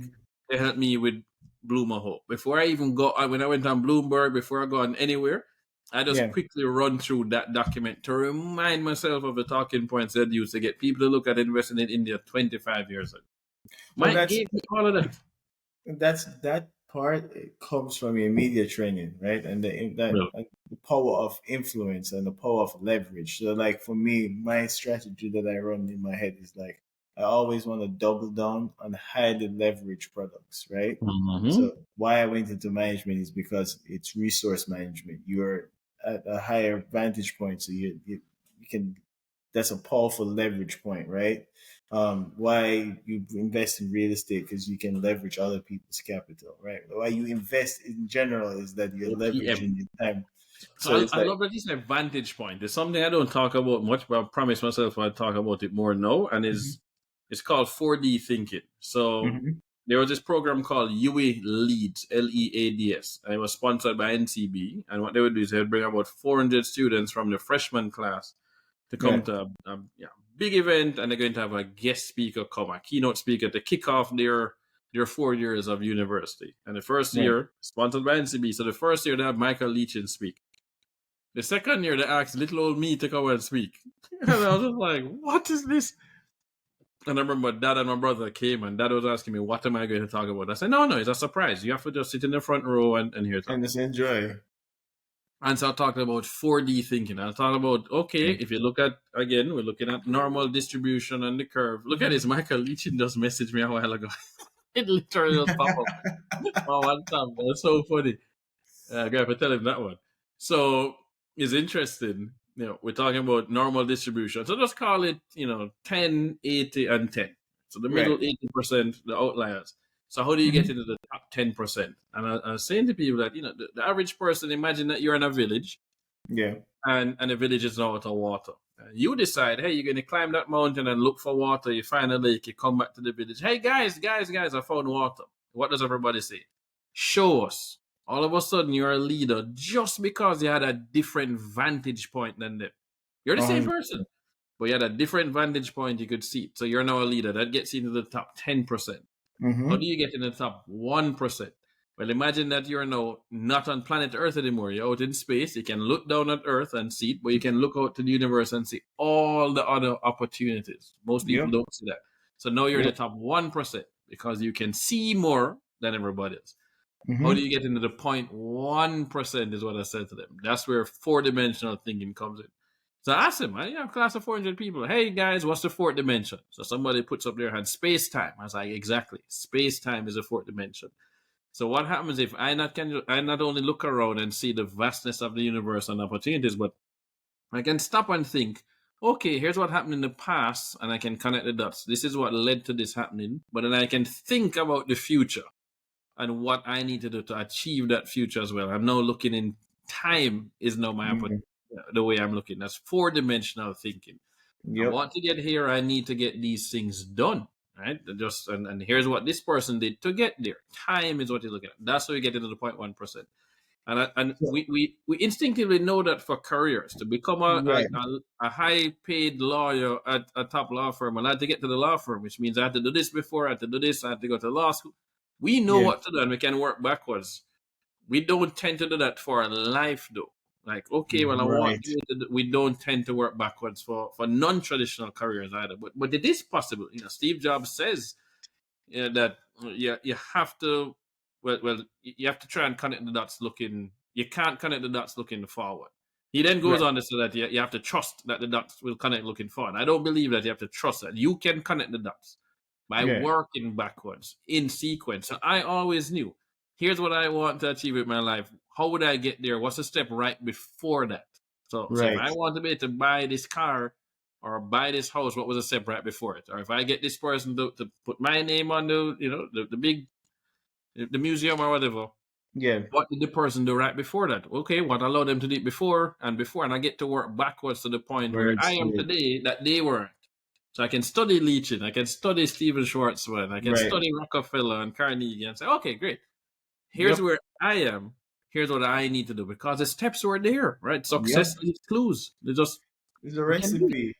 to help me with Blue Mahoe. Before I even when I went on Bloomberg, before I go on anywhere, I just Yeah. quickly run through that document to remind myself of the talking points I'd used to get people to look at investing in India 25 years ago. Well, Mike gave me all of that. that part, it comes from your media training, right? And Well, the power of influence and the power of leverage. So, like for me, my strategy that I run in my head is like I always want to double down on highly leverage products, right? mm-hmm. So why I went into management is because it's resource management. You're at a higher vantage point, so you can. That's a powerful leverage point, right? Why you invest in real estate, because you can leverage other people's capital, right? Why you invest in general is that you're OPM. leveraging your time. So So it's I like, love that this vantage point. It's something I don't talk about much, but I promise myself I'll talk about it more now. And mhm, it's called 4D thinking. So mhm, there was this program called UE Leads, Leads, and it was sponsored by NCB. And what they would do is they would bring about 400 students from the freshman class to come right, to a big event, and they're going to have a guest speaker come, a keynote speaker to kick off their 4 years of university. And the first right. year, sponsored by NCB, so the first year they have Michael Leachin speak. The second year they asked little old me to come and speak. And I was just like, what is this? And I remember dad and my brother came and dad was asking me, what am I going to talk about? I said, no, it's a surprise. You have to just sit in the front row and hear And talk. just enjoy. And so I talked about 4D thinking. I talked about, okay, Yeah. if you look at, again, we're looking at normal distribution and the curve. Look at this. Michael Leachin just messaged me a while ago. It literally just popped up on one time. That's so funny. I got to tell him that one. So it's interesting. We're talking about normal distribution. So just call it, 10, 80, and 10. So the middle Right. 80%, the outliers. So how do you get Mhm. into the top 10%? And I was saying to people that, the average person, imagine that you're in a village Yeah. and the village is now out of water. You decide, hey, you're going to climb that mountain and look for water. You find a lake, you come back to the village. Hey, guys, I found water. What does everybody say? Show us. All of a sudden, you're a leader just because you had a different vantage point than them. You're the same 100. person, but you had a different vantage point you could see. So you're now a leader. That gets you into the top 10%. How do Mm-hmm. you get in the top 1%? Well, imagine that you're now not on planet Earth anymore. You're out in space. You can look down at Earth and see it, but you can look out to the universe and see all the other opportunities. Most people Yep. don't see that. So now you're in the Yep. top 1% because you can see more than everybody else. How do Mm-hmm. you get into the 0.1% is what I said to them. That's where four-dimensional thinking comes in. So I asked him, I have a class of 400 people. Hey, guys, what's the fourth dimension? So somebody puts up their hand, space-time. I was like, exactly. Space-time is the fourth dimension. So what happens if I not only look around and see the vastness of the universe and opportunities, but I can stop and think, okay, here's what happened in the past, and I can connect the dots. This is what led to this happening. But then I can think about the future and what I need to do to achieve that future as well. I'm now looking in time is now the way I'm looking. That's four-dimensional thinking. I Yep. want to get here. I need to get these things done. Right? Just and here's what this person did to get there. Time is what you look at. That's how you get into the 0.1%. And So, we instinctively know that for careers to become right. a high paid lawyer at a top law firm, and I had to get to the law firm, which means I had to do this before, I had to do this, I had to go to law school. We know Yeah. what to do and we can work backwards. We don't tend to do that for a life though. Like, okay, well, I want Right. you to we don't tend to work backwards for non-traditional careers either. But it is possible. Steve Jobs says that you have to you have to try and connect the dots looking. You can't connect the dots looking forward. He then goes Right. on to say that you have to trust that the dots will connect looking forward. I don't believe that you have to trust that. You can connect the dots by Yeah. working backwards in sequence. So I always knew, here's what I want to achieve with my life. How would I get there? What's the step right before that? So if Right. I want to be able to buy this car or buy this house, what was the step right before it? Or if I get this person to put my name on the big the museum or whatever, Yeah. what did the person do right before that? Okay, what allowed them to do it before, and I get to work backwards to the point where I Words. am Yeah. today that they weren't. So I can study Leachin, I can study Stephen Schwarzman, I can Right. study Rockefeller and Carnegie and say, okay, great. Here's Yep. where I am. Here's what I need to do because the steps were there, right? Yep. Success leaves clues. They just It's a we can do it. recipe.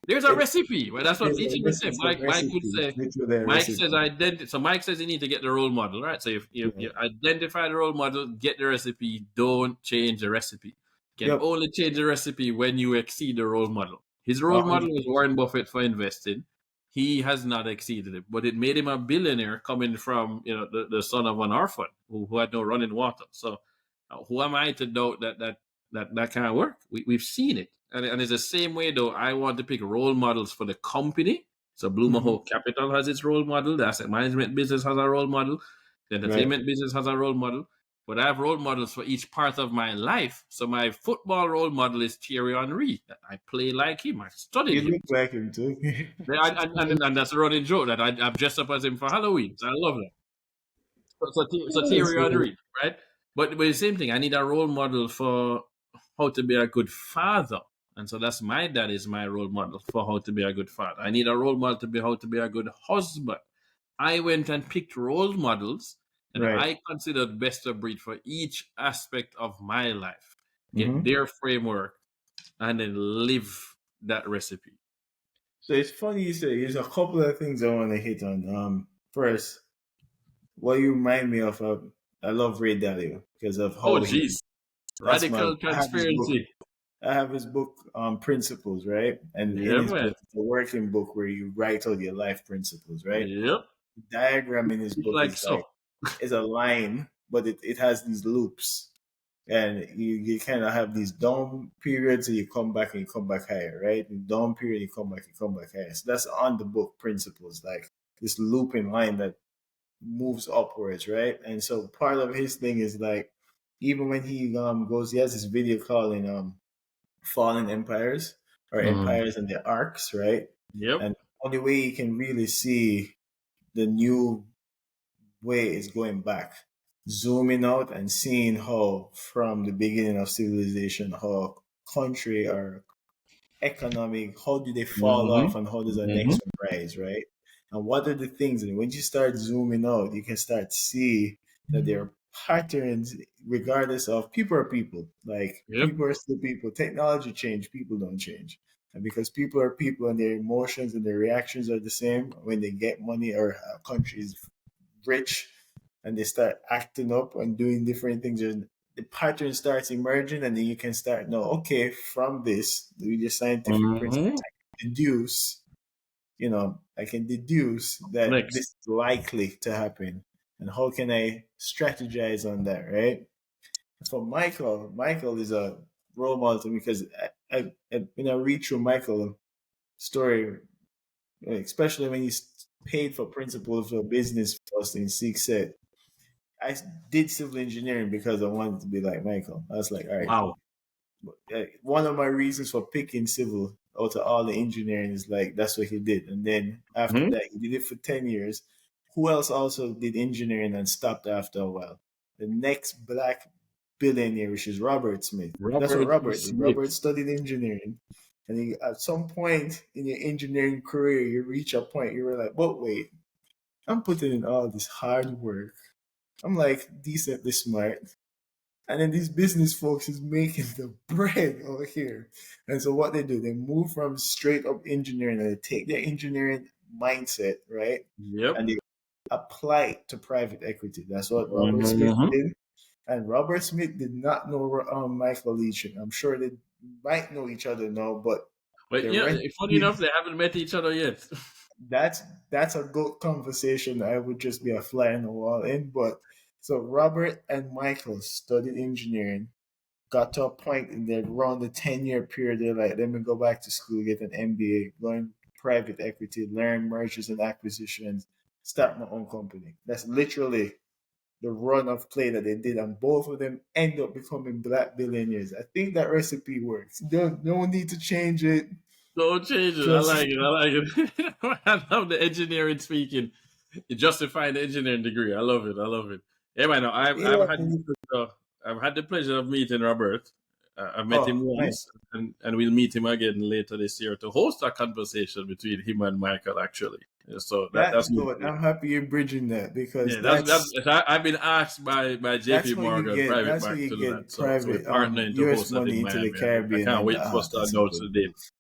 There's a It, recipe. Well, that's what each of us say. it's a Mike would recipe. say. Literally a Mike says recipe. identity. So Mike says you need to get the role model, right? So if Yeah. you identify the role model, get the recipe. Don't change the recipe. You can Yep. only change the recipe when you exceed the role model. His role model was 100%. Warren Buffett for investing. He has not exceeded it, but it made him a billionaire coming from the son of an orphan who had no running water. So who am I to doubt that can't work? We've seen it. And it's the same way, though. I want to pick role models for the company. So Blue Mhm. Mahoe Capital has its role model. The asset management business has a role model. The Right. entertainment business has a role model. But I have role models for each part of my life. So my football role model is Thierry Henry. I play like him. I studied You him. look like him too. And that's a running joke that I've dressed up as him for Halloween. So I love that. So Yes, Thierry man. Henry, right? But the same thing, I need a role model for how to be a good father. And so that's my dad is my role model for how to be a good father. I need a role model to be how to be a good husband. I went and picked role models that Right. I considered best of breed for each aspect of my life. Get Hmm. their framework and then live that recipe. So it's funny you say there's a couple of things I want to hit on. First, what you remind me of, I love Ray Dalio because of Oh, how he. geez. That's my. Radical I have his book. transparency. I have his book, Principles, right? And in Yeah, his man. book, it's a working book where you write out your life principles, right? Yep. The diagram in his It's book like is like so. it's a line, but it has these loops, and you kind of have these down periods, and you come back and you come back higher, right? The down period, you come back higher. So that's on the book principles, like this looping line that moves upwards, right? And so part of his thing is like even when he goes, he has this video calling fallen empires or Mm. empires and their arcs, right? Yep. And the only way you can really see the new way is going back, zooming out and seeing how from the beginning of civilization, how country or economic, how do they fall Mm-hmm. off and how does the Mm-hmm. next one rise, right? And what are the things? And when you start zooming out, you can start see that there are patterns regardless of people are people. Like Yep. people are still people. Technology change, people don't change. And because people are people and their emotions and their reactions are the same, when they get money or a country is rich and they start acting up and doing different things, and the pattern starts emerging, and then you can start know, okay, from this, with your scientific principles, Mm-hmm. I can deduce, I can deduce What's that this next? is likely to happen. And how can I strategize on that, right? For Michael is a role model to me because when I read through Michael's story, especially when he's paid for principles of business first in Six Set, I did civil engineering because I wanted to be like Michael. I was like, all right. Wow. One of my reasons for picking civil out of all the engineering is like that's what he did. And then after Mm-hmm. that, he did it for 10 years. Who else also did engineering and stopped after a while? The next black billionaire, which is Robert Smith. That's what Robert Robert did. Smith. Robert studied engineering. And at some point in your engineering career, you reach a point you were like, but wait, I'm putting in all this hard work. I'm like decently smart. And then these business folks is making the bread over here. And so what they do, they move from straight up engineering and they take their engineering mindset, right? Yep. And they apply it to private equity. That's what Robert Smith Mhm. did. And Robert Smith did not know Michael Leach. I'm sure they might know each other now, but But the yeah, rest funny enough, they haven't met each other yet. that's that's a good conversation. I would just be a fly on the wall in. But so Robert and Michael studied engineering, got to a point in their around the 10-year period, they're like, let me go back to school, get an MBA, learn private equity, learn mergers and acquisitions, start my own company. That's literally the run of play that they did, and both of them end up becoming black billionaires. I think that recipe works. No need to change it. Don't change it. I Just like it. I like it. I love the engineering speaking. You justify the engineering degree. I love it. I love it. Yeah, man. yeah. I've had the pleasure of meeting Robert. I've met him Oh, nice. once, and we'll meet him again later this year to host a conversation between him and Michael. Actually, so That's that's good. good. I'm happy you're bridging that because Yeah, I've been asked by that's JP how you Morgan get Private that's how Bank you to do that. get So we're private partnering to US host that in money into the Miami. I Caribbean, can't and wait for us to that's a announce good the move. date.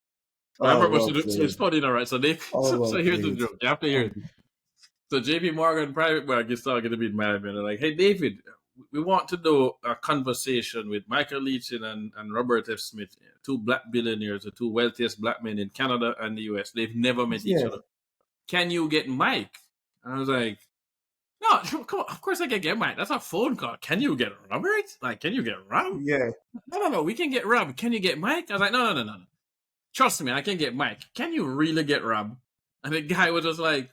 But I Oh, remember, well so it's played. funny, all right. So Oh, so well here's the played. joke. You have to hear it. So JP Morgan Private Bank is talking to me in Miami, and they're like, "Hey, David, we want to do a conversation with Michael Leachin and Robert F. Smith, two black billionaires, the two wealthiest black men in Canada and the US. They've never met each Yeah, other. Can you get Mike?" And I was like, "No, come on. Of course I can get Mike. That's a phone call. Can you get Robert? Like, can you get Rob? yeah, No. We can get Rob. Can you get Mike?" I was like, No. Trust me, I can get Mike. Can you really get Rob?" And the guy was just like,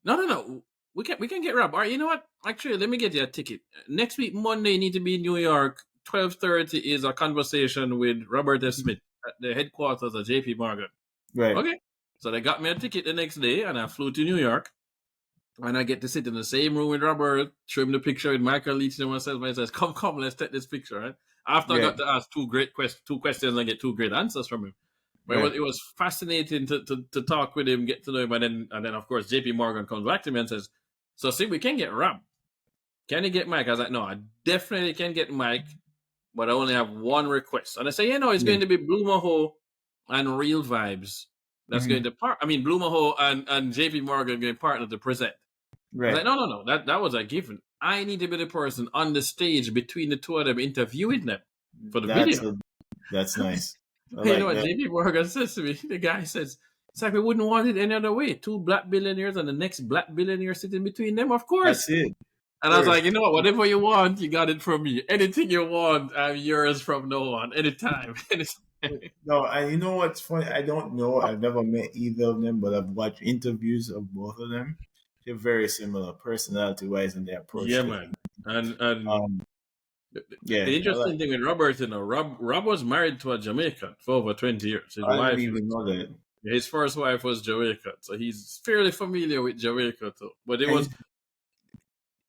No. We can get Rob. All right, you know what? Actually, let me get you a ticket. Next week, Monday, you need to be in New York. 12:30 is a conversation with Robert F. Smith at the headquarters of JP Morgan. right. Okay. So they got me a ticket the next day and I flew to New York. And I get to sit in the same room with Robert, show him the picture with Michael Leach and myself. And he says, Come, let's take this picture, right? After I Yeah, got to ask two questions and get two great answers from him. But right. it was fascinating to talk with him, get to know him, and then of course JP Morgan comes back to me and says, "So see, we can get Rob. Can you get Mike?" I was like, "No, I definitely can get Mike, but I only have one request." And I say, it's Yeah. going to be Blue Mahoe and Real Vibes. That's Hmm. going to Blue Mahoe and JP Morgan going to partner to present. I was Right. like, no. That was a given. I need to be the person on the stage between the two of them interviewing them for the That's video. a, that's nice. I You know like what that. JP Morgan says to me? The guy says, "It's like we wouldn't want it any other way. Two black billionaires and the next black billionaire sitting between them, of That's course." it. And I was like, First. you know what? Whatever you want, you got it from me. Anything you want, I'm yours from now on. Anytime. Anytime. No, and you know what's funny? I don't know. I've never met either of them, but I've watched interviews of both of them. They're very similar, personality wise, and their approach Yeah, to man. And um. the Yeah, interesting thing with Robert, Rob was married to a Jamaican for over 20 years. His I didn't wife, even know that. his first wife was Jamaican, so he's fairly familiar with Jamaica too. But And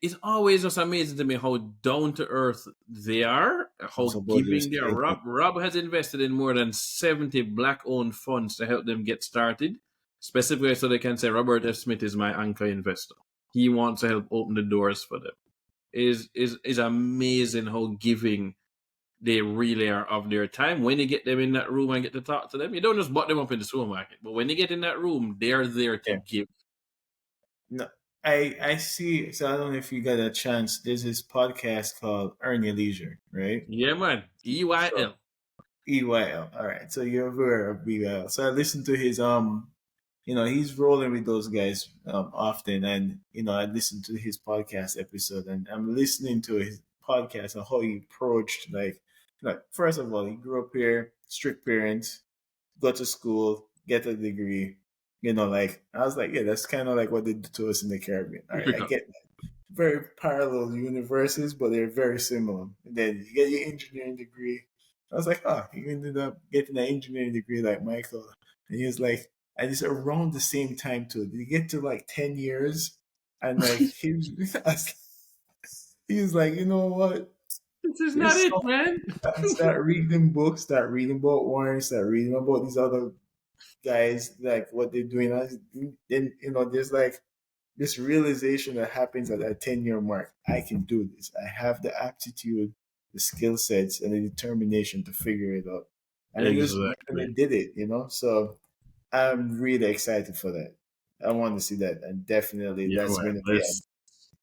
it's always just amazing to me how down to earth they are, I'm how supposed to giving they are. say that. Rob has invested in more than 70 black owned funds to help them get started, specifically so they can say Robert F. Smith is my anchor investor. He wants to help open the doors for them. Is amazing how giving they really are of their time. When you get them in that room and get to talk to them, you don't just butt them up in the supermarket. But when you get in that room, they're there to Yeah. give. No, I see. So I don't know if you got a chance. There's this podcast called Earn Your Leisure, right? Yeah, man. So EYL. EYL. All right. So you're aware of EYL. So I listened to his he's rolling with those guys often, and I listened to his podcast episode, and I'm listening to his podcast and how he approached like first of all, he grew up here, strict parents, go to school, get a degree. Like I was like, yeah, that's kind of like what they do to us in the Caribbean. All right, I Typical. get that. Very parallel universes, but they're very similar. And then you get your engineering degree. I was like, you ended up getting an engineering degree like Michael. And he was like, and it's around the same time too. Did you get to like 10 years? And like he was like, you know what? This is not There's it, so man. start reading books, start reading about Warren, start reading about these other guys, like what they're doing. Then there's like this realization that happens at that 10-year mark. I can do this. I have the aptitude, the skill sets, and the determination to figure it out. And I just went and I Exactly. did it. So I'm really excited for that. I want to see that, and definitely Yeah, that's man. going to be Let's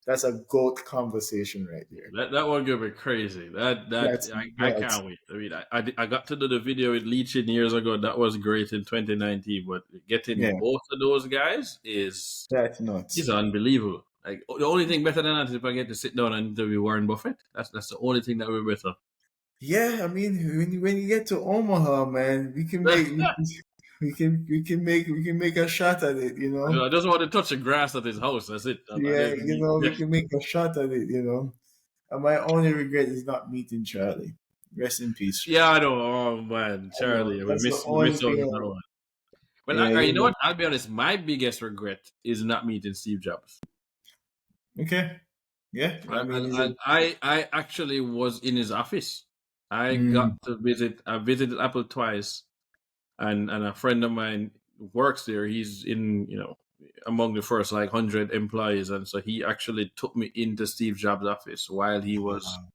that's a goat conversation right there. that one gonna be crazy. That That's I nuts. can't wait. I mean, I got to do the video with Leachin years ago. That was great in 2019. But getting Yeah, both of those guys is that's nuts. unbelievable. Like the only thing better than that is if I get to sit down and interview Warren Buffett. That's the only thing that would be better. Yeah, I mean, when you get to Omaha, man, we can make a shot at it. I just want to touch the grass at his house. That's it. And Yeah, then, we can make a shot at it. And my only regret is not meeting Charlie. Rest in peace, yeah, Charlie. I know. Oh man, I know Charlie, that's the we only miss out thing. on that one. Well, Yeah, you know what? I'll be honest. My biggest regret is not meeting Steve Jobs. Okay. Yeah, I mean, is it? I actually was in his office. I got Mm, to visit. I visited Apple twice, and a friend of mine works there. He's in among the first like 100 employees, and so he actually took me into Steve Jobs' office while he was. wow.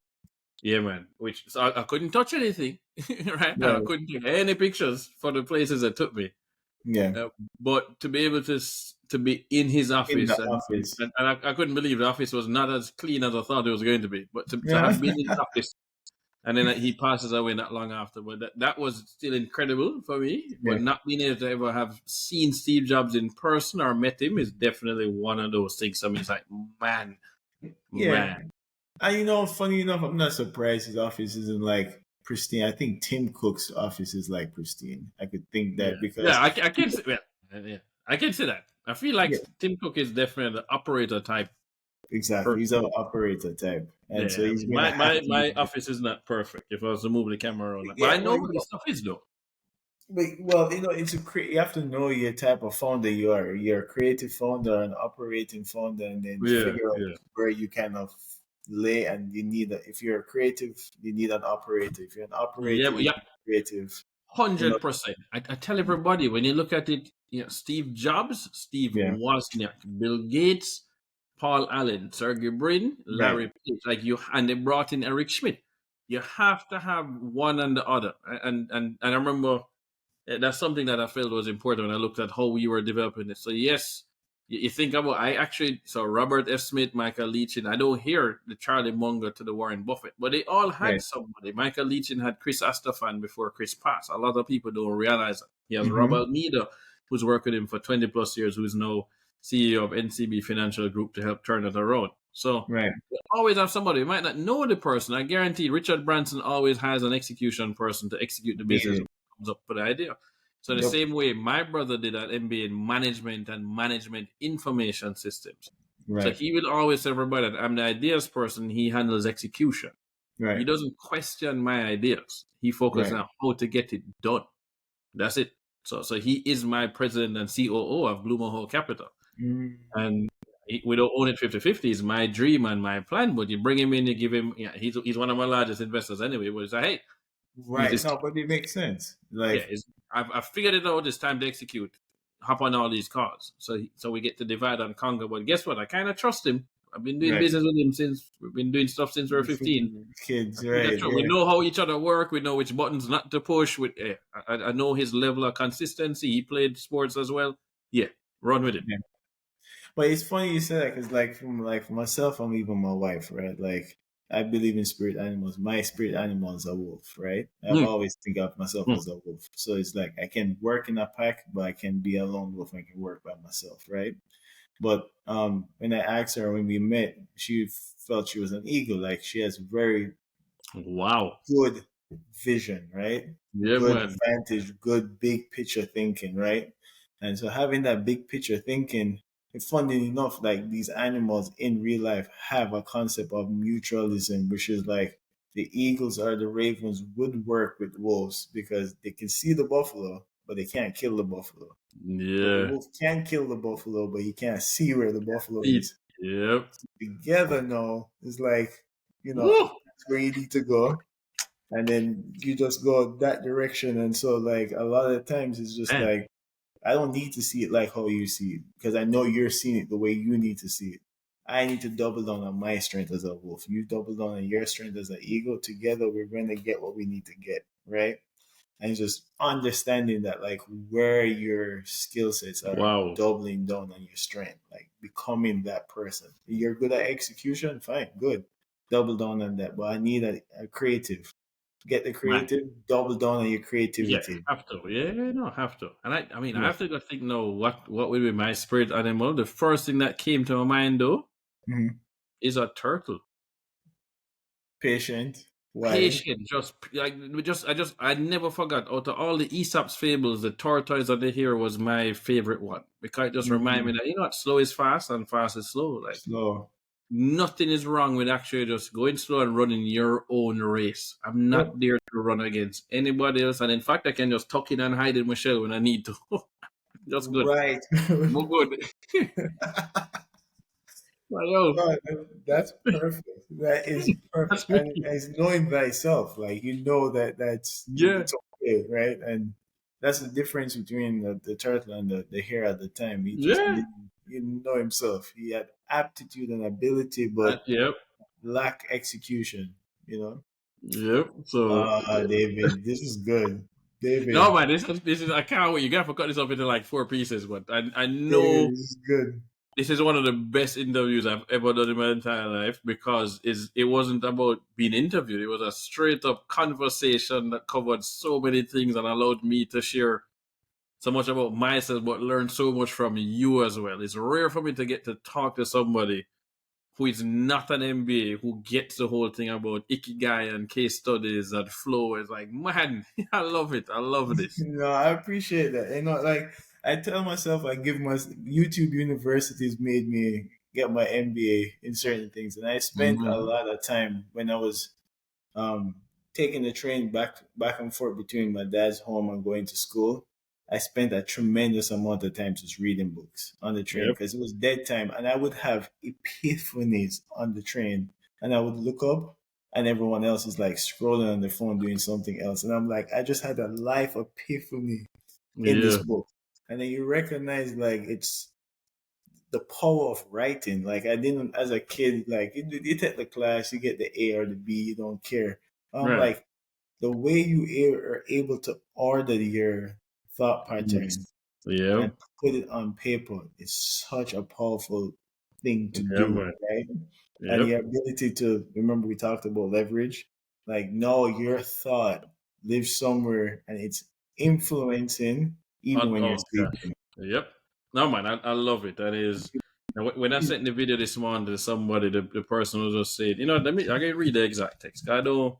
Yeah, man. Which so I couldn't touch anything, right? And I Right. couldn't take any pictures for the places that took me. Yeah. But to be able to be in his In the office office. and I couldn't believe the office was not as clean as I thought it was going to be. But to Yeah. have been in his office and then he passes away not long after, but that was still incredible for me. Yeah. But not being able to ever have seen Steve Jobs in person or met him is definitely one of those things. I mean, it's like man, Yeah. man, And funny enough, I'm not surprised his office isn't like pristine. I think Tim Cook's office is like pristine. I could think yeah, that yeah. because I can see, yeah, I can see that. I feel like yeah, Tim Cook is definitely the operator type exactly. He's person. an operator type, and so Yeah, I he's mean, gonna have to be. my office is not perfect. If I was to move the camera around, but I Yeah, know well, what this stuff is though. you have to know your type of founder you are. You're a creative founder, an operating founder, and then Yeah, figure out yeah, where you kind of lay. And you need if you're a creative, you need an operator. If you're an yeah, operator, you yeah. need creative. You know, 100%. I tell everybody when you look at it, Steve Jobs, Steve yeah, Wozniak, Bill Gates, Paul Allen, Sergey Brin, right, Larry Page, like you, and they brought in Eric Schmidt. You have to have one and the other. And I remember that's something that I felt was important when I looked at how we were developing it. So yes, you think about so Robert F. Smith, Michael Leachin. I don't hear the Charlie Munger to the Warren Buffett, but they all had right. somebody. Michael Leachin had Chris Astafan before Chris passed. A lot of people don't realize that. He has Rob Mm-hmm. Almeida, who's worked with him for 20 plus years, who's now CEO of NCB Financial Group to help turn it around. So Right. you always have somebody. You might not know the person. I guarantee Richard Branson always has an execution person to execute the business Needed. when it comes up with the idea. So the Yep. same way my brother did an MBA in management and management information systems. So Right. he will always tell everybody that I'm the ideas person, he handles execution. He Right. doesn't question my ideas. He focuses Right. on how to get it done. That's it. So he is my president and COO of Blue Mahoe Capital. Mm. And we don't own it 50-50. It's my dream and my plan. But you bring him in, you give him, he's one of my largest investors anyway. But it's like, hey, Right. it's No, but it makes sense. yeah, Like, I've figured it out. It's time to execute. Hop on all these cards. So we get to divide and conquer. But guess what? I kind of trust him. I've been doing right. business with him since we've been doing stuff since we were 15. Kids, We right? we Yeah. know how each other work. We know which buttons not to push. I know his level of consistency. He played sports as well. Yeah, run with it. Yeah. But it's funny you say that because, like, for myself, I'm even my wife, right? Like, I believe in spirit animals. My spirit animal is a wolf, right? I've Mm, always think of myself mm. as a wolf. So it's like I can work in a pack, but I can be a lone wolf. I can work by myself, right? But when I asked her when we met, she felt she was an eagle. Like she has very Wow. good vision, right? Yeah, Good man. vantage, good big picture thinking, right? And so having that big picture thinking, it's funny enough, like these animals in real life have a concept of mutualism, which is like the eagles or the ravens would work with wolves because they can see the buffalo, but they can't kill the buffalo. But the Yeah. wolf can kill the buffalo, but he can't see where the buffalo Eat. is. Yep. Together now is like, you know, Woo! that's where you need to go, and then you just go that direction. And so, like, a lot of the times, it's just Man, like I don't need to see it like how you see it because I know you're seeing it the way you need to see it. I need to double down on my strength as a wolf. You double down on your strength as an eagle. Together, we're going to get what we need to get, right? And just understanding that, like, where your skill sets are, wow. doubling down on your strength, like becoming that person. You're good at execution, fine, good. Double down on that. But I need a creative. Get the Man, creative, double down on your yeah, creativity. have to. Yeah, no, have to. And I mean, I Yeah. have to think now what would be my spirit animal. The first thing that came to my mind though Mhm. is a turtle. Patient. Why? Patient, just like I never forgot. Out of all the Aesop's fables, the tortoise of the hare was my favorite one because it just reminded me Mm, that slow is fast and fast is slow. Like slow. nothing is wrong with actually just going slow and running your own race. I'm Yep. not there to run against anybody else, and in fact, I can just tuck in and hide in my shell when I need to. Just good, Right. more good. Like, yo, God, that's perfect. That is perfect. that's And me. it's knowing thyself, like you know that Yeah, it's okay, right? And that's the difference between the turtle and the hare at the time. He just yeah, didn't know himself. He had aptitude and ability, but yep, lack execution. You know. yep. So David, this is good. no, David, man, this is I can't wait. You gotta cut this up into like four pieces, but I David, know this is good. this is one of the best interviews I've ever done in my entire life because it wasn't about being interviewed. It was a straight up conversation that covered so many things and allowed me to share so much about myself, but learn so much from you as well. It's rare for me to get to talk to somebody who is not an MBA, who gets the whole thing about ikigai and case studies and flow. It's like, man, I love it. I love this. No, I appreciate that. Like I tell myself, I give my YouTube universities made me get my MBA in certain things, and I spent a Mm-hmm. lot of time when I was um, taking the train back and forth between my dad's home and going to school. I spent a tremendous amount of time just reading books on the train Yep. because it was dead time, and I would have epiphanies on the train, and I would look up, and everyone else is like scrolling on their phone doing something else, and I'm like, I just had a life epiphany in this Yeah. book, and then you recognize like it's the power of writing. Like I didn't, as a kid, like you take the class, you get the A or the B, you don't care. I'm Right. like, the way you are able to order your thought patterns Mm. Yep. and put it on paper is such a powerful thing to Yeah, do, man. right? And Yep. your ability to remember we talked about leverage. Like, no, your thought lives somewhere and it's influencing even when you're Oh gosh. sleeping. Yep. No, man, I love it. That is. And when I sent the video this morning to somebody, the person was just saying, I can read the exact text. I don't.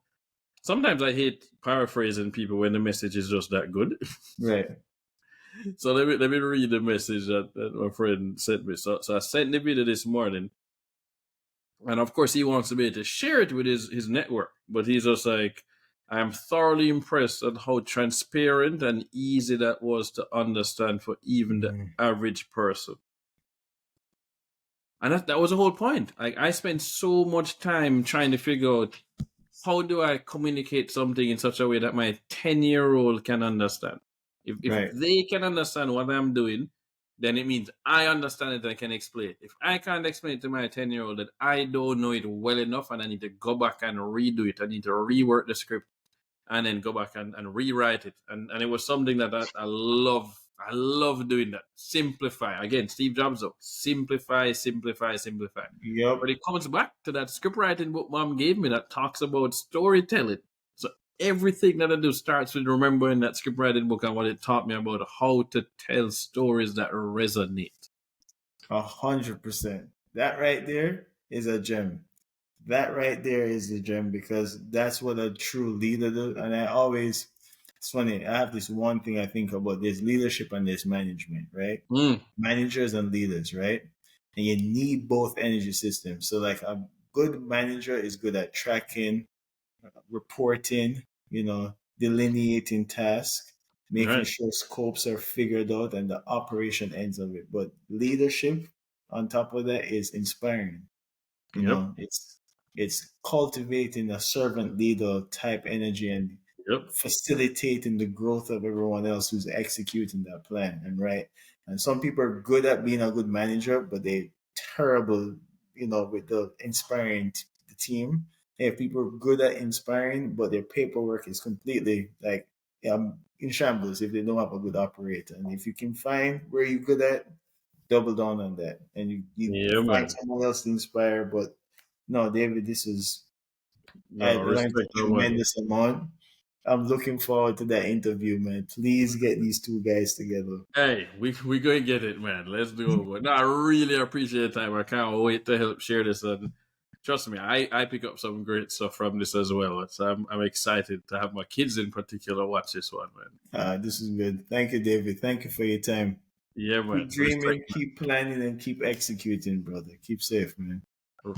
Sometimes I hate paraphrasing people when the message is just that good. Right. So let me read the message that my friend sent me. So I sent the video this morning, and of course he wants to be able to share it with his network, but he's just like, I'm thoroughly impressed at how transparent and easy that was to understand for even the Mm, average person. And that was the whole point. Like I spent so much time trying to figure out how do I communicate something in such a way that my 10-year-old can understand. If right. they can understand what I'm doing, then it means I understand it and I can explain it. If I can't explain it to my 10-year-old, that I don't know it well enough and I need to go back and redo it. I need to rework the script and then go back and rewrite it. And it was something that I love. I love doing that. Simplify. Again, Steve Jobs though. Simplify, simplify, simplify. Yep. But it comes back to that script writing book mom gave me that talks about storytelling. So everything that I do starts with remembering that script writing book and what it taught me about how to tell stories that resonate. 100%. That right there is a gem. That right there is the gem because that's what a true leader does. And it's funny, I have this one thing I think about there's leadership and there's management, right? Mm, Managers and leaders, right? And you need both energy systems. So, like, a good manager is good at tracking, reporting, delineating tasks, making right. sure scopes are figured out and the operation ends of it. But leadership, on top of that, is inspiring. Yep. It's It's cultivating a servant leader type energy and Yep. facilitating the growth of everyone else who's executing that plan. And right. And some people are good at being a good manager, but they terrible, with the inspiring the team. If people are good at inspiring, but their paperwork is completely like in shambles if they don't have a good operator. And if you can find where you're good at, double down on that. And you Yeah, find man. someone else to inspire. But no, David, No, I've learned a respect no one. tremendous amount. I'm looking forward to that interview, man. Please get these two guys together. Hey, we gonna get it, man. Let's do it. But no, I really appreciate your time. I can't wait to help share this. And trust me, I pick up some great stuff from this as well. So I'm excited to have my kids in particular watch this one, man. This is good. Thank you, David. Thank you for your time. Yeah, Keep man. Respect, dreaming, keep planning, and keep executing, brother. Keep safe, man. man.